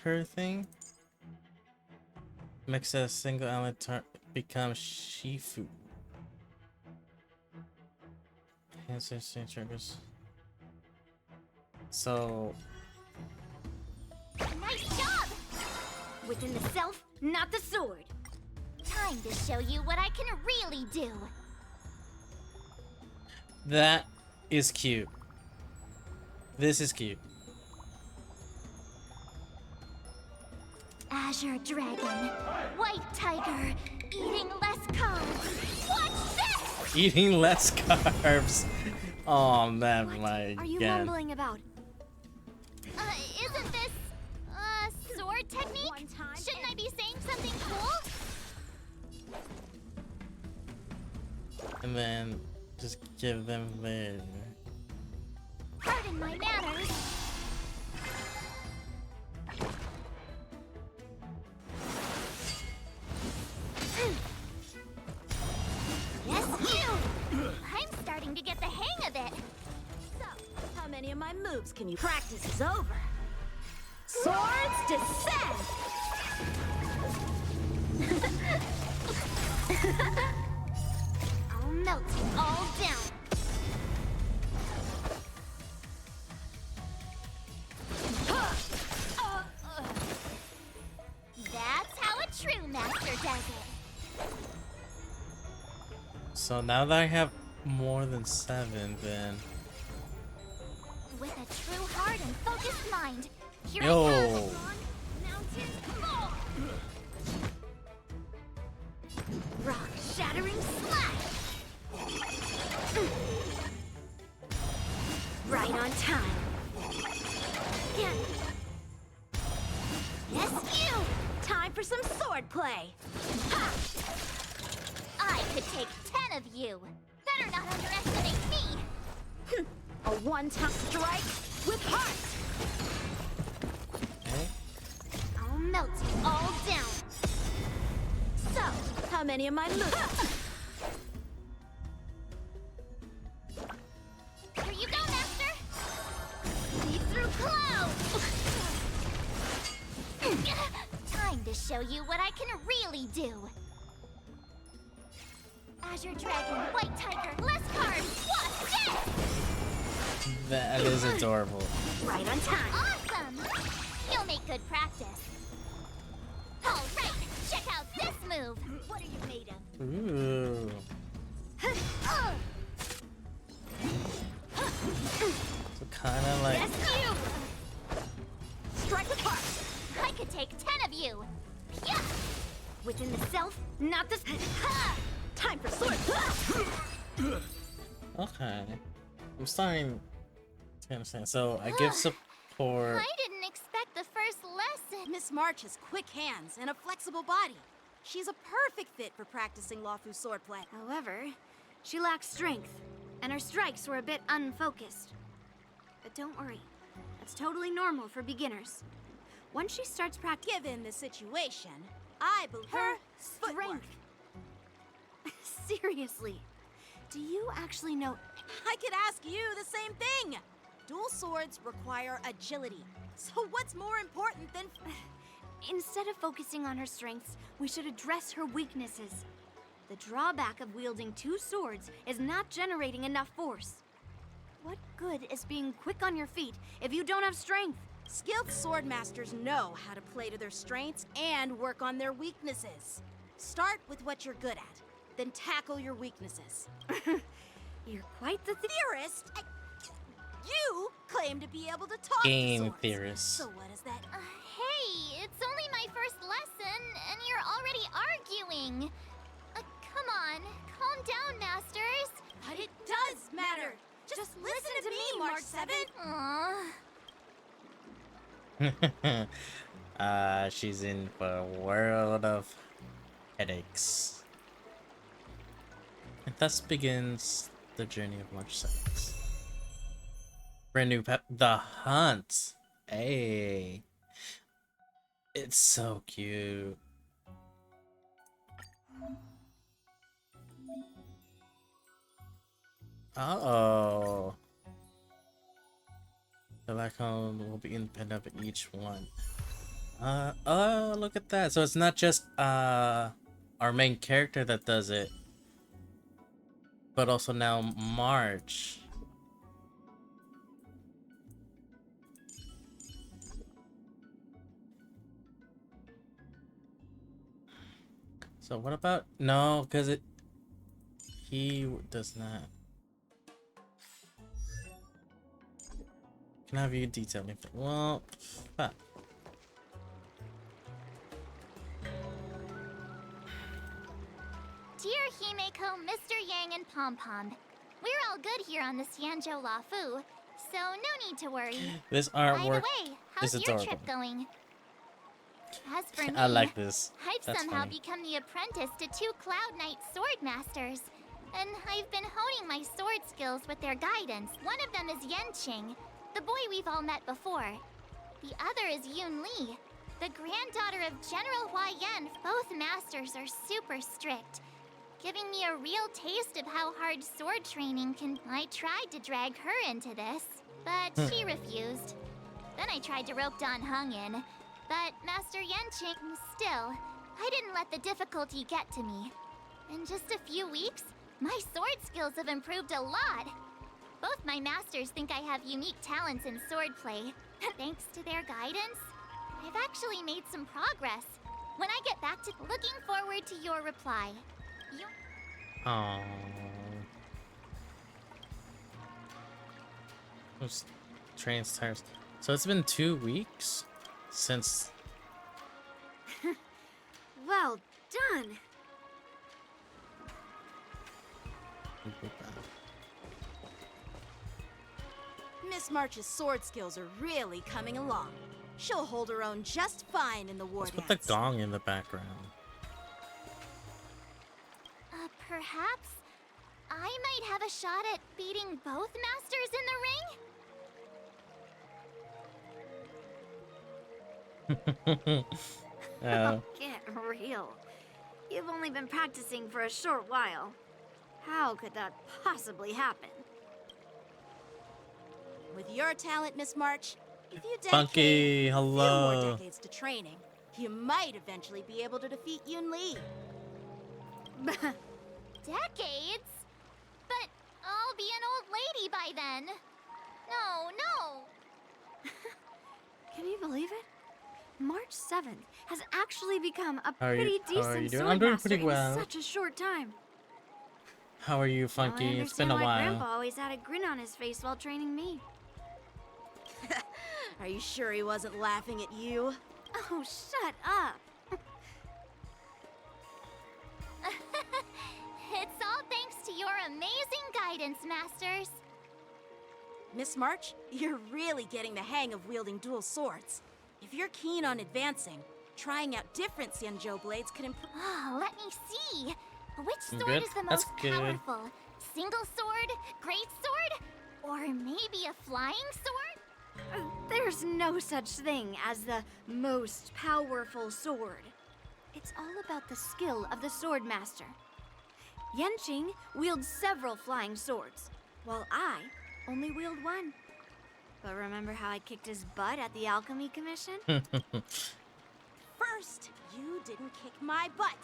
her thing? Makes a single element become Shifu. Ancestry triggers. So Nice job, Within the self, not the sword. Time to show you what I can really do. That is cute. This is cute. Azure Dragon, White Tiger, eating less carbs. Watch this! Eating less carbs. Oh man, my Are you god. mumbling about? Isn't this sword technique? Shouldn't I be saying something cool? And then just give them their. Pardon my manners. Yes, you! I'm starting to get the hang of it. So, how many of my moves can you practice is over? Swords descend! I'll melt it all down. That's how a true master does it. So now that I have more than 7, then. With a true heart and focused mind, here Yo. I come. Mountain fall. Rock shattering slash. Right on time. Again. Yes, you. Time for some sword play. Ha! I could take 10 of you. Better not underestimate me. A one-time strike with heart. Okay. I'll melt it all down. So, how many of my moves? Here you go, Master. Leap through clouds. Time to show you what I can really do. Azure Dragon, White Tiger, less carbs. Watch this! That is adorable. Right on time. Awesome! You'll make good practice. All right, check out this move. What are you made of? Ooh. So kind of like. Yes, you! Strike apart. I could take 10 of you. Yeah. Within the self, not the. Time for sword. Okay. I'm starting to understand. So I give support. I didn't expect the first lesson. Miss March has quick hands and a flexible body. She's a perfect fit for practicing Lawfu swordplay. However, she lacks strength, and her strikes were a bit unfocused. But don't worry, that's totally normal for beginners. Once she starts practicing, Given the situation, I believe her footwork. strength. Seriously, do you actually know? I could ask you the same thing. Dual swords require agility. So what's more important than... Instead of focusing on her strengths, we should address her weaknesses. The drawback of wielding 2 swords is not generating enough force. What good is being quick on your feet if you don't have strength? Skilled sword masters know how to play to their strengths and work on their weaknesses. Start with what you're good at, then tackle your weaknesses. You're quite the theorist. You claim to be able to talk Game to swords. theorist. So what is that? Hey, it's only my first lesson, and you're already arguing. Come on, calm down, masters. But it does matter. Just listen to me, March 7. Aww. She's in for a world of headaches. And thus begins the journey of March 6. Brand new the hunt. Hey. It's so cute. Uh-oh. The icon will be independent of each one. Oh, look at that. So it's not just our main character that does it, but also now March. So what about no? Because he does not. Can I have you detail info? Well, fuck. Dear Himeko, Mr. Yang, and Pom Pom, we're all good here on the Xianzhou Lafu, so no need to worry. This By the artwork way, how's is your adorable. trip going? As for me, I like this. I've That's somehow funny. become the apprentice to 2 Cloud Knight sword masters, and I've been honing my sword skills with their guidance. One of them is Yanqing, the boy we've all met before. The other is Yun Li, the granddaughter of General Hua Yan. Both masters are super strict, giving me a real taste of how hard sword training can. I tried to drag her into this, but she refused. Then I tried to rope Dan Heng in, but Master Yanqing, still, I didn't let the difficulty get to me. In just a few weeks, my sword skills have improved a lot. Both my masters think I have unique talents in swordplay. Thanks to their guidance, I've actually made some progress. When I get back to looking forward to your reply. Oh. Those train tires. So it's been 2 weeks since. Well done. Miss March's sword skills are really coming along. She'll hold her own just fine in the war Let's put the dance. gong in the background. Perhaps I might have a shot at beating both masters in the ring? Get real. You've only been practicing for a short while. How could that possibly happen? With your talent, Miss March, if you Funky, dedicate a few hello. more decades to training, you might eventually be able to defeat Yun Li. Decades? But I'll be an old lady by then. No. Can you believe it? March 7th has actually become a How are you- pretty how are you decent doing? sword I'm doing master pretty well. in such a short time. How are you, Now I Funky? It's been understand a why while. Grandpa always had a grin on his face while training me. Are you sure he wasn't laughing at you? Oh, shut up. It's all thanks to your amazing guidance, masters. Miss March, you're really getting the hang of wielding dual swords. If you're keen on advancing, trying out different Xianzhou blades could improve. Oh, let me see. Which sword Good. is the That's most good. powerful? Single sword? Great sword? Or maybe a flying sword? There's no such thing as the most powerful sword. It's all about the skill of the sword master. Yanqing wields several flying swords, while I only wield one. But remember how I kicked his butt at the Alchemy Commission? First, you didn't kick my butt.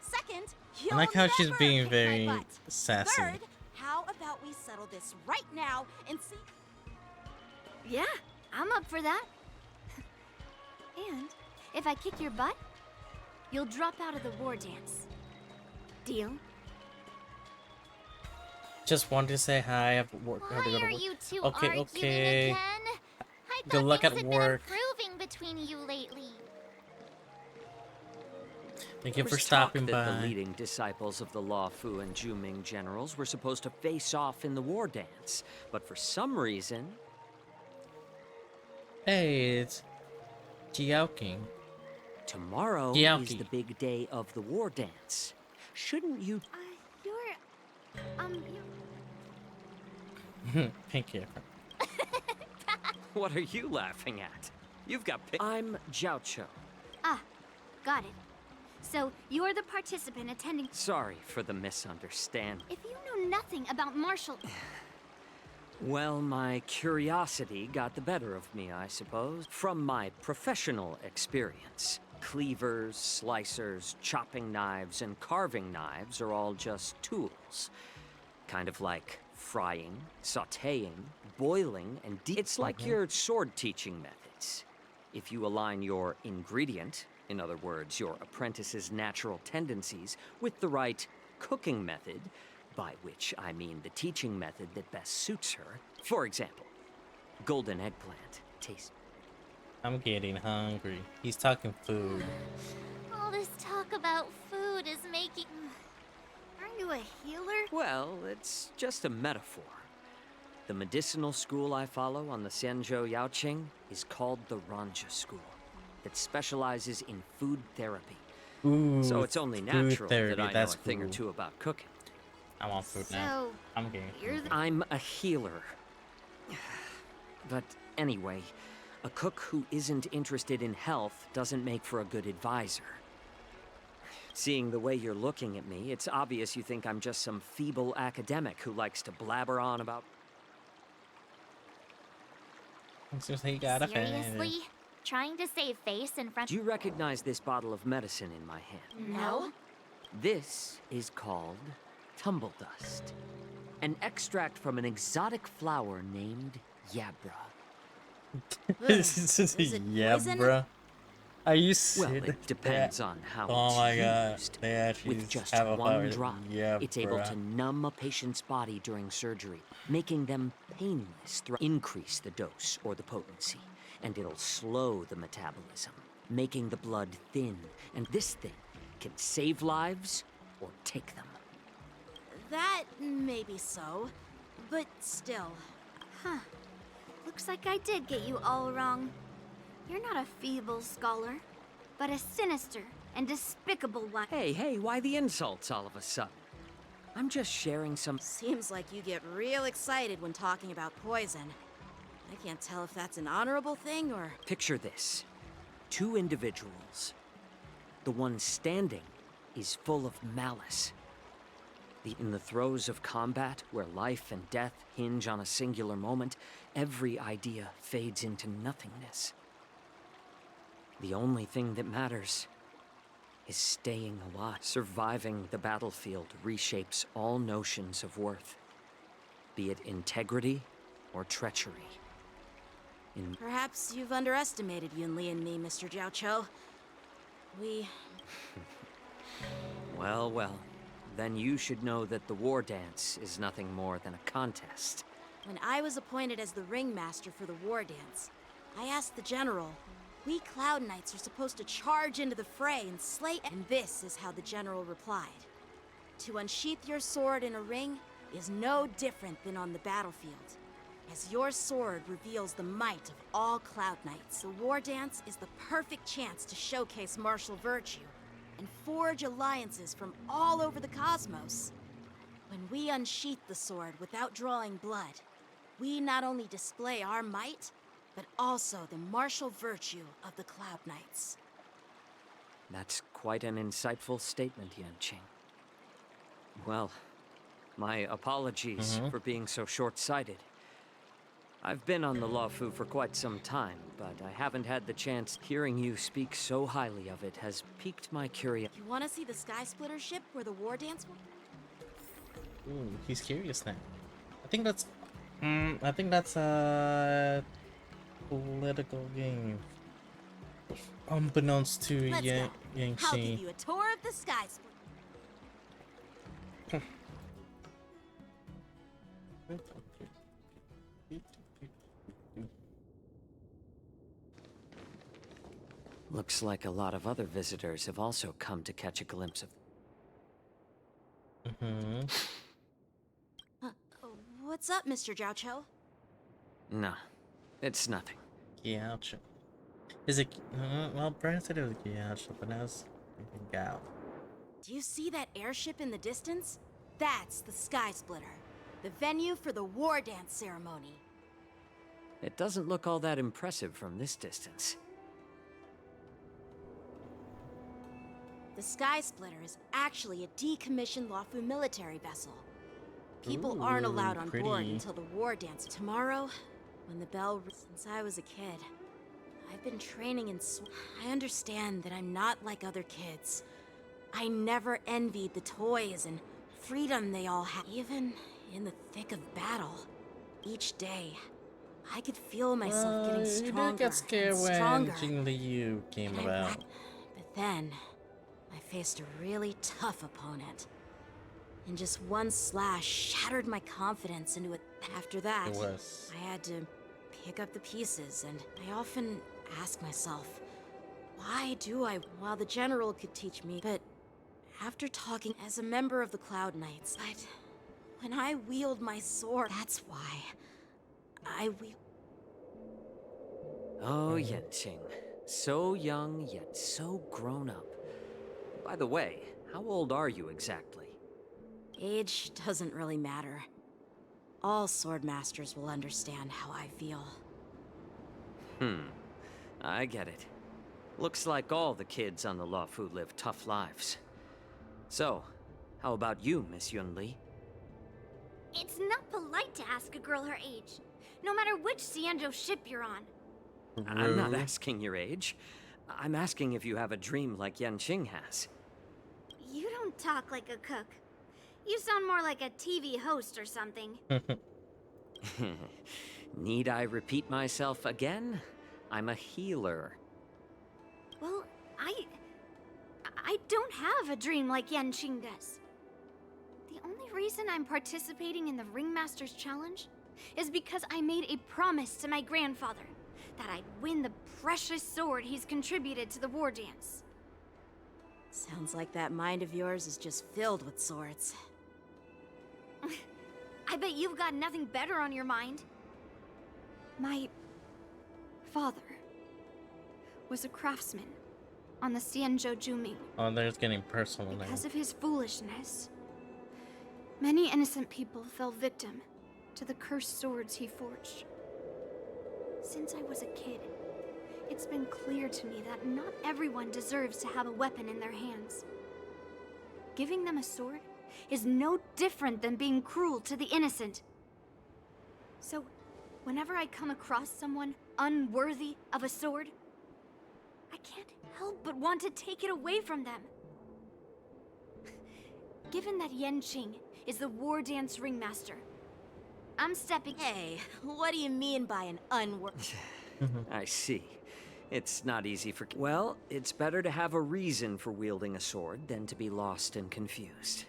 Second, I you'll like how she's never being kick very my butt. sassy. Third, how about we settle this right now and see? Yeah, I'm up for that. And if I kick your butt, you'll drop out of the war dance. Deal? Just wanted to say hi. I have work. I have to go Why to are work. you two Okay, arguing okay. again? I Good thought luck things at had work. been improving between you lately. Thank you There for was talk stopping that by. the leading disciples of the Luofu and Juming generals were supposed to face off in the war dance, but for some reason, Hey, it's Jiaoqing. tomorrow Jiaoqi. is the big day of the war dance. Shouldn't you? Thank you. What are you laughing at? You've got. I'm Jiaocho. Ah, got it. So you're the participant attending. Sorry for the misunderstanding. If you know nothing about martial... Well, my curiosity got the better of me, I suppose. From my professional experience, cleavers, slicers, chopping knives, and carving knives are all just tools. Kind of like frying, sautéing, boiling, and it's like your sword teaching methods. If you align your ingredient In other words, your apprentice's natural tendencies with the right cooking method, by which I mean the teaching method that best suits her. For example, golden eggplant taste. I'm getting hungry. He's talking food. All this talk about food is making... Aren't you a healer? Well, it's just a metaphor. The medicinal school I follow on the Xianzhou Yaoqing is called the Ranja School, that specializes in food therapy. Ooh, so it's only natural that I know a thing or two about cooking. I want food now. I'm getting food. I'm a healer. But anyway, a cook who isn't interested in health doesn't make for a good advisor. Seeing the way you're looking at me, it's obvious you think I'm just some feeble academic who likes to blabber on about... Seriously? Trying to save face in front... Do you recognize this bottle of medicine in my hand? No. This is called tumble dust. An extract from an exotic flower named Yabra. This is Yabra. Are you serious? Well, it depends on how it's used. With just one drop, it's able to numb a patient's body during surgery, making them painless. Increase the dose or the potency, and it'll slow the metabolism, making the blood thin. And this thing can save lives or take them. That may be so, but still. Huh. Looks like I did get you all wrong. You're not a feeble scholar, but a sinister and despicable one. Hey, why the insults all of a sudden? I'm just sharing some... Seems like you get real excited when talking about poison. I can't tell if that's an honorable thing or... Picture this. 2 individuals. The one standing is full of malice. In the throes of combat, where life and death hinge on a singular moment, every idea fades into nothingness. The only thing that matters is staying alive. Surviving the battlefield reshapes all notions of worth, be it integrity or treachery. Perhaps you've underestimated Yunli and me, Mr. Jiaoqiu. Well, then you should know that the war dance is nothing more than a contest. When I was appointed as the ringmaster for the war dance, I asked the general, we Cloud Knights are supposed to charge into the fray and slay... And this is how the general replied. To unsheath your sword in a ring is no different than on the battlefield, as your sword reveals the might of all Cloud Knights. The war dance is the perfect chance to showcase martial virtue and forge alliances from all over the cosmos. When we unsheath the sword without drawing blood, we not only display our might, but also the martial virtue of the Cloud Knights. That's quite an insightful statement, Yanqing. Well, my apologies for being so short-sighted. I've been on the Luofu for quite some time, but I haven't had the chance. Hearing you speak so highly of it has piqued my curiosity. You want to see the Sky Splitter ship where the war dance will... Ooh, he's curious now. I think that's a political game. Unbeknownst to Yanqing. I'll give you a tour of the Sky Splitter. Looks like a lot of other visitors have also come to catch a glimpse of... What's up, Mr. Jiaoqiu? No, it's nothing. Giaocho. Is it... well, Brian said it was Giaocho, but now it's Gao. Do you see that airship in the distance? That's the Sky Splitter, the venue for the war dance ceremony. It doesn't look all that impressive from this distance. The Sky Splitter is actually a decommissioned Luofu military vessel. People aren't allowed on board until the war dance tomorrow, when the bell... Since I was a kid, I've been training in... I understand that I'm not like other kids. I never envied the toys and freedom they all have. Even in the thick of battle, each day, I could feel myself getting stronger You did get scared and when stronger. Jing Liu came about. But then, I faced a really tough opponent. And just one slash shattered my confidence into it. After that, I had to pick up the pieces, and I often ask myself, why do I? While the General could teach me, but after talking as a member of the Cloud Knights, when I wield my sword, that's why I wield. Oh, Yanqing. So young, yet so grown up. By the way, how old are you exactly? Age doesn't really matter. All sword masters will understand how I feel. I get it. Looks like all the kids on the Luofu live tough lives. So, how about you, Miss Yunli? It's not polite to ask a girl her age, no matter which Xianzhou ship you're on. I'm not asking your age. I'm asking if you have a dream like Yanqing has. You don't talk like a cook. You sound more like a TV host or something. Need I repeat myself again? I'm a healer. Well, I don't have a dream like Yanqing does. The only reason I'm participating in the Ringmaster's Challenge is because I made a promise to my grandfather that I'd win the precious sword he's contributed to the war dance. Sounds like that mind of yours is just filled with swords. I bet you've got nothing better on your mind. My father was a craftsman on the Xianzhou Juming. Oh, they're just getting personal now. Because of his foolishness, many innocent people fell victim to the cursed swords he forged. Since I was a kid, it's been clear to me that not everyone deserves to have a weapon in their hands. Giving them a sword is no different than being cruel to the innocent. So, whenever I come across someone unworthy of a sword, I can't help but want to take it away from them. Given that Yanqing is the war dance ringmaster, I'm stepping. Hey, what do you mean by an unworthy? I see. It's not easy for... Well, it's better to have a reason for wielding a sword than to be lost and confused.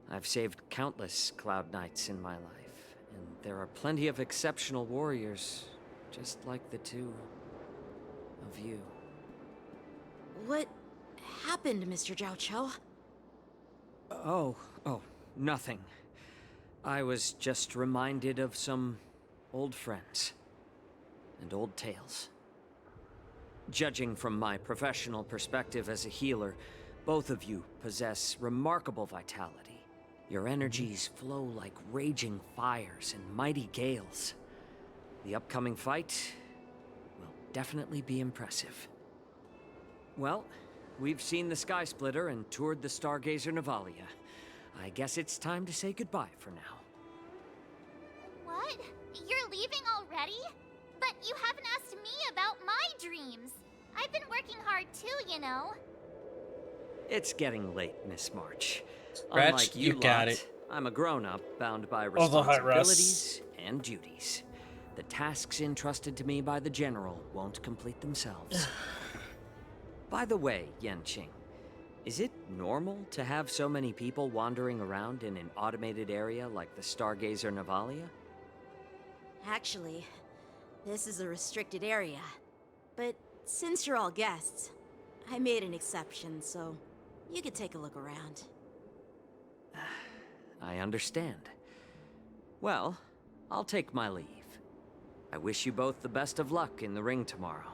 I've saved countless Cloud Knights in my life, and there are plenty of exceptional warriors, just like the two of you. What happened, Mr. Zhao Cho? Oh, nothing. I was just reminded of some old friends and old tales. Judging from my professional perspective as a healer, both of you possess remarkable vitality. Your energies flow like raging fires and mighty gales. The upcoming fight will definitely be impressive. Well, we've seen the Sky Splitter and toured the Stargazer Navalia. I guess it's time to say goodbye for now. What? You're leaving already? But you haven't asked me about my dreams. I've been working hard too, you know. It's getting late, Miss March. Scratch, Unlike you got it. I'm a grown-up bound by Oh, the high responsibilities and duties. The tasks entrusted to me by the General won't complete themselves. By the way, Yanqing, is it normal to have so many people wandering around in an automated area like the Stargazer Navalia? Actually, this is a restricted area. But since you're all guests, I made an exception, so you could take a look around. I understand. Well, I'll take my leave. I wish you both the best of luck in the ring tomorrow.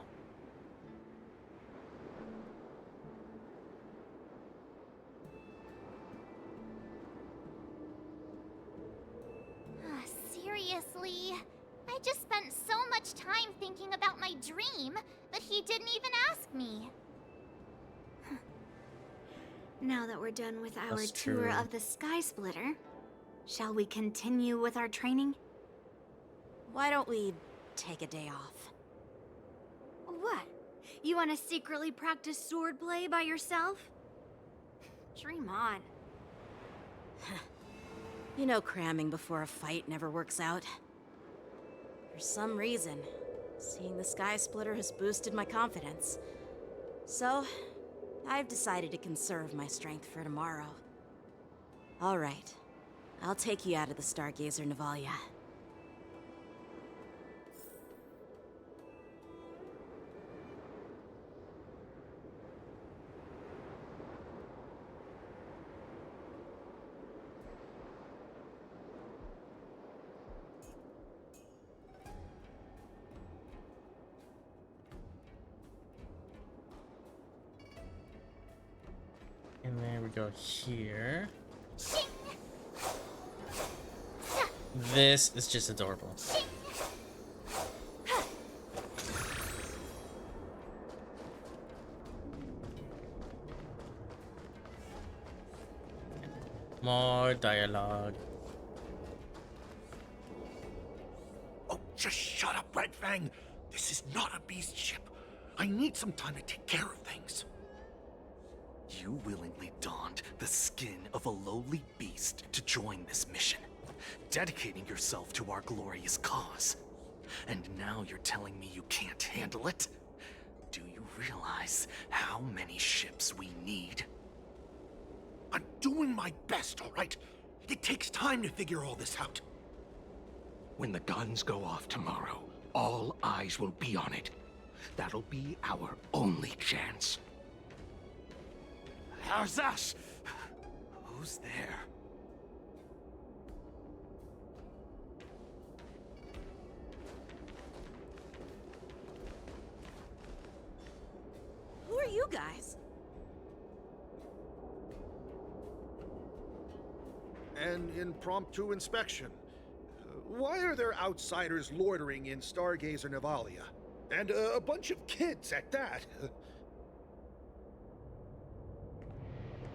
Seriously? I just spent so much time thinking about my dream, but he didn't even ask me. Now that we're done with our That's tour true. of the Sky Splitter, shall we continue with our training? Why don't we take a day off? What? You want to secretly practice swordplay by yourself? Dream on. You know cramming before a fight never works out. For some reason, seeing the Sky Splitter has boosted my confidence. So, I've decided to conserve my strength for tomorrow. All right. I'll take you out of the Stargazer, Navalia. And then we go here. This is just adorable. More dialogue. Oh, just shut up, Red Fang. This is not a beast ship. I need some time to take care of things. You willingly donned the skin of a lowly beast to join this mission, dedicating yourself to our glorious cause. And now you're telling me you can't handle it? Do you realize how many ships we need? I'm doing my best, all right? It takes time to figure all this out. When the guns go off tomorrow, all eyes will be on it. That'll be our only chance. How's that? Who's there? Who are you guys? An impromptu inspection. Why are there outsiders loitering in Stargazer Navalia? And a bunch of kids at that.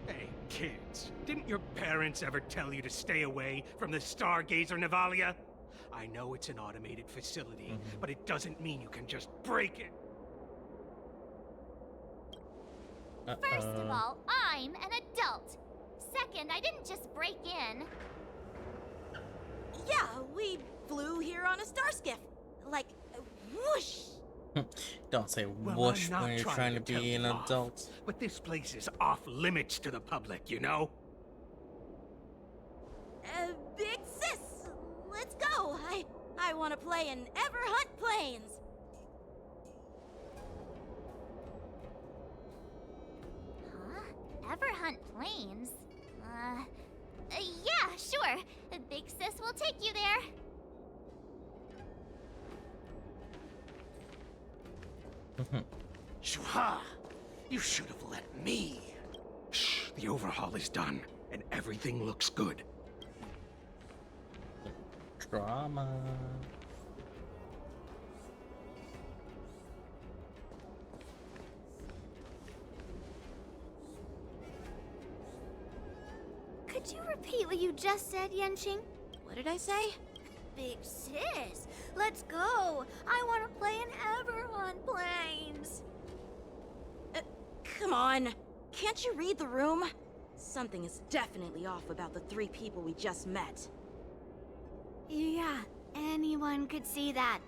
Hey, kids, didn't your parents ever tell you to stay away from the Stargazer Navalia? I know it's an automated facility, but it doesn't mean you can just break it. First of all, I'm an adult. Second, I didn't just break in. Yeah, we flew here on a star skiff. Like, whoosh! Don't say Well, whoosh I'm not when you're trying to tell be you an off, adult. But this place is off limits to the public, you know? Big sis, let's go. I want to play in Everhunt Plains. Huh? Everhunt Plains? Yeah, sure. Big sis will take you there. Shuha! You should have let me. Shh, the overhaul is done, and everything looks good. Drama. Could you repeat what you just said, Yenqing? What did I say? Big sis, let's go. I want to play in Everhunt Plains. Come on. Can't you read the room? Something is definitely off about the 3 people we just met. Yeah, anyone could see that.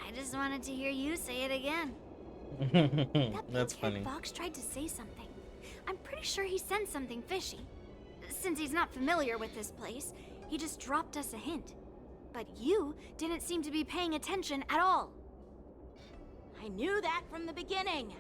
I just wanted to hear you say it again. That's funny. Fox tried to say something. I'm pretty sure he sensed something fishy. Since he's not familiar with this place, he just dropped us a hint. But you didn't seem to be paying attention at all. I knew that from the beginning.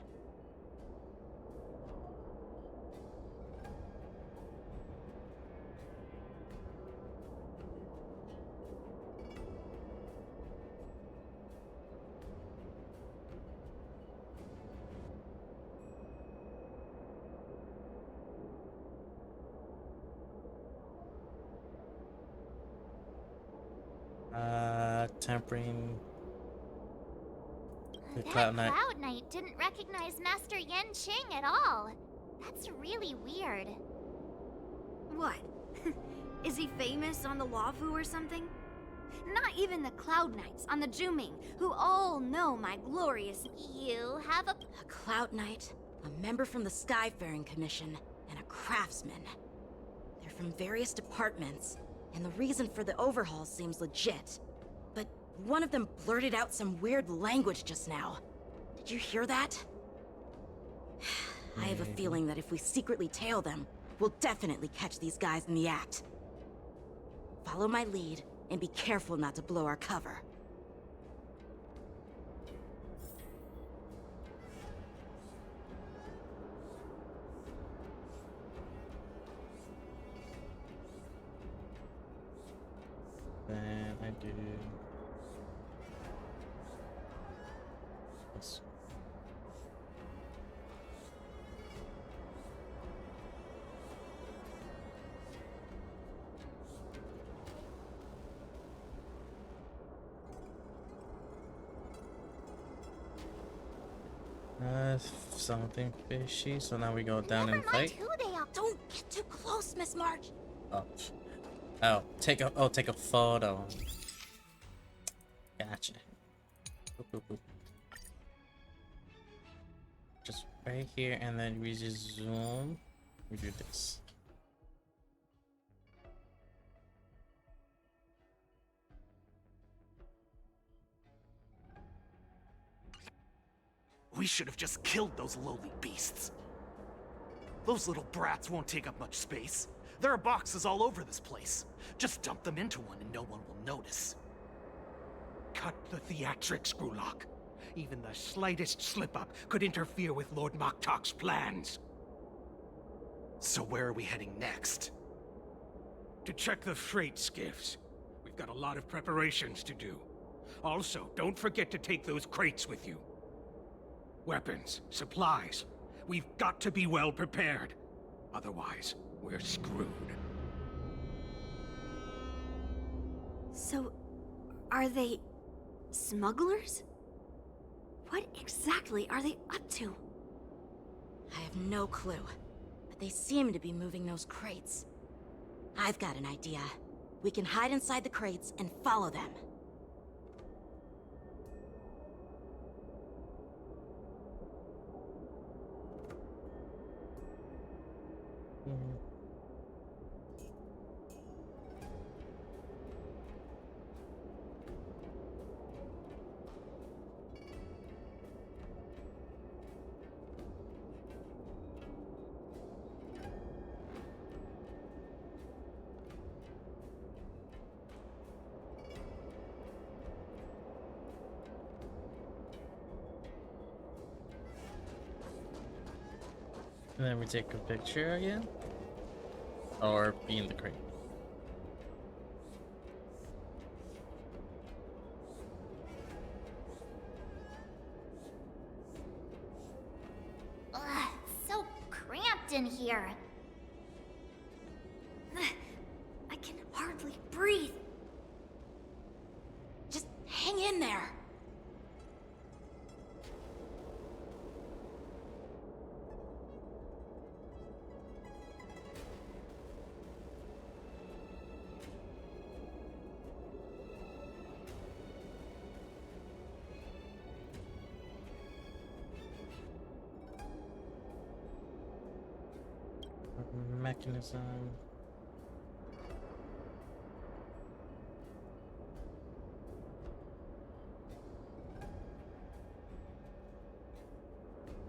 Tempering the That Cloud Knight. Cloud Knight didn't recognize Master Yenqing at all. That's really weird. What? Is he famous on the Luofu or something? Not even the Cloud Knights on the Juming, who all know my glorious... You have a Cloud Knight, a member from the Skyfaring Commission, and a craftsman. They're from various departments, and the reason for the overhaul seems legit. But one of them blurted out some weird language just now. Did you hear that? I have a feeling that if we secretly tail them, we'll definitely catch these guys in the act. Follow my lead, and be careful not to blow our cover. Then I do this. Something fishy. So now we go down and fight. Who they are. Don't get too close, Miss March. Oh, take a photo. Gotcha. Boop. Just right here, and then we just zoom. We do this. We should have just killed those lowly beasts. Those little brats won't take up much space. There are boxes all over this place. Just dump them into one and no one will notice. Cut the theatrics, Grulok. Even the slightest slip-up could interfere with Lord Moktok's plans. So where are we heading next? To check the freight skiffs. We've got a lot of preparations to do. Also, don't forget to take those crates with you. Weapons, supplies. We've got to be well prepared. Otherwise, we're screwed. So, are they smugglers? What exactly are they up to? I have no clue, but they seem to be moving those crates. I've got an idea. We can hide inside the crates and follow them. And then we take a picture again, or be in the crate. Ugh, so cramped in here. I can hardly breathe. Just hang in there. Mechanism.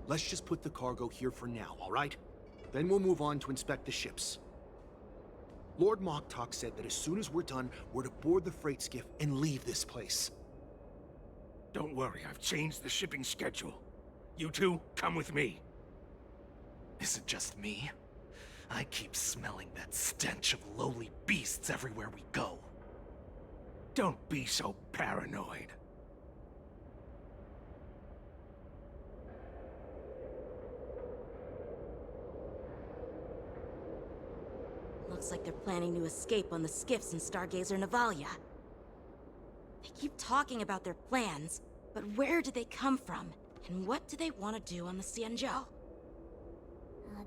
Let's just put the cargo here for now, all right? Then we'll move on to inspect the ships. Lord Moktok said that as soon as we're done, we're to board the freight skiff and leave this place. Don't worry, I've changed the shipping schedule. You two, come with me. Is it just me? I keep smelling that stench of lowly beasts everywhere we go. Don't be so paranoid. Looks like they're planning to escape on the skiffs in Stargazer Navalia. They keep talking about their plans, but where do they come from? And what do they want to do on the Xianzhou?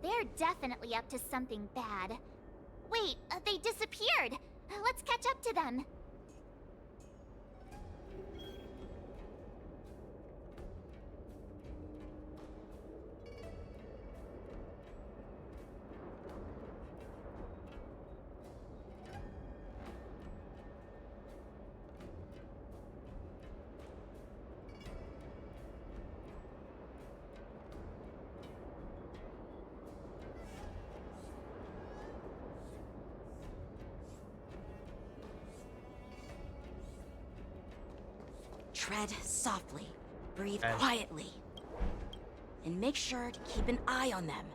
They're definitely up to something bad. Wait, they disappeared. Let's catch up to them. Tread softly. Breathe quietly. And make sure to keep an eye on them.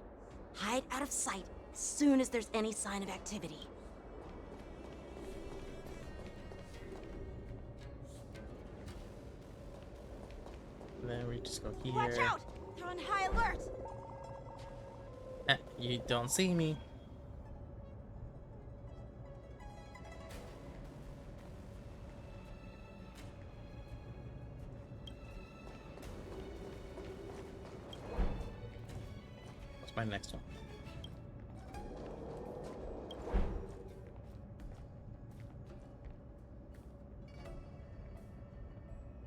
Hide out of sight as soon as there's any sign of activity. Then we just go here. Watch out! They're on high alert! You don't see me. What's my next one?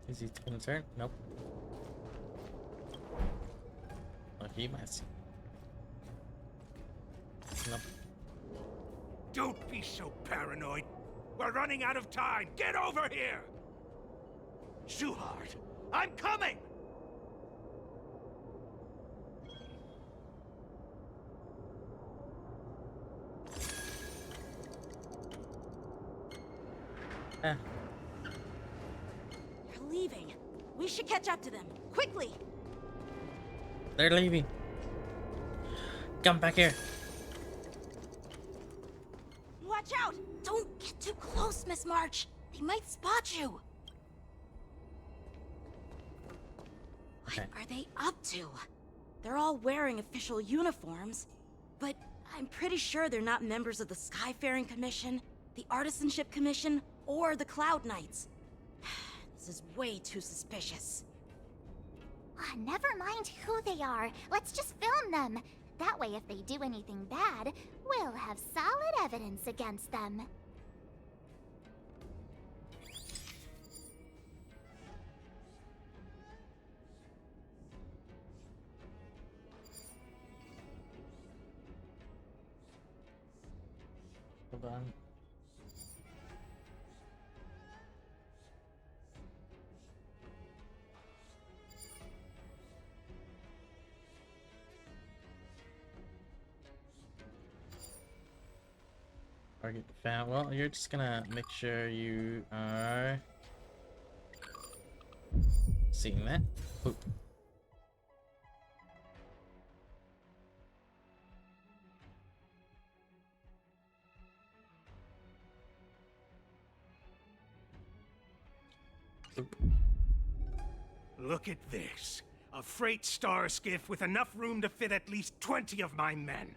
Is he gonna turn? Nope. Oh, he might see. Nope. Don't be so paranoid. We're running out of time. Get over here! Shuhard, I'm coming! They're leaving. We should catch up to them. Quickly! They're leaving. Come back here. Watch out! Don't get too close, Miss March. They might spot you. What are they up to? They're all wearing official uniforms, but I'm pretty sure they're not members of the Skyfaring Commission, the Artisanship Commission, or the Cloud Knights. This is way too suspicious. Never mind who they are. Let's just film them. That way, if they do anything bad, we'll have solid evidence against them. Hold on. Target found. Well, you're just gonna make sure you are seeing that. Oop. Oop. Look at this. A freight star skiff with enough room to fit at least 20 of my men.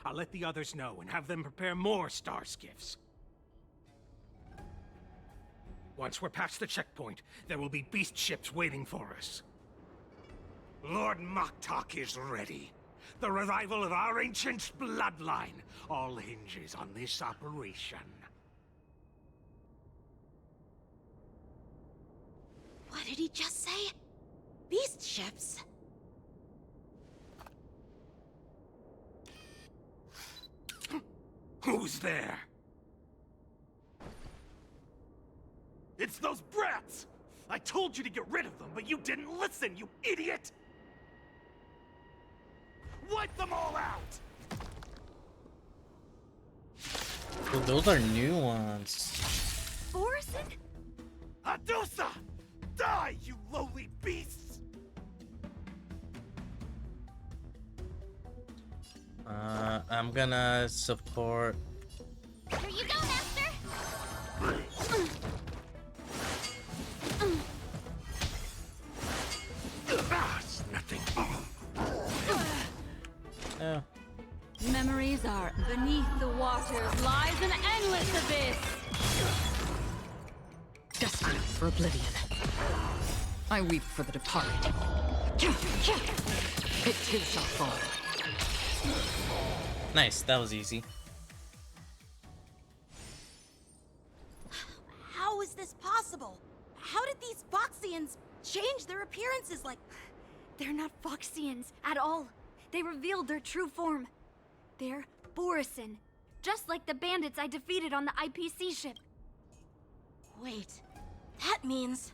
I'll let the others know and have them prepare more star skiffs. Once we're past the checkpoint, there will be beast ships waiting for us. Lord Moktok is ready. The revival of our ancient bloodline all hinges on this operation. What did he just say? Beast ships? Who's there? It's those brats! I told you to get rid of them, but you didn't listen, you idiot! Wipe them all out! Oh, those are new ones. Borison? Adusa! Die, you lowly beasts! I'm gonna support. Here you go, Master! It's nothing. Oh. Memories are beneath the waters lies an endless abyss. Destined for oblivion. I weep for the departed. It too shall fall. Nice, that was easy. How is this possible? How did these Foxians change their appearances like... They're not Foxians at all. They revealed their true form. They're Borison, just like the bandits I defeated on the IPC ship. Wait, that means...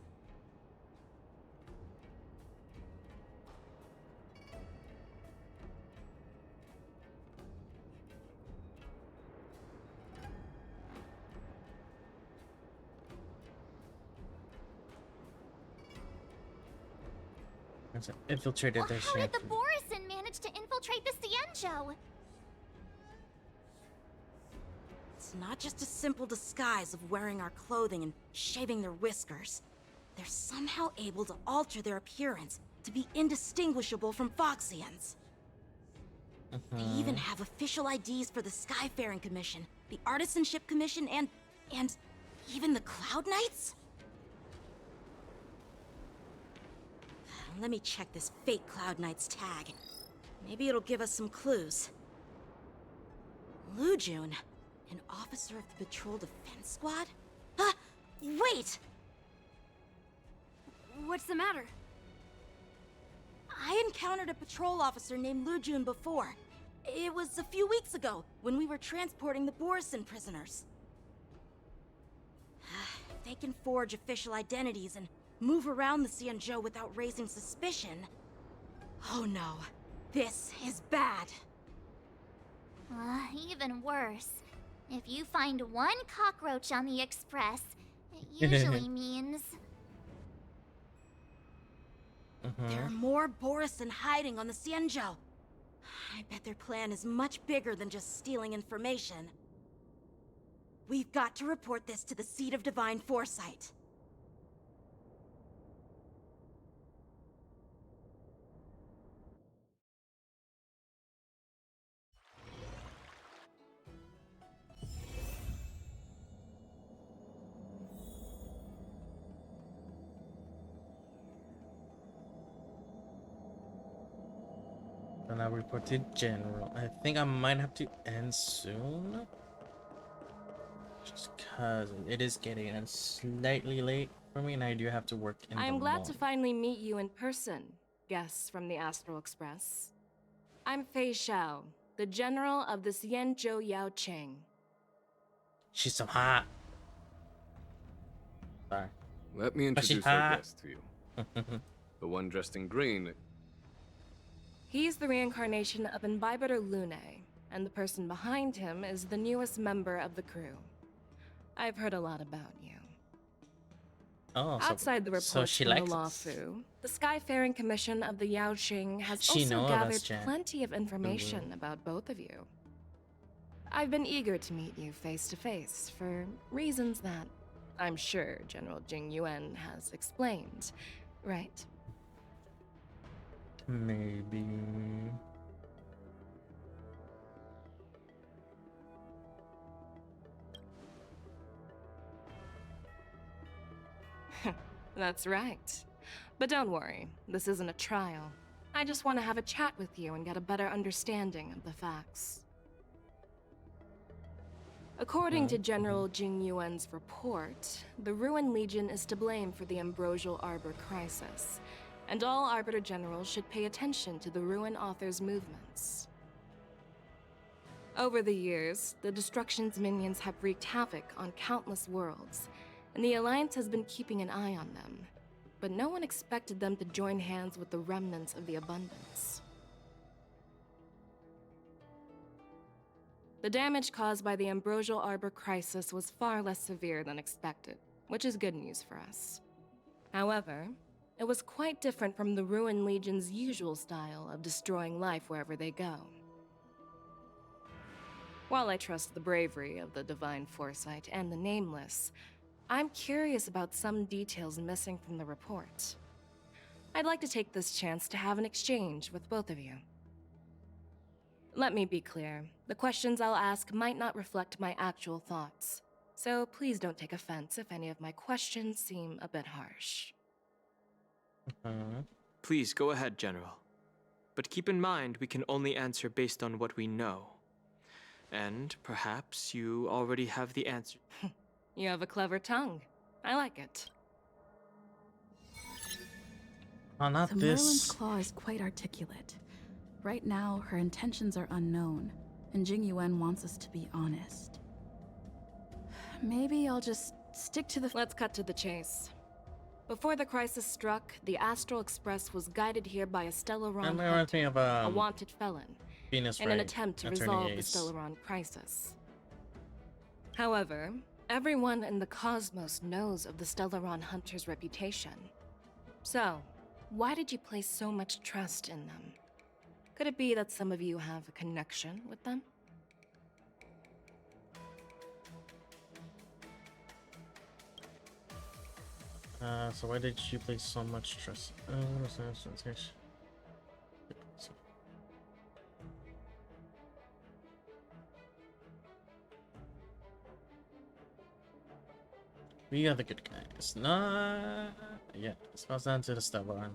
Infiltrated Well, their how did ship. the Borison manage to infiltrate the Cienjo? It's not just a simple disguise of wearing our clothing and shaving their whiskers. They're somehow able to alter their appearance to be indistinguishable from Foxians. They even have official IDs for the Skyfaring Commission, the Artisanship Commission, and even the Cloud Knights? Let me check this fake Cloud Knight's tag. Maybe it'll give us some clues. Lujun, an officer of the Patrol Defense Squad? Wait! What's the matter? I encountered a patrol officer named Lujun before. It was a few weeks ago, when we were transporting the Borison prisoners. If they can forge official identities and move around the Cienjo without raising suspicion... Oh no, this is bad. Even worse. If you find one cockroach on the Express, it usually means... There are more Borison hiding on the Cienjo. I bet their plan is much bigger than just stealing information. We've got to report this to the Seat of Divine Foresight. And I report to General. I think I might have to end soon. Just cause it is getting slightly late for me and I do have to work in I'm the glad morning. to finally meet you in person, guests from the Astral Express. I'm Fei Xiao, the General of the Cienjo Yao Cheng. She's so hot. Sorry. Let me But she's introduce our hot. guest to you. The one dressed in green. He's the reincarnation of Imbibitor Lune, and the person behind him is the newest member of the crew. I've heard a lot about you. Oh, Outside the so reports she from the likes Law us. Fu, the Skyfaring Commission of the Yaoqing has She also know of gathered us, Jen. plenty of information about both of you. I've been eager to meet you face to face for reasons that I'm sure General Jing Yuan has explained, right? Maybe. That's right. But don't worry, this isn't a trial. I just want to have a chat with you and get a better understanding of the facts. According to General Jing Yuan's report, the Ruin Legion is to blame for the Ambrosial Arbor crisis, and all Arbiter Generals should pay attention to the Ruin Author's movements. Over the years, the Destruction's minions have wreaked havoc on countless worlds, and the Alliance has been keeping an eye on them. But no one expected them to join hands with the remnants of the Abundance. The damage caused by the Ambrosial Arbor crisis was far less severe than expected, which is good news for us. However, it was quite different from the Ruin Legion's usual style of destroying life wherever they go. While I trust the bravery of the Divine Foresight and the Nameless, I'm curious about some details missing from the report. I'd like to take this chance to have an exchange with both of you. Let me be clear, the questions I'll ask might not reflect my actual thoughts, so please don't take offense if any of my questions seem a bit harsh. Please go ahead, General. But keep in mind we can only answer based on what we know. And perhaps you already have the answer. You have a clever tongue. I like it. Oh, not The Merlin's claw is quite articulate. Right now, her intentions are unknown, and Jing Yuan wants us to be honest. Maybe I'll just stick to the... Let's cut to the chase. Before the crisis struck, the Astral Express was guided here by a Stellaron That reminds me of, a wanted felon, Venus in an Ray, attempt to Attorney resolve the Ace. Stellaron crisis. However, everyone in the cosmos knows of the Stellaron Hunter's reputation. So, Why did you place so much trust in them? Could it be that some of you have a connection with them? So why did you place so much trust? We are the good guys. Nah, yeah, it's down to the Stellar.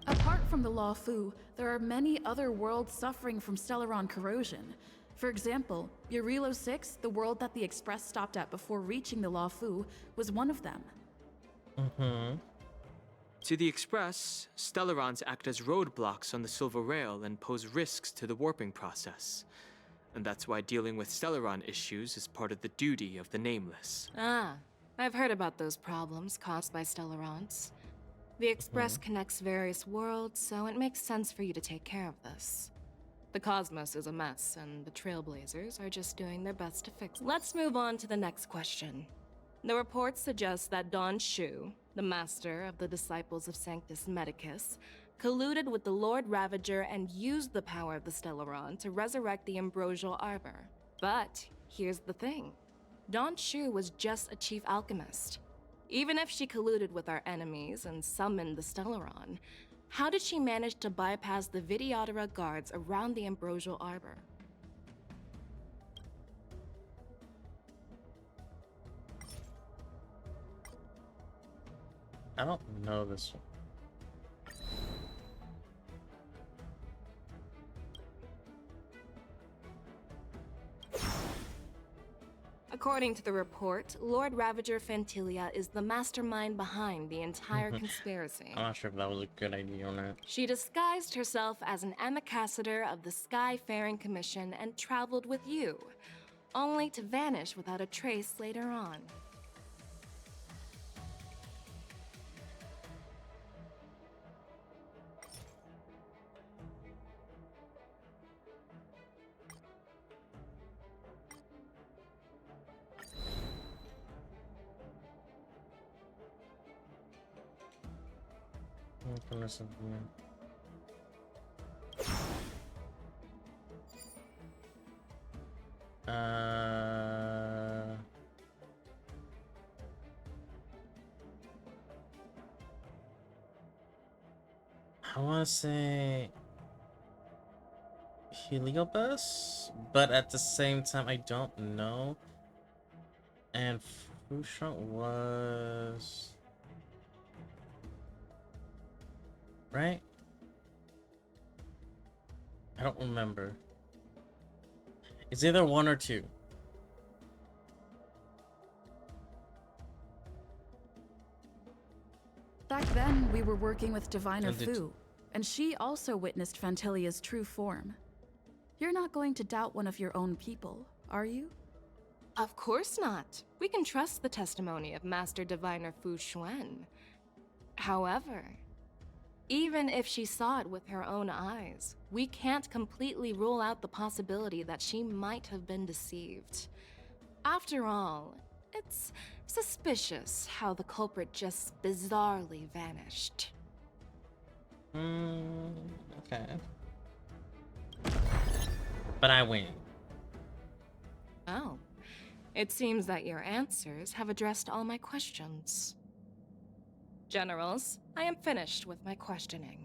Apart from the Law Fu, there are many other worlds suffering from Stellaron corrosion. For example, Eurilo 6, the world that the Express stopped at before reaching the Law Fu, was one of them. To the Express, Stellarons act as roadblocks on the Silver Rail and pose risks to the warping process. And that's why dealing with Stellaron issues is part of the duty of the Nameless. Ah, I've heard about those problems caused by Stellarons. The Express connects various worlds, so it makes sense for you to take care of this. The cosmos is a mess, and the Trailblazers are just doing their best to fix it. Let's move on to the next question. The report suggests that Don Shu, the master of the Disciples of Sanctus Medicus, colluded with the Lord Ravager and used the power of the Stellaron to resurrect the Ambrosial Arbor. But here's the thing. Don Shu was just a chief alchemist. Even if she colluded with our enemies and summoned the Stellaron, how did she manage to bypass the Videodora guards around the Ambrosial Arbor? I don't know this one. According to the report, Lord Ravager Fantilia is the mastermind behind the entire conspiracy. I'm not sure if that was a good idea or not. She disguised herself as an ambassador of the Skyfaring Commission and traveled with you, only to vanish without a trace later on. I want to say Heliobus, but at the same time, I don't know. And Fouchon was right. I don't remember. It's either one or two. Back then, we were working with Diviner Fu, and she also witnessed Fantilia's true form. You're not going to doubt one of your own people, are you? Of course not. We can trust the testimony of Master Diviner Fu Xuan. However, even if she saw it with her own eyes, we can't completely rule out the possibility that she might have been deceived. After all, it's suspicious how the culprit just bizarrely vanished. Okay. But I win. Oh. It seems that your answers have addressed all my questions. Generals, I am finished with my questioning.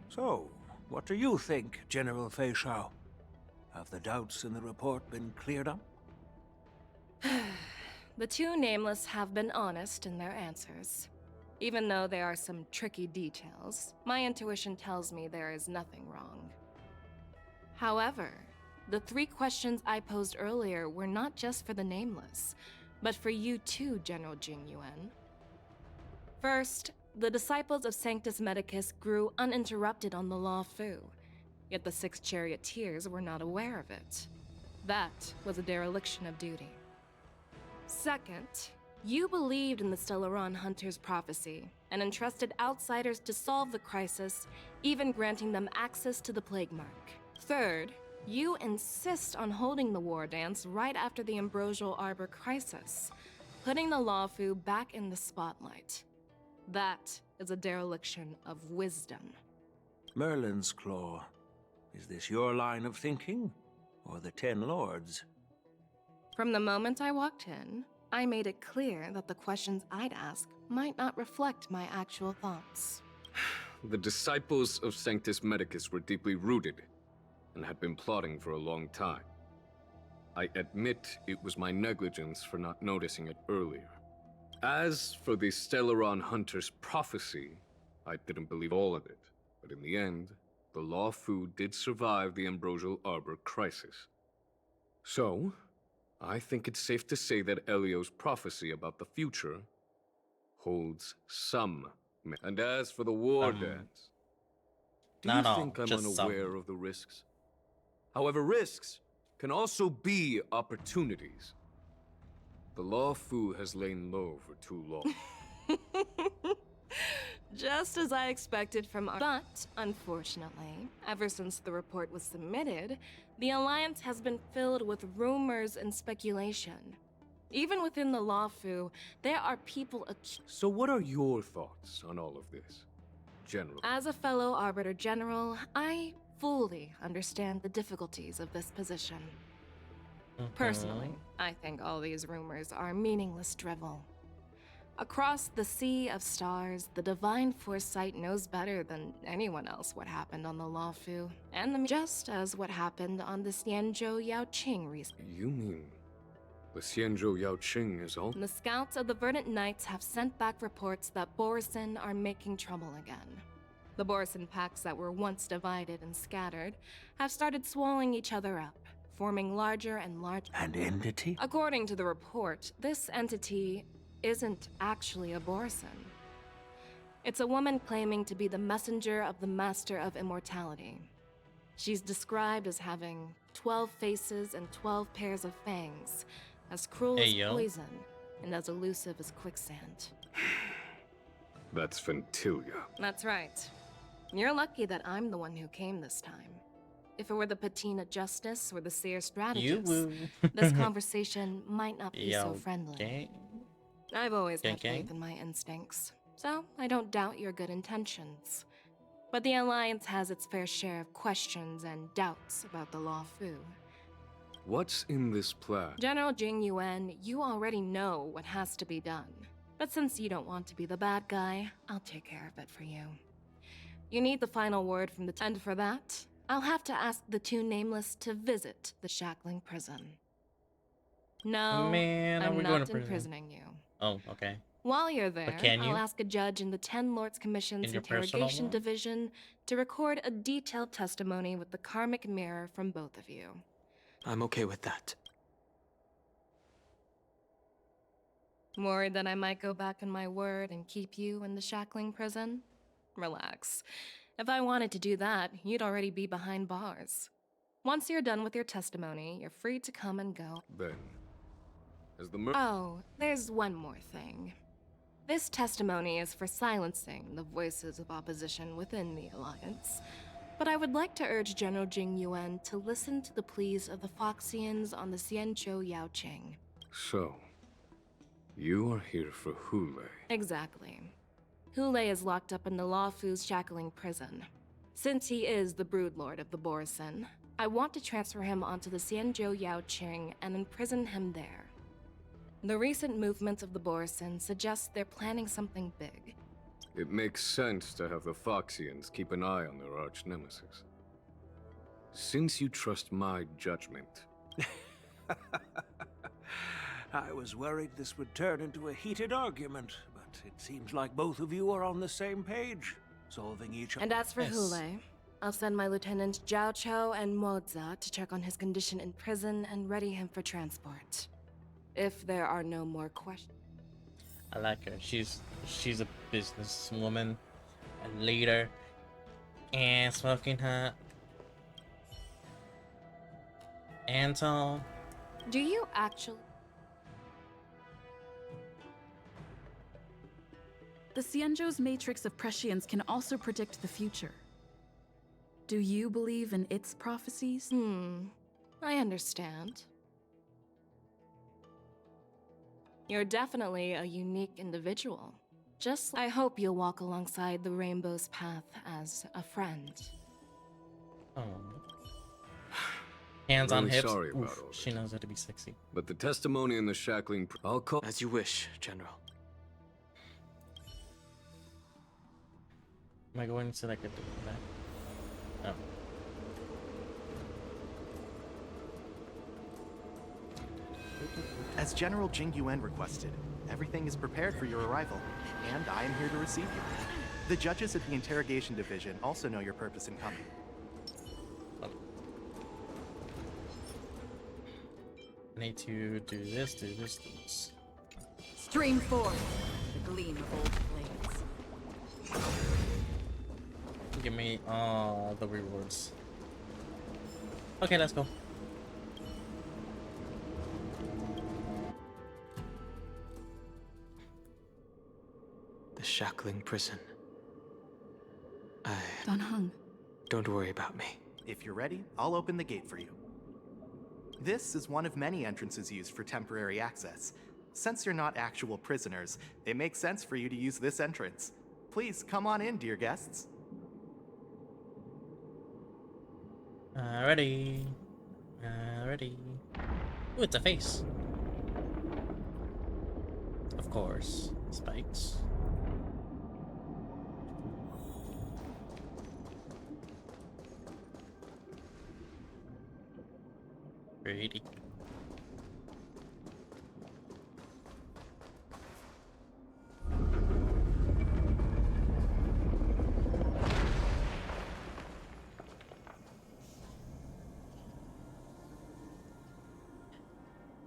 So, what do you think, General Fei Shao? Have the doubts in the report been cleared up? The two Nameless have been honest in their answers. Even though there are some tricky details, my intuition tells me there is nothing wrong. However, the three questions I posed earlier were not just for the Nameless, but for you too, General Jing Yuan. First, the Disciples of Sanctus Medicus grew uninterrupted on the Law Fu, yet the 6 charioteers were not aware of it. That was a dereliction of duty. Second, you believed in the Stellaron Hunter's prophecy and entrusted outsiders to solve the crisis, even granting them access to the Plague Mark. Third, you insist on holding the war dance right after the Ambrosial Arbor crisis, putting the Law Fu back in the spotlight. That is a dereliction of wisdom. Merlin's Claw. Is this your line of thinking? Or the Ten Lords? From the moment I walked in, I made it clear that the questions I'd ask might not reflect my actual thoughts. The disciples of Sanctus Medicus were deeply rooted and had been plotting for a long time. I admit it was my negligence for not noticing it earlier. As for the Stellaron Hunter's prophecy, I didn't believe all of it. But in the end, the Lawfu did survive the Ambrosial Arbor crisis. So, I think it's safe to say that Elio's prophecy about the future holds some merit. And as for the war dance, do you think I'm unaware of the risks? However, risks can also be opportunities. The Lawfu has lain low for too long. Just as I expected from our... But, unfortunately, ever since the report was submitted, the Alliance has been filled with rumors and speculation. Even within the Lawfu, there are people So what are your thoughts on all of this, General? As a fellow Arbiter General, I fully understand the difficulties of this position. Personally, I think all these rumors are meaningless drivel. Across the sea of stars, the Divine Foresight knows better than anyone else what happened on the Lawfu, and just as what happened on the Xianzhou Yaoqing recently. You mean the Xianzhou Yaoqing is all? The scouts of the Verdant Knights have sent back reports that Borisin are making trouble again. The Borisin packs that were once divided and scattered have started swallowing each other up, forming larger and larger... An entity? According to the report, this entity isn't actually a Borisin. It's a woman claiming to be the messenger of the Master of Immortality. She's described as having 12 faces and 12 pairs of fangs, as cruel as poison, and as elusive as quicksand. That's Ventilia. That's right. You're lucky that I'm the one who came this time. If it were the Patina Justice or the Seer Strategist, this conversation might not be so friendly. I've always had faith in my instincts, so I don't doubt your good intentions. But the Alliance has its fair share of questions and doubts about the Lawfu. What's in this plan? General Jing Yuan, you already know what has to be done. But since you don't want to be the bad guy, I'll take care of it for you. You need the final word from the... And for that, I'll have to ask the two Nameless to visit the Shackling Prison. No, I'm not imprisoning you. Oh, okay. While you're there, I'll ask a judge in the 10 Lords Commission's Interrogation Division to record a detailed testimony with the karmic mirror from both of you. I'm okay with that. Worried that I might go back on my word and keep you in the Shackling Prison? Relax. If I wanted to do that, you'd already be behind bars. Once you're done with your testimony, you're free to come and go. Then, as the Oh, there's one more thing. This testimony is for silencing the voices of opposition within the Alliance. But I would like to urge General Jing Yuan to listen to the pleas of the Foxians on the Xianzhou Yaoqing. So, you are here for Hule. Exactly. Hule is locked up in the Lawfu's Shackling Prison. Since he is the Broodlord of the Borisin, I want to transfer him onto the Xianzhou Yaoqing and imprison him there. The recent movements of the Borisin suggest they're planning something big. It makes sense to have the Foxians keep an eye on their arch-nemesis. Since you trust my judgment... I was worried this would turn into a heated argument, but it seems like both of you are on the same page, solving each other. And as for Hule, I'll send my Lieutenant Zhao Chou and Moza to check on his condition in prison and ready him for transport. If there are no more questions. I like her. She's a businesswoman, a leader, and smoking hot. Anton. Do you actually? The Xianzhou's matrix of prescience can also predict the future. Do you believe in its prophecies? I understand. You're definitely a unique individual. I hope you'll walk alongside the rainbow's path as a friend. Oh. Hands on Really hips. sorry about Oof, all she knows how to be sexy. But the testimony in the shackling... I'll call... As you wish, General. Am I going so that I could do that? Oh. As General Jing Yuan requested, everything is prepared for your arrival, and I am here to receive you. The judges at the Interrogation Division also know your purpose in coming. I need to do this, do this, do this. Stream forth the gleam of old blades. Give me all the rewards. Okay, let's go. The shackling prison. Don Hung. Don't worry about me. If you're ready, I'll open the gate for you. This is one of many entrances used for temporary access. Since you're not actual prisoners, it makes sense for you to use this entrance. Please come on in, dear guests. Ready. Ready. Ooh, it's a face. Of course. Spikes. Pretty.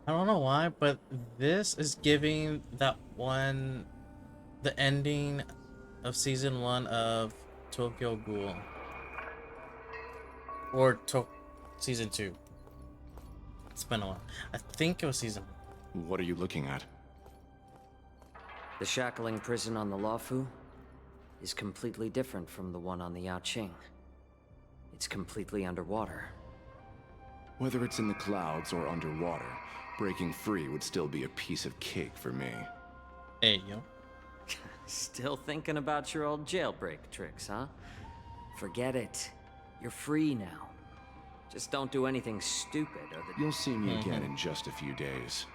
I don't know why, but this is giving that one, the ending of season 1 of Tokyo Ghoul, or season 2. It's been a while. I think it was season 1. What are you looking at? The shackling prison on the Luofu is completely different from the one on the Yaoqing. It's completely underwater. Whether it's in the clouds or underwater, breaking free would still be a piece of cake for me. Hey, yo. Still thinking about your old jailbreak tricks, huh? Forget it. You're free now. Just don't do anything stupid or the... You'll see me again in just a few days.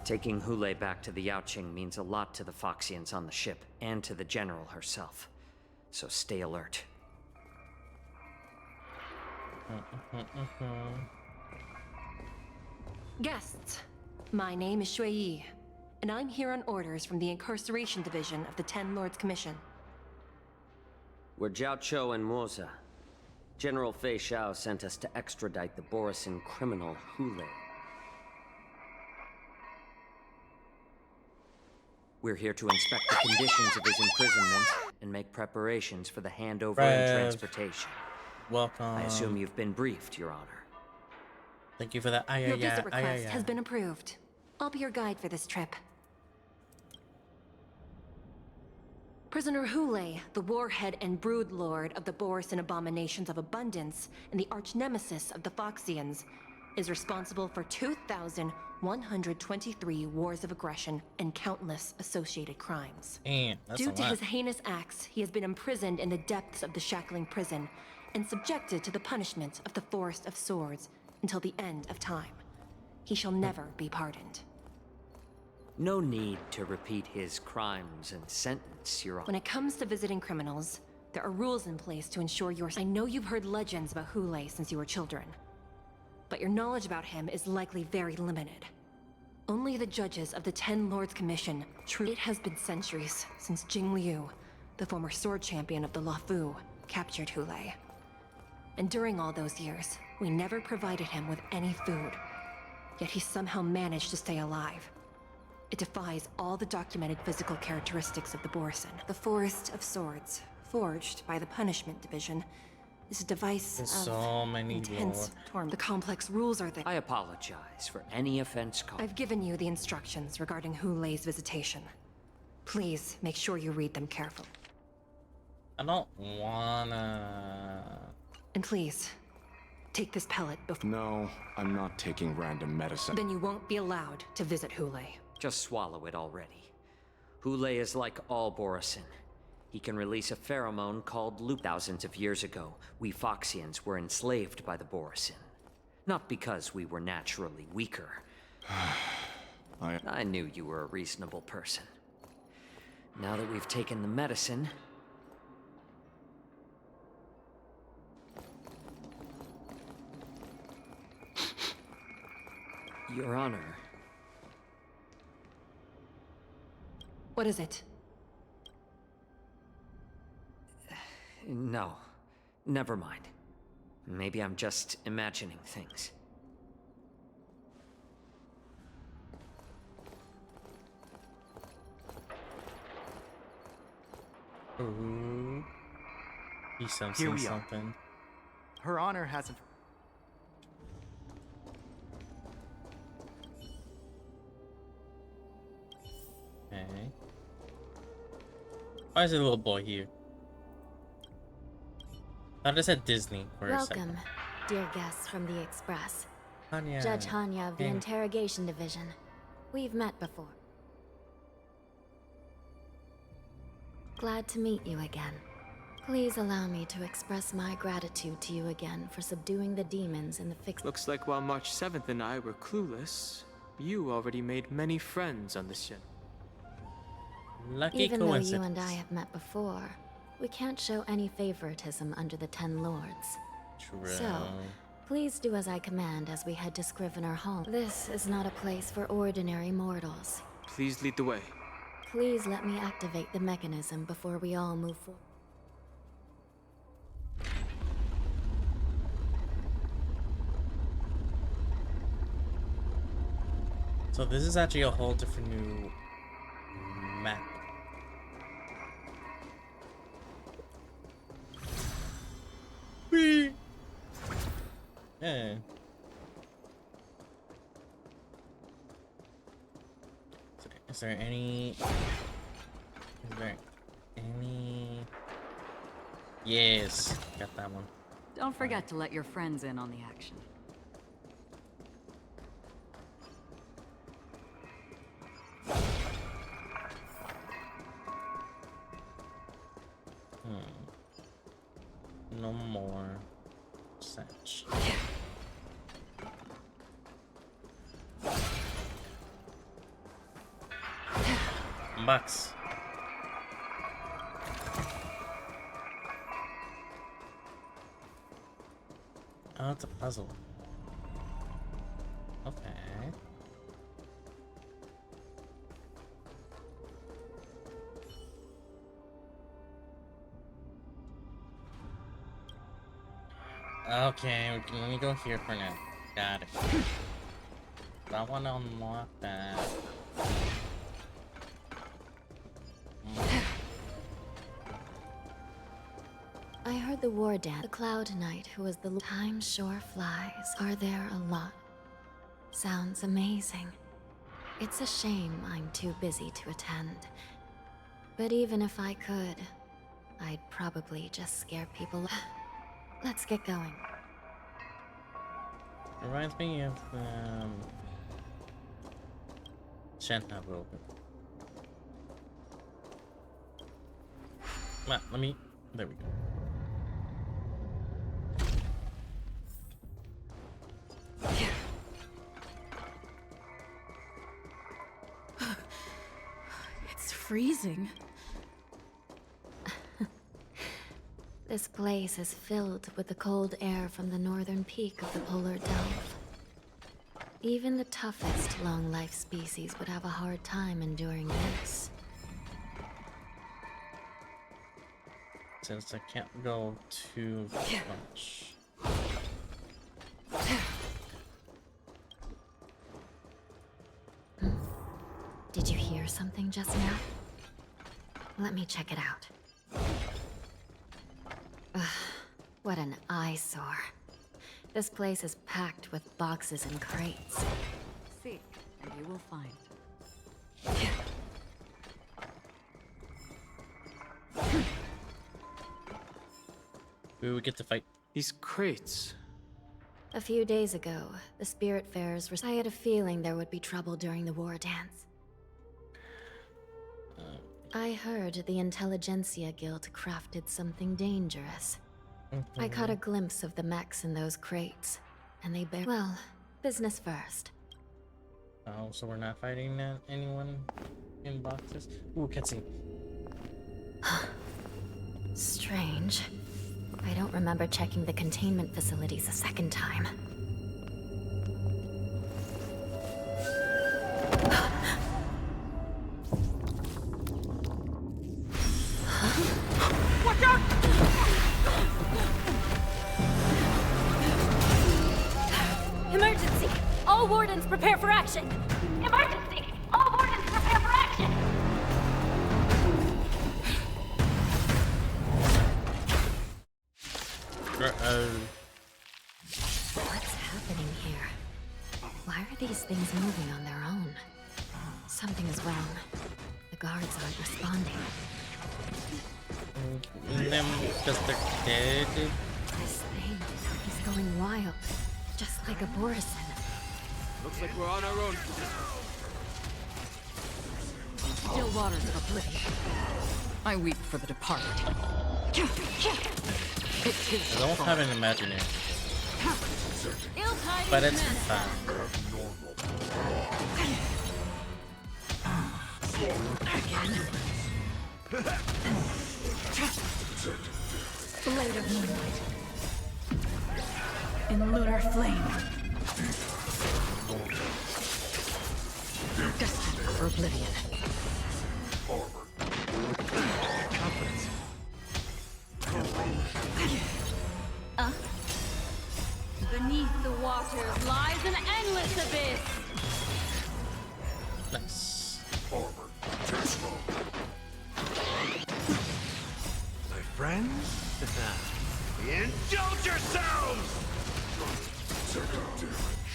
Taking Hule back to the Yaoqing means a lot to the Foxians on the ship, and to the General herself. So stay alert. Guests, my name is Shui Yi, and I'm here on orders from the Incarceration Division of the Ten Lords Commission. We're Jiao Cho and Moza. General Fei Xiao sent us to extradite the Borisin criminal Hule. We're here to inspect the conditions of his imprisonment and make preparations for the handover and transportation. Welcome. I assume you've been briefed, Your Honor. Thank you for that. Your visit request has been approved. I'll be your guide for this trip. Prisoner Hule, the warhead and brood lord of the Borisin abominations of abundance and the arch nemesis of the Foxians, is responsible for 2,123 wars of aggression and countless associated crimes. Due to his heinous acts, he has been imprisoned in the depths of the shackling prison and subjected to the punishment of the Forest of Swords until the end of time. He shall never be pardoned. No need to repeat his crimes and sentence, Your Honor. When it comes to visiting criminals, there are rules in place to ensure your... I know you've heard legends about Hule since you were children, but your knowledge about him is likely very limited. Only the judges of the Ten Lords Commission It has been centuries since Jing Liu, the former sword champion of the Luofu, captured Hule. And during all those years, we never provided him with any food. Yet he somehow managed to stay alive. It defies all the documented physical characteristics of the Borisin. The Forest of Swords, forged by the Punishment Division, is a device of so many intense torment. The complex rules are there. I apologize for any offense caused. I've given you the instructions regarding Hule's visitation. Please make sure you read them carefully. I don't wanna... And please, take this pellet before... No, I'm not taking random medicine. Then you won't be allowed to visit Hule. Just swallow it already. Hule is like all Borisin. He can release a pheromone called lupus. Thousands of years ago, we Foxians were enslaved by the Borisin. Not because we were naturally weaker. I knew you were a reasonable person. Now that we've taken the medicine... Your Honor... What is it? No. Never mind. Maybe I'm just imagining things. Ooh. He's Here sensing we something. are. Her Honor hasn't... Okay. Why is there a little boy here? I just said Disney for a second. Welcome, dear guests from the Express. Hanya. Judge Hanya of the Hey. Interrogation Division. We've met before. Glad to meet you again. Please allow me to express my gratitude to you again for subduing the demons in the fix. Looks like while March 7th and I were clueless, you already made many friends on the ship. Lucky Even though coincidence. you and I have met before, we can't show any favoritism under the Ten Lords. True. So, please do as I command as we head to Scrivener Hall. This is not a place for ordinary mortals. Please lead the way. Please let me activate the mechanism before we all move forward. So this is actually a whole different new map. Whee! Yeah. Is there any... Yes, got that one. Don't forget to let your friends in on the action. No more such. Bucks. Oh, it's a puzzle. Okay. Okay, let me go here for now. Got it. I want to unlock that. I heard the war dance. The Cloud Knight, who was the time sure flies, are there a lot. Sounds amazing. It's a shame I'm too busy to attend. But even if I could, I'd probably just scare people. Let's get going. Reminds me of Shantab a little bit. Let me. There we go. It's freezing. This place is filled with the cold air from the northern peak of the polar delve. Even the toughest long-life species would have a hard time enduring this. Since I can't go too much. Did you hear something just now? Let me check it out. Ugh, what an eyesore. This place is packed with boxes and crates. Seek, and you will find. We would get to fight. These crates. A few days ago, the Spiritfarers I had a feeling there would be trouble during the war dance. I heard the Intelligentsia Guild crafted something dangerous. I caught a glimpse of the mechs in those crates, and they well, business first. Oh, so we're not fighting anyone in boxes? Ooh, cutscene. Strange. I don't remember checking the containment facilities a second time. Watch out! Emergency! All wardens prepare for action! Emergency! All wardens prepare for action! What's happening here? Why are these things moving on their own? Something is wrong. The guards aren't responding. Them because they're dead. This thing, he's going wild. Just like a Borison. Looks like we're on our own. Still waters of oblivion. I weep for the departed. I don't have an imaginary, but it's fine. Blade of moonlight. In lunar flame. Destined for oblivion. Beneath the waters lies an endless abyss. Nice. My friends? Indulge yourselves!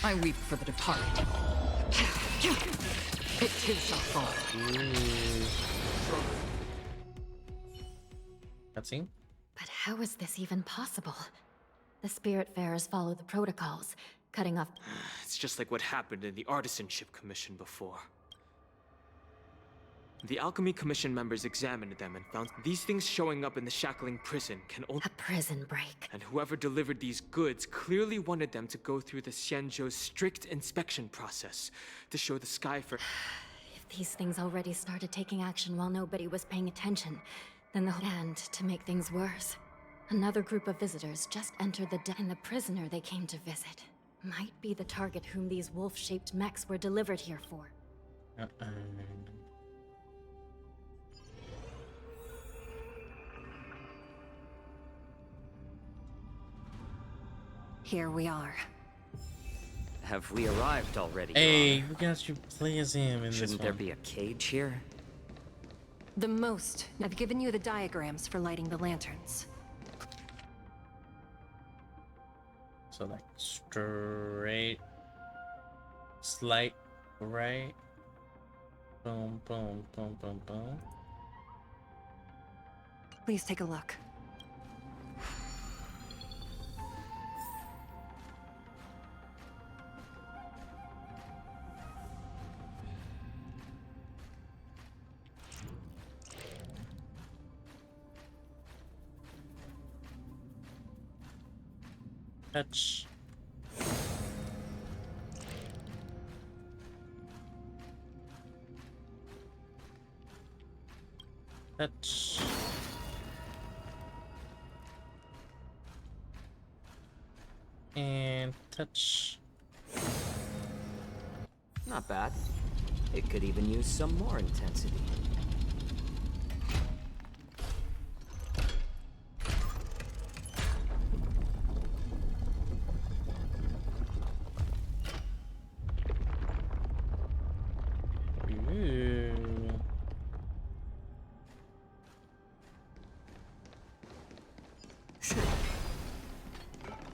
I weep for the departed. It too shall fall. Cutscene? But how is this even possible? The Spiritfarers follow the protocols, cutting off. It's just like what happened in the Artisanship Commission before. The Alchemy Commission members examined them and found these things showing up in the Shackling prison can only— A prison break. And whoever delivered these goods clearly wanted them to go through the Xianzhou's strict inspection process to show the sky for— If these things already started taking action while nobody was paying attention, then and to make things worse, another group of visitors just entered and the prisoner they came to visit might be the target whom these wolf-shaped mechs were delivered here for. Here we are. Have we arrived already? Hey, we got you play as him in this one. Shouldn't there be a cage here? The most. I've given you the diagrams for lighting the lanterns. So like straight, slight right, boom, boom, boom, boom, boom. Please take a look. Touch. Touch. And touch. Not bad. It could even use some more intensity.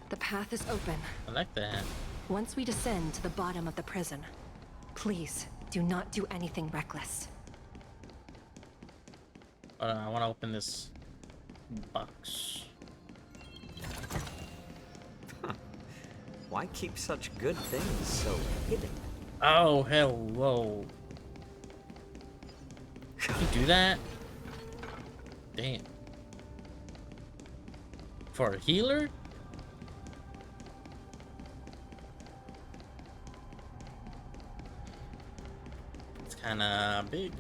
The path is open. I like that. Once we descend to the bottom of the prison, please do not do anything reckless. I want to open this box. Huh. Why keep such good things so hidden? Oh, hello. Can you do that? Damn. For a healer? It's kinda big.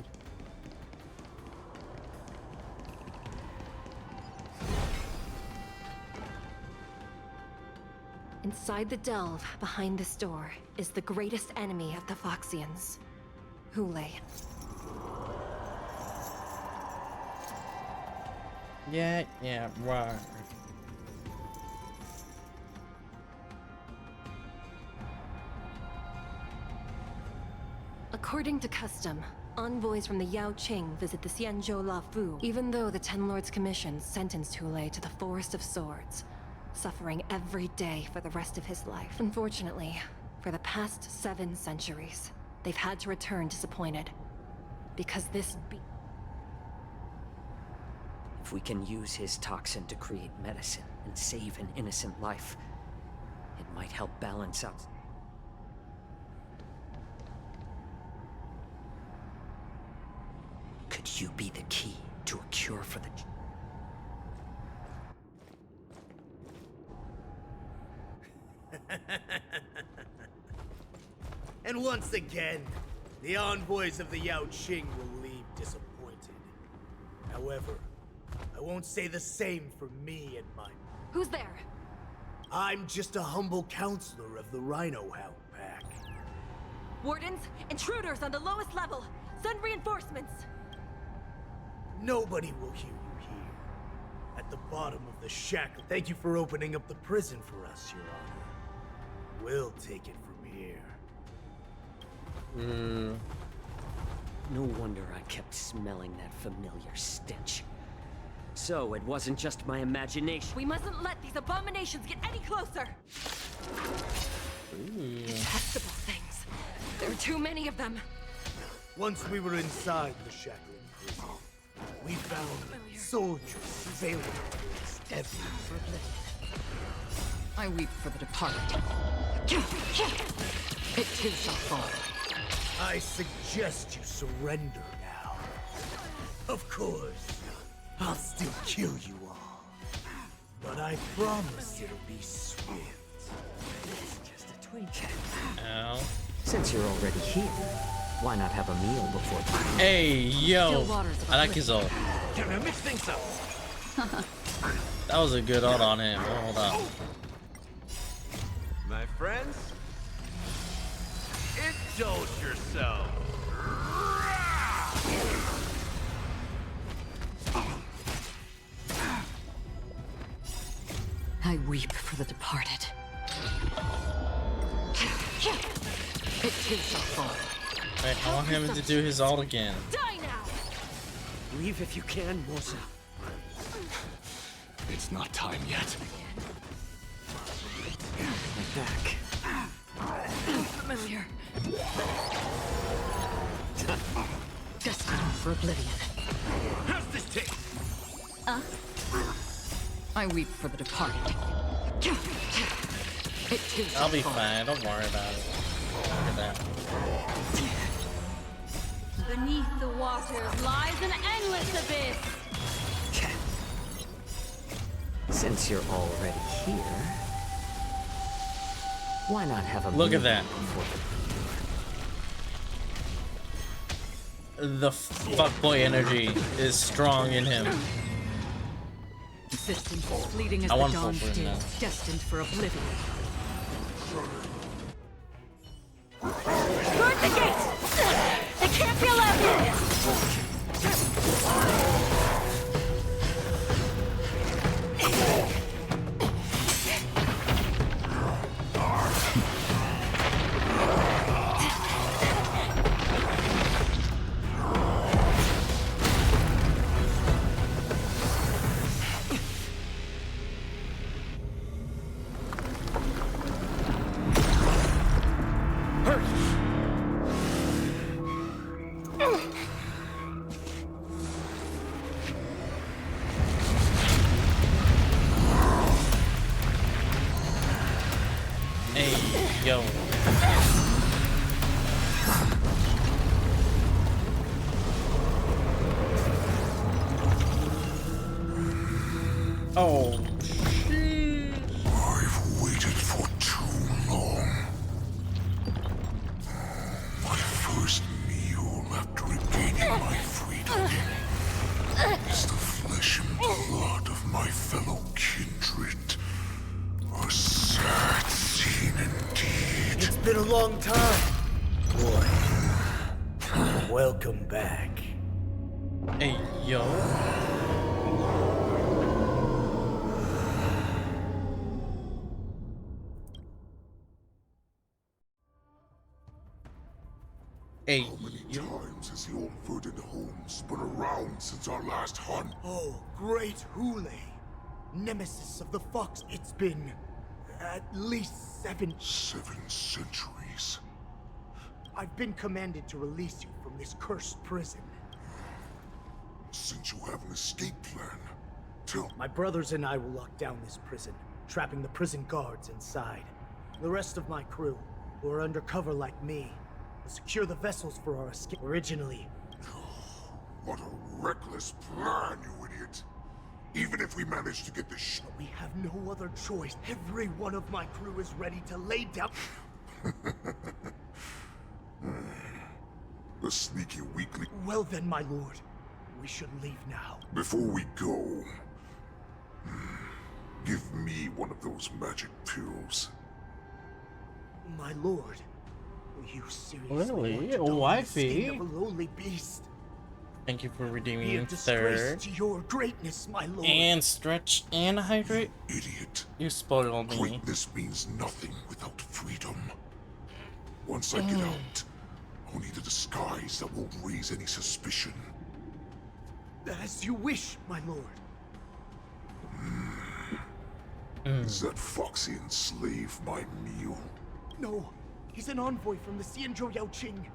Inside the delve, behind this door, is the greatest enemy of the Foxians. Hule. Yeah, right. According to custom, envoys from the Yao Qing visit the Xianzhou Lafu, even though the Ten Lords Commission sentenced Hule to the Forest of Swords, suffering every day for the rest of his life. Unfortunately, for the past 7 centuries, they've had to return disappointed. Because this If we can use his toxin to create medicine and save an innocent life, it might help balance out. Could you be the key to a cure for the... And once again, the envoys of the Yao Qing will leave disappointed. However, I won't say the same for me and mine. Who's there? I'm just a humble counselor of the Rhino Hound Pack. Wardens, intruders on the lowest level. Send reinforcements. Nobody will hear you here. At the bottom of the shackle. Thank you for opening up the prison for us, Your Honor. We'll take it from here. No wonder I kept smelling that familiar stench. So it wasn't just my imagination. We mustn't let these abominations get any closer. Detestable things. There are too many of them. Once we were inside the shackling prison, we found soldiers sailing towards everywhere. I weep for the departed. It too shall fall. I suggest you surrender now. Of course, I'll still kill you all. But I promise it'll be swift. It's just a twink. Ow. Since you're already here, why not have a meal before time? Hey, yo! I like his ult. Can I mix things up? That was a good ult on him. Hold on. My friends, indulge yourself. I weep for the departed. It too shall fall. Wait, I want him to do his ult again. Die now! Leave if you can, Mosa. It's not time yet. My back. Familiar. Destined for oblivion. How's this taste? I weep for the departed. It too shall I'll be fall. fine. Don't worry about it. Look at that. Beneath the waters lies an endless abyss. Since you're already here, why not have a Look at meal that. before The fuckboy energy is strong in him. Existence is fleeting as I the want dawn's Fulford day, now. destined for oblivion. Guard the gate! They can't be allowed in! Oh, I've waited for too long. My first meal after regaining my freedom is the flesh and blood of my fellow kindred. A sad scene indeed. It's been a long time, boy. Welcome back. Hey, yo. Hey, how many times has the old verdant home spun around since our last hunt? Oh, great Hule. Nemesis of the Fox, it's been at least 7 centuries. I've been commanded to release you from this cursed prison. Since you have an escape plan, tell me. My brothers and I will lock down this prison, trapping the prison guards inside. The rest of my crew, who are undercover like me, will secure the vessels for our escape. Originally, What a reckless plan, you idiot. Even if we manage to get this but we have no other choice. Every one of my crew is ready to lay down. The sneaky weakling. Well then, my lord, we should leave now. Before we go, give me one of those magic pills. My lord, you seriously Really? want to A don the wifey? skin of a lowly beast? Thank you for Be redeeming a disgrace third. to your greatness, my lord. And stretch and hydrate. Idiot. You spoiled me. Greatness means nothing without freedom. Once I get out, I'll need a disguise that won't raise any suspicion. As you wish, my lord. Is that Foxian slave my meal? No, he's an envoy from the Xianzhou Yaoqing.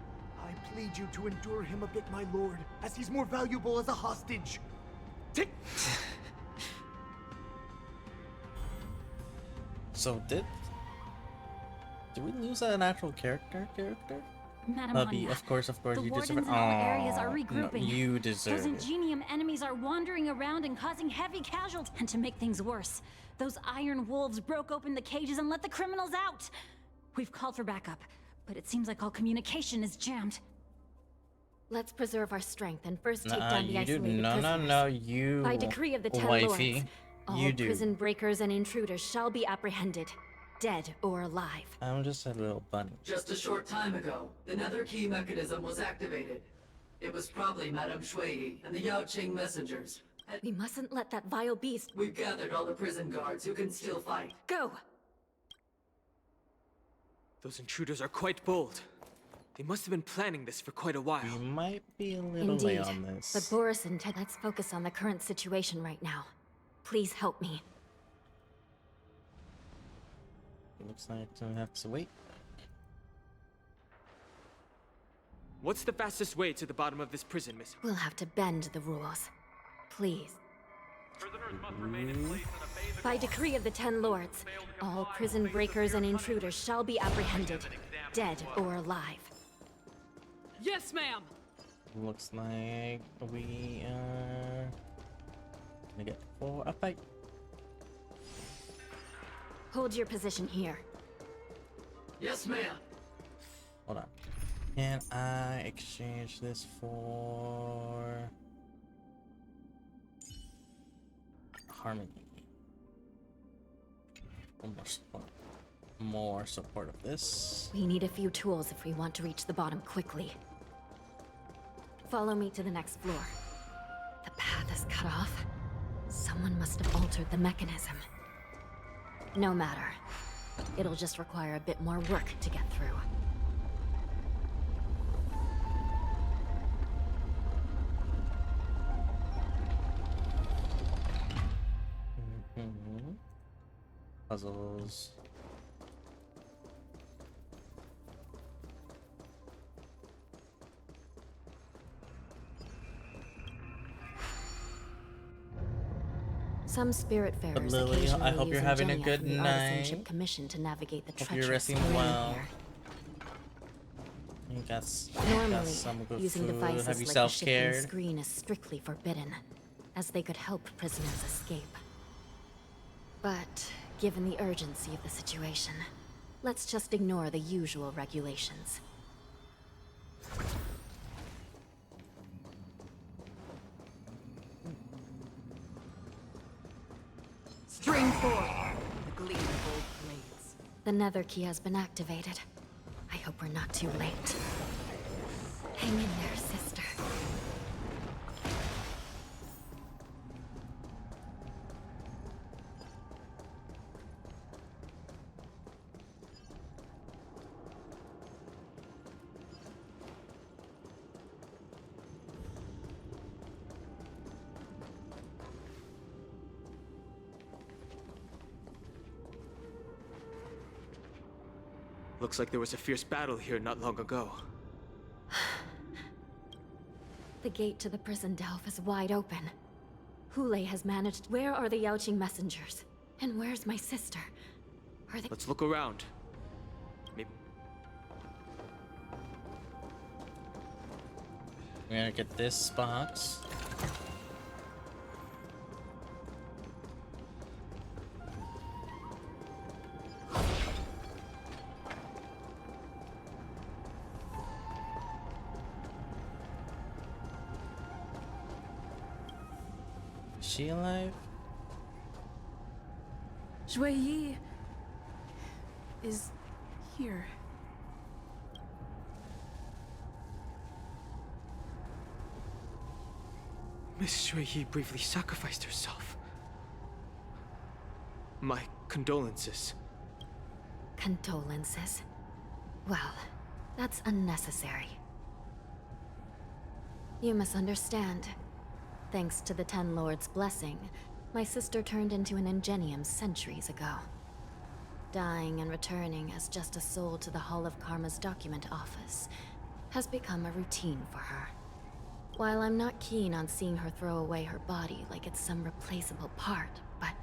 I plead you to endure him a bit, my lord, as he's more valuable as a hostage. Take. So did we lose an actual character? Madam Hubby, Anya, of course, the you wardens deserve it. in all areas are Aw, regrouping. no, you deserve Those it. Ingenium enemies are wandering around and causing heavy casualties. And to make things worse, those iron wolves broke open the cages and let the criminals out. We've called for backup, but it seems like all communication is jammed. Let's preserve our strength and first take down the you do. isolated No, prisoners. you. By decree of the Ten wifey, Lords, all you do. prison breakers and intruders shall be apprehended, dead or alive. I'm just a little bunny. Just a short time ago, the nether key mechanism was activated. It was probably Madame Shui and the Yaoqing messengers. We mustn't let that vile beast. We've gathered all the prison guards who can still fight. Go! Those intruders are quite bold. They must have been planning this for quite a while. We might be a little Indeed, late on this. but Boris and Ted, let's focus on the current situation right now. Please help me. Looks like I have to wait. What's the fastest way to the bottom of this prison, miss? We'll have to bend the rules. Please. By decree of the Ten Lords, all prison breakers and intruders shall be apprehended, dead or alive. Yes, ma'am. Looks like we are gonna get for a fight. Hold your position here. Yes, ma'am. Hold on. Can I exchange this for harmony? More support of this. We need a few tools if we want to reach the bottom quickly. Follow me to the next floor. The path is cut off. Someone must have altered the mechanism. No matter. It'll just require a bit more work to get through. Puzzles. Some spiritfarers Lily, occasionally I hope you're use having a ingenia good from the night. Artisanship Commission to navigate the Hope treacherous you're resting terrain well. here. You got Normally, some good using food. devices Have you like a self-cared? shifting screen is strictly forbidden, as they could help prisoners escape. But given the urgency of the situation, let's just ignore the usual regulations. String 4. The gleam of old blades. The nether key has been activated. I hope we're not too late. Hang in there, sister. Looks like there was a fierce battle here not long ago. The gate to the prison delve is wide open. Hule has managed. Where are the Yaoqing messengers? And where's my sister? Are they? Let's look around. Maybe. We're gonna get this box. Is she alive? Shui Yi is here. Miss Shui Yi bravely sacrificed herself. My condolences. Condolences? Well, that's unnecessary. You misunderstand. Thanks to the Ten Lords' blessing, my sister turned into an Ingenium centuries ago. Dying and returning as just a soul to the Hall of Karma's document office has become a routine for her. While I'm not keen on seeing her throw away her body like it's some replaceable part, but...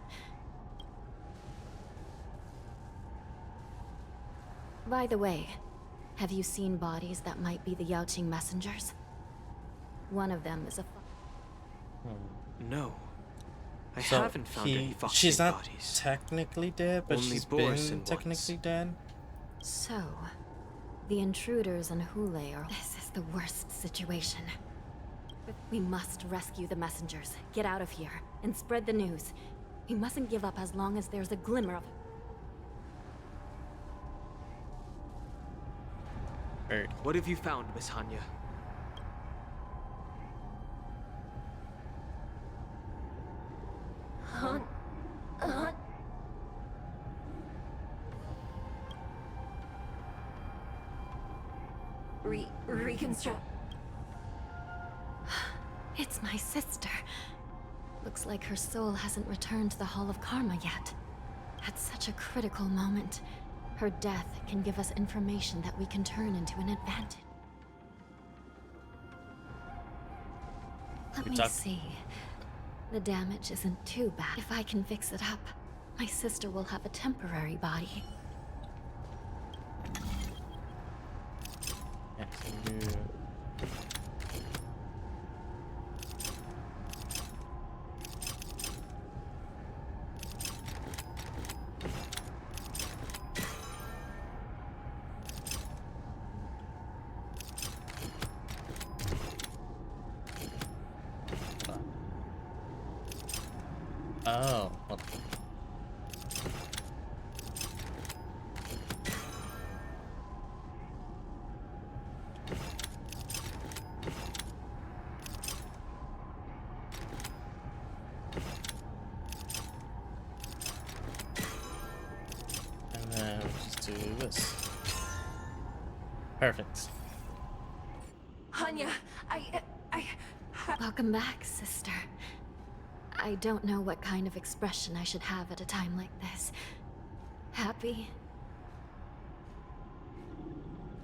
By the way, have you seen bodies that might be the Yaoqing messengers? One of them is a... No. I So haven't found any foxy she's not bodies. technically dead, but Only she's Boris been and technically dead. So, the intruders and Hule are... This is the worst situation. We must rescue the messengers, get out of here, and spread the news. We mustn't give up as long as there's a glimmer of... What have you found, Miss Hanya? Reconstruct. It's my sister. Looks like her soul hasn't returned to the Hall of Karma yet. At such a critical moment, her death can give us information that we can turn into an advantage. Let me see. The damage isn't too bad. If I can fix it up, my sister will have a temporary body. Oh. Well. And then we'll just do this. Perfect. Hanya, Welcome back, sister. I don't know what kind of expression I should have at a time like this. Happy?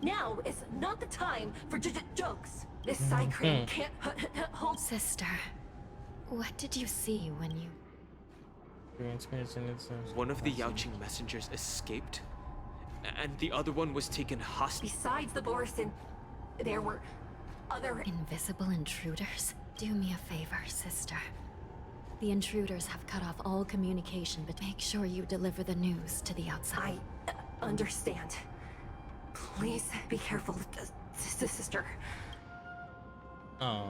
Now is not the time for jokes. This side cream can't hold. Sister, what did you see when you... One of the Yaoqing messengers escaped, and the other one was taken hostage. Besides the Borison, there were other... Invisible intruders? Do me a favor, sister. The intruders have cut off all communication, but make sure you deliver the news to the outside. I understand. Please be careful, sister. Oh.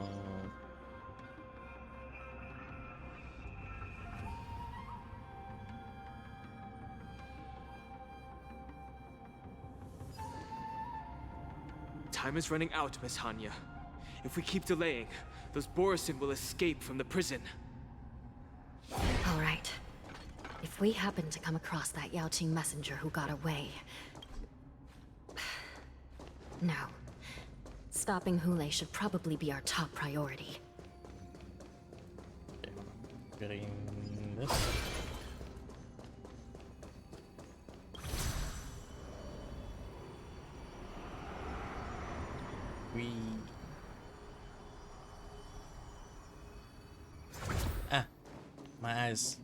Time is running out, Miss Hanya. If we keep delaying, those Borisin will escape from the prison. All right. If we happen to come across that Yaoqing messenger who got away... No. Stopping Hule should probably be our top priority. Getting this. My eyes.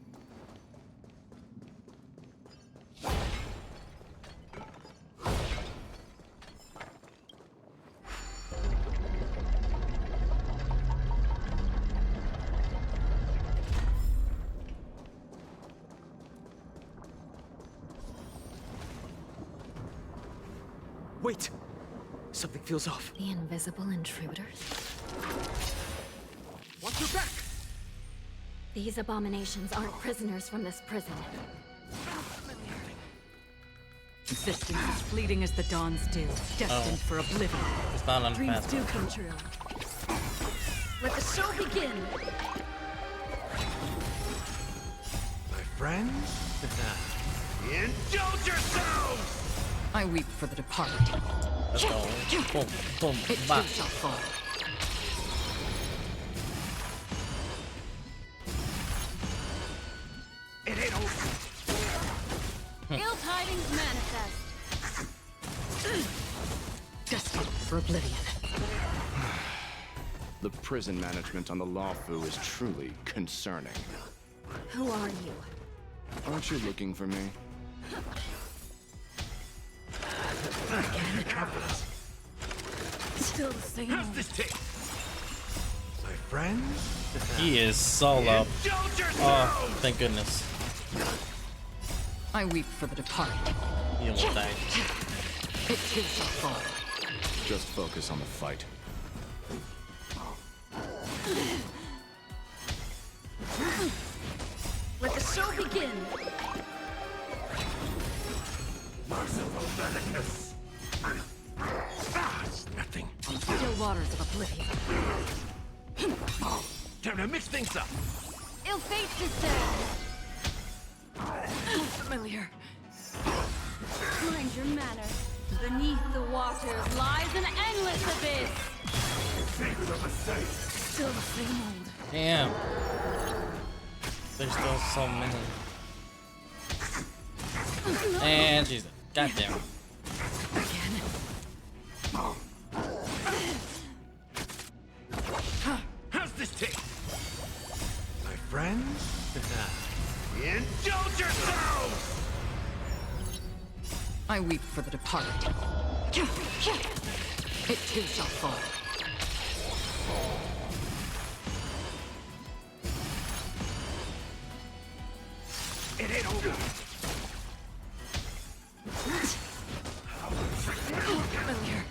Wait! Something feels off. The invisible intruders? Watch your back! These abominations aren't prisoners from this prison. Existence as fleeting as the dawn's dew, destined for oblivion. It's not on Dreams fast. do come true. Let the show begin! My friends? Indulge yourselves! I weep for the departed. Let's go. Boom, boom, It bop. too shall fall. It ain't over. Ill tidings manifest. Destined for oblivion. The prison management on the Luofu is truly concerning. Who are you? Aren't you looking for me? Still the same. How's this taste? My friends? He is solo. Oh, thank goodness. I weep for the departed. He almost died. It too shall fall. Just focus on the fight. Let the show begin! Merciful Medicus. It's nothing. Still waters of oblivion. Time to mix things up. Ill fate descends. Familiar. Mind your manners. Beneath the waters lies an endless abyss. Still the same old. Damn. There's still so many. And Jesus. Goddamn. How's this taste? My friends? Indulge yourselves! I weep for the departed. It too shall fall. It ain't over. Familiar.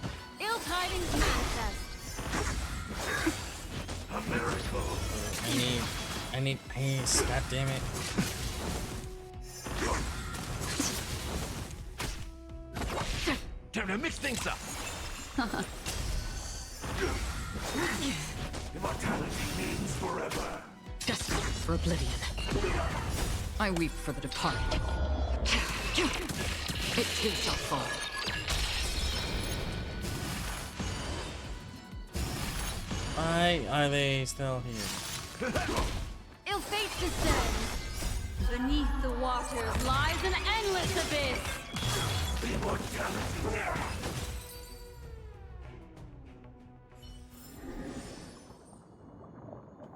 Ill tidings manifest. A miracle. I need pace. God damn it. Time to mix things up. Immortality means forever. Destined for oblivion. I weep for the departed. It too shall fall. Why are they still here? Ill fate descends. Beneath the waters lies an endless abyss. Immortality.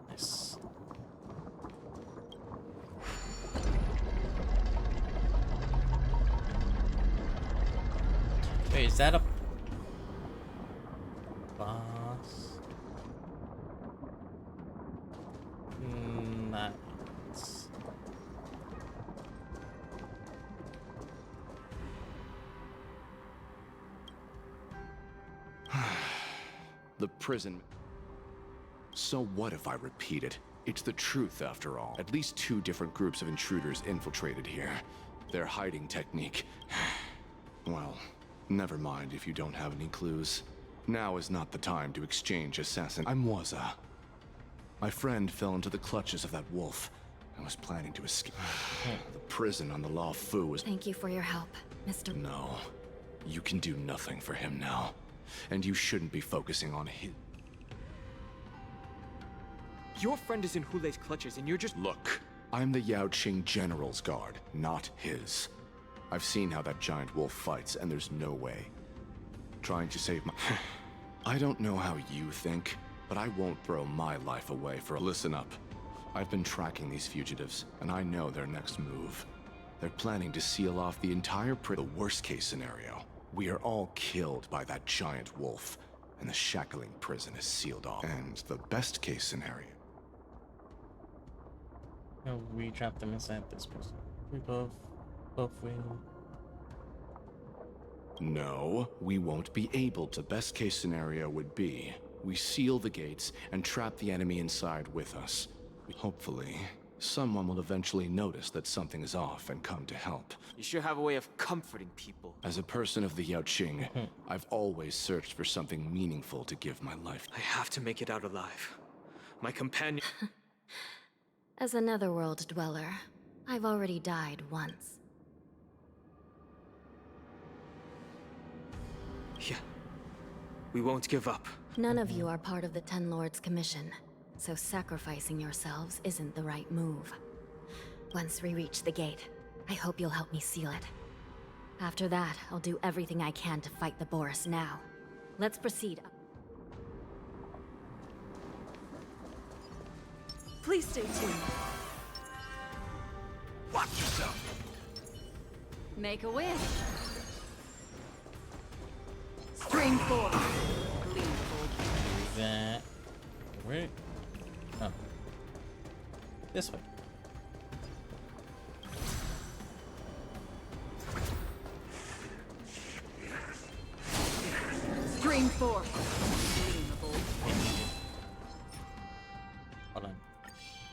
Nice. Wait, is that a boss? Not The prison... So what if I repeat it? It's the truth, after all. At least 2 different groups of intruders infiltrated here. Their hiding technique... Well, never mind if you don't have any clues. Now is not the time to exchange assassin. I'm Waza. My friend fell into the clutches of that wolf. I was planning to escape. The prison on the Law Fu was... Thank you for your help, Mr. No. You can do nothing for him now. And you shouldn't be focusing on his... Your friend is in Hule's clutches and you're just... Look, I'm the Yaoqing General's guard, not his. I've seen how that giant wolf fights, and there's no way. Trying to save my... I don't know how you think, but I won't throw my life away for... Listen up. I've been tracking these fugitives, and I know their next move. They're planning to seal off the entire The worst-case scenario. We are all killed by that giant wolf, and the shackling prison is sealed off. And the best-case scenario... No, we trapped them inside this prison. We both win. No, we won't be able to. Best-case scenario would be, we seal the gates and trap the enemy inside with us. Hopefully, someone will eventually notice that something is off and come to help. You sure have a way of comforting people. As a person of the Yaoqing, I've always searched for something meaningful to give my life. I have to make it out alive. My companion... As a netherworld dweller, I've already died once. Yeah. We won't give up. None of you are part of the Ten Lords' commission, so sacrificing yourselves isn't the right move. Once we reach the gate, I hope you'll help me seal it. After that, I'll do everything I can to fight the Boris now. Let's proceed. Please stay tuned. Watch yourself. Make a wish. Spring forward. That... Where? Oh. This way. Spring forward. Hold on.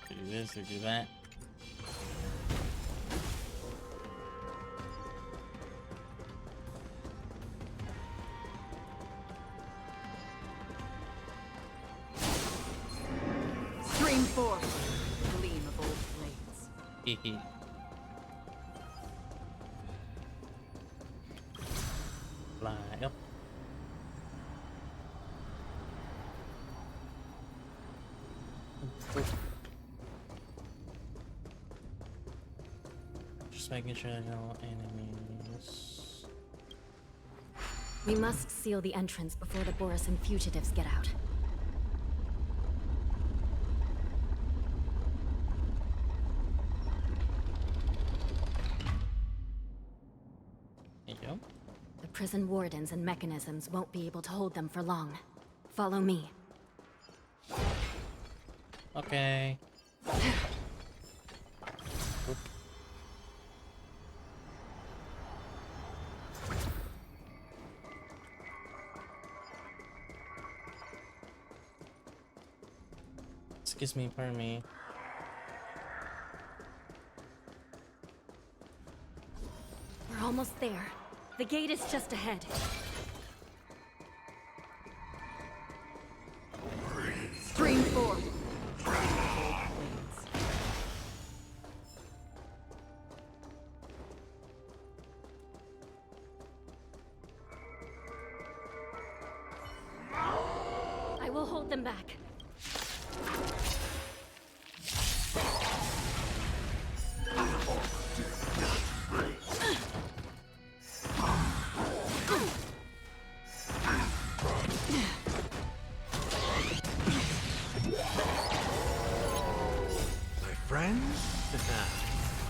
Do this or do that. Spring forward. Gleam of old blades. Fly up. Just making sure no enemies. We must seal the entrance before the Borisan fugitives get out. There you go. The prison wardens and mechanisms won't be able to hold them for long. Follow me. Okay. Oop. Excuse me, pardon me. We're almost there. The gate is just ahead. Spring forward. I will hold them back. Friends?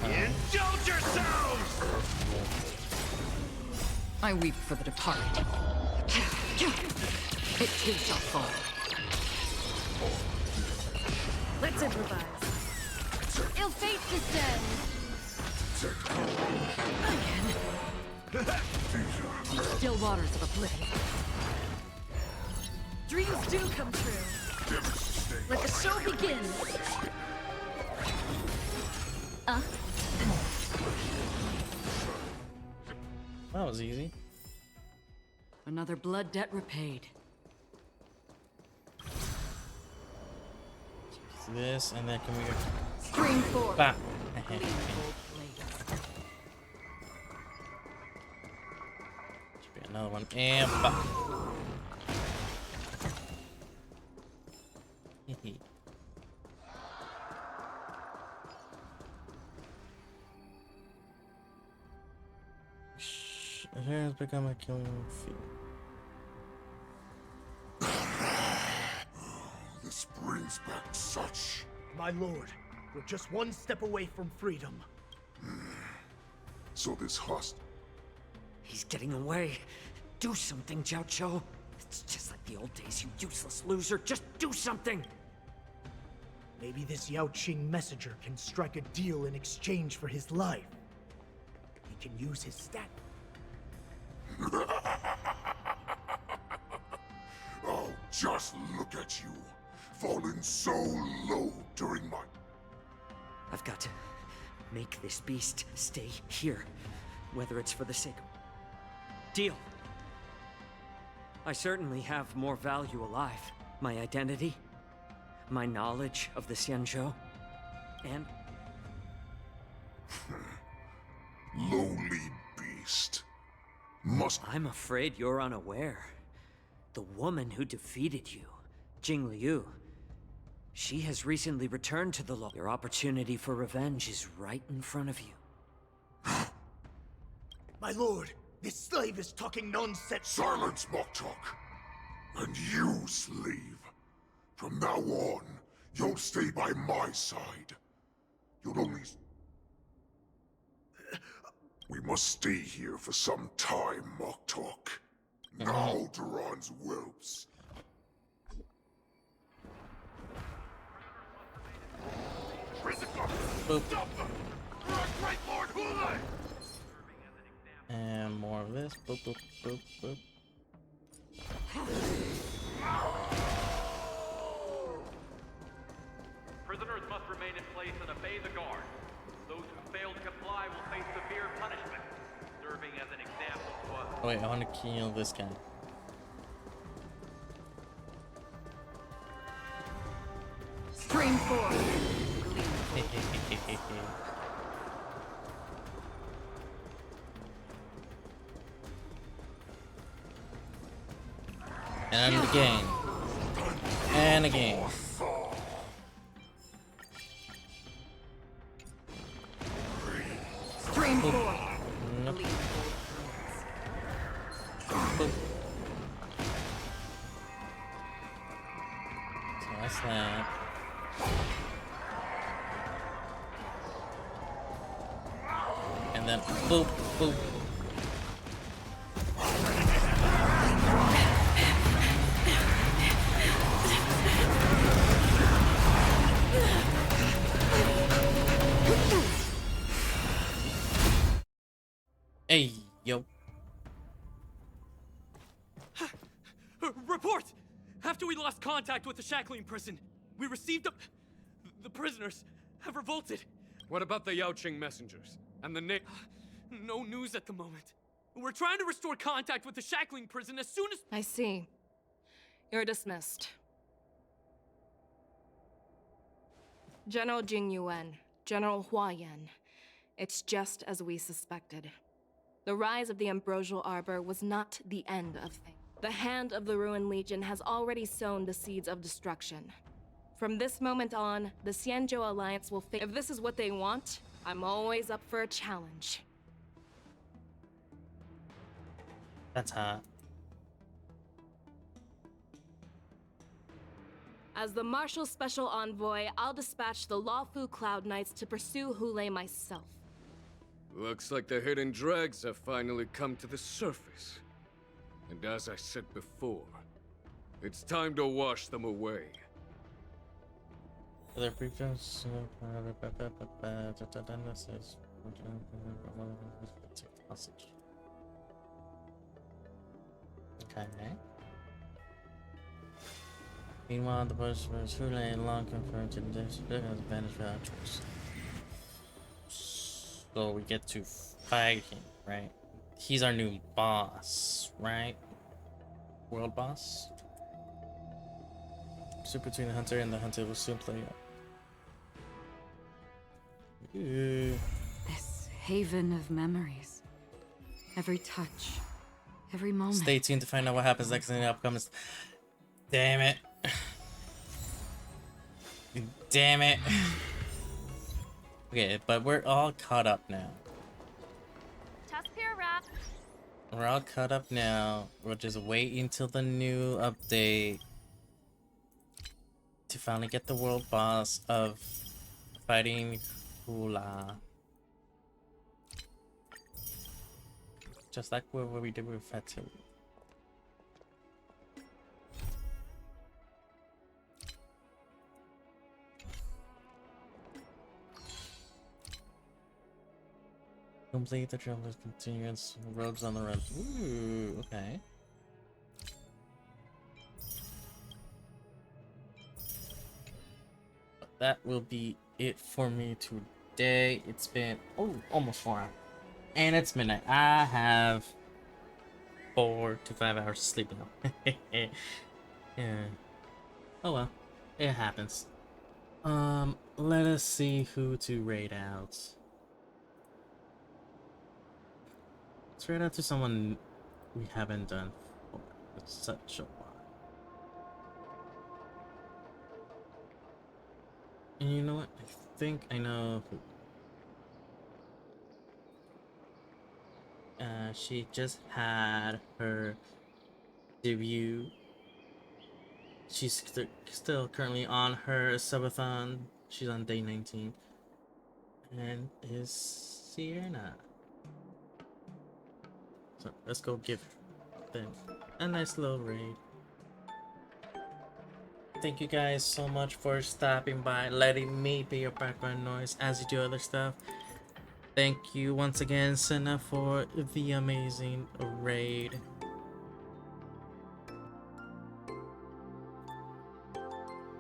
Indulge yourselves! I weep for the departed. It too shall fall. Let's improvise. Ill fate descends. Again. Still waters of oblivion. Dreams do come true. Let the show begin. That was easy. Another blood debt repaid. This, and then can we go? Scream 4. Bah. Should be another one. And bah. It has become a killing field. This brings back such... My lord, we're just one step away from freedom. So this host... He's getting away. Do something, Jiao Cho. It's just like the old days, you useless loser. Just do something! Maybe this Yao Qing messenger can strike a deal in exchange for his life. He can use his stat. Oh, just look at you. Fallen so low during my... I've got to make this beast stay here, whether it's for the sake of... Deal. I certainly have more value alive. My identity, my knowledge of the Xianzhou, and... Lowly beast. I'm afraid you're unaware. The woman who defeated you, Jing Liu, she has recently returned to the law. Your opportunity for revenge is right in front of you. My lord, this slave is talking nonsense. Silence, mock talk. And you, slave. From now on, you'll stay by my side. You'll only... We must stay here for some time, mock talk. Now, Duran's whelps. Boop. And more of this. Boop, boop, boop, boop. Prisoners must remain in place and obey the guard. Those who fail to comply will face severe punishment, serving as an example to others. Oh wait, I want to kill this guy. Scream 4. And again. And again. Scream 4. Nope. So that's that. And then boop, boop. Hey, yo. Report! After we lost contact with the Shackling prison, we received the prisoners have revolted. What about the Yaoqing messengers? And the No news at the moment. We're trying to restore contact with the Shackling prison as soon as... I see. You're dismissed. General Jing Yuan, General Hua Yan. It's just as we suspected. The rise of the Ambrosial Arbor was not the end of things. The hand of the Ruined Legion has already sown the seeds of destruction. From this moment on, the Xianzhou Alliance will face... If this is what they want, I'm always up for a challenge. That's hot. As the Marshal Special Envoy, I'll dispatch the Lawfu Cloud Knights to pursue Hule myself. Looks like the hidden dregs have finally come to the surface. And as I said before, it's time to wash them away. Their previous hostage. Okay. Meanwhile, the bush was who lay long confirmed to this advantage vouchers. So we get to fight him, right? He's our new boss, right? World boss? Switch between the hunter and the hunter will soon play out. Ooh. This haven of memories. Every touch, every moment. Stay tuned to find out what happens next in the upcoming. Damn it. Damn it. Okay, but we're all caught up now. We're all caught up now. We'll just wait until the new update to finally get the world boss of fighting Hula. Just like what we did with Fatu. Complete the traveler's continuance. Rogues on the run. Ooh, okay. But that will be it for me today. It's been almost 4 hours. And it's midnight. I have 4 to 5 hours of sleep now. Yeah. Oh well. It happens. Let us see who to raid out. Let's raid out to someone we haven't done for such a while. And you know what? I think I know who. She just had her debut. She's still currently on her subathon. She's on day 19. And is Sienna. So let's go give them a nice little raid. Thank you guys so much for stopping by, letting me be your background noise as you do other stuff. Thank you once again, Senna, for the amazing raid.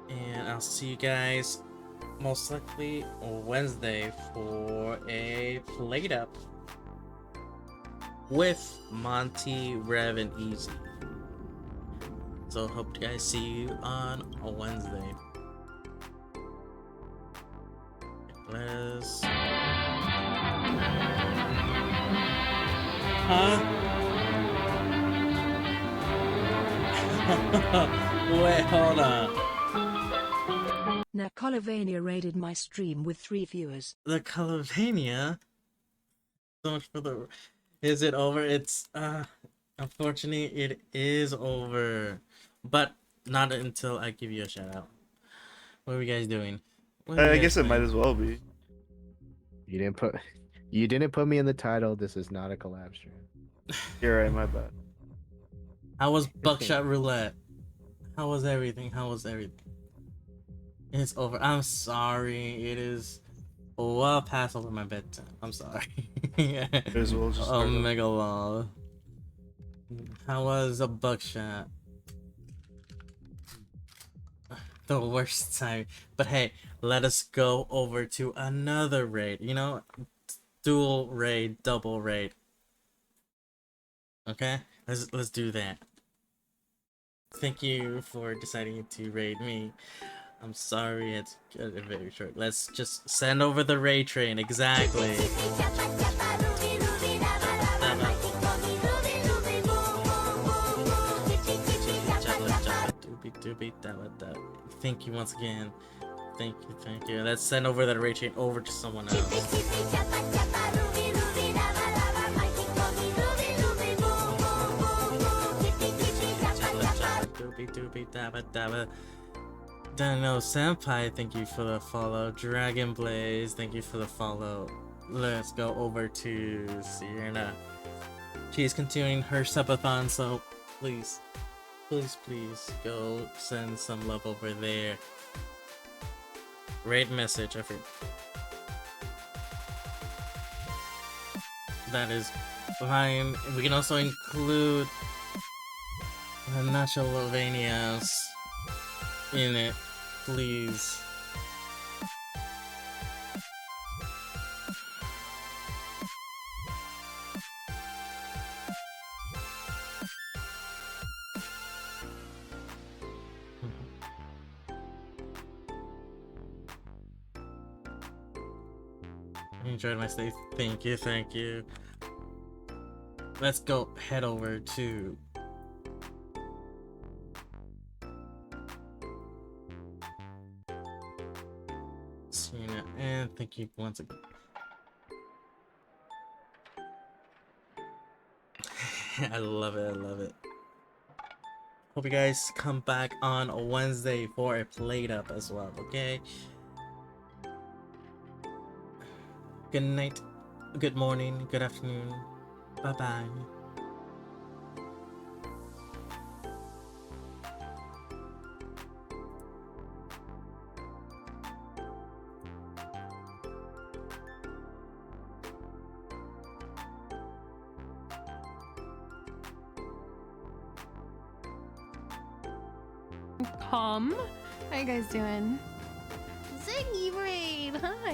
And I'll see you guys most likely Wednesday for a plate up with Monty, Rev, and Easy. So hope you guys see you on a Wednesday. Let's... Huh? Wait, hold on. Now Colovania raided my stream with 3 viewers. The Colovania? So much for the... Is it over? It's, unfortunately, it is over. But not until I give you a shout out. What are you guys doing? I guess it might as well be. You didn't put me in the title. This is not a collab stream. You're right, my bad. How was Buckshot Roulette? How was everything? How was everything? It's over. I'm sorry. It is well past over my bedtime. I'm sorry. Yeah. Well just Omega Law. How was a Buckshot? The worst time. But hey, let us go over to another raid. You know, dual raid, double raid. Okay, let's do that. Thank you for deciding to raid me. I'm sorry it's very short. Let's just send over the raid train. Exactly. Thank you once again. Thank you. Let's send over that raid train over to someone else. Dano Senpai, thank you for the follow. Dragon Blaze, thank you for the follow. Let's go over to Sienna. She's continuing her subathon, so please go send some love over there. Raid message, I forget. That is fine. We can also include Nacho Lovanias. in it, please. I enjoyed my stay. Thank you, thank you. Let's go head over to Cena, and thank you once again. I love it, I love it. Hope you guys come back on Wednesday for a plate up as well, okay? Good night, good morning, good afternoon. Bye-bye. How you guys doing? Ziggy Raid, hi.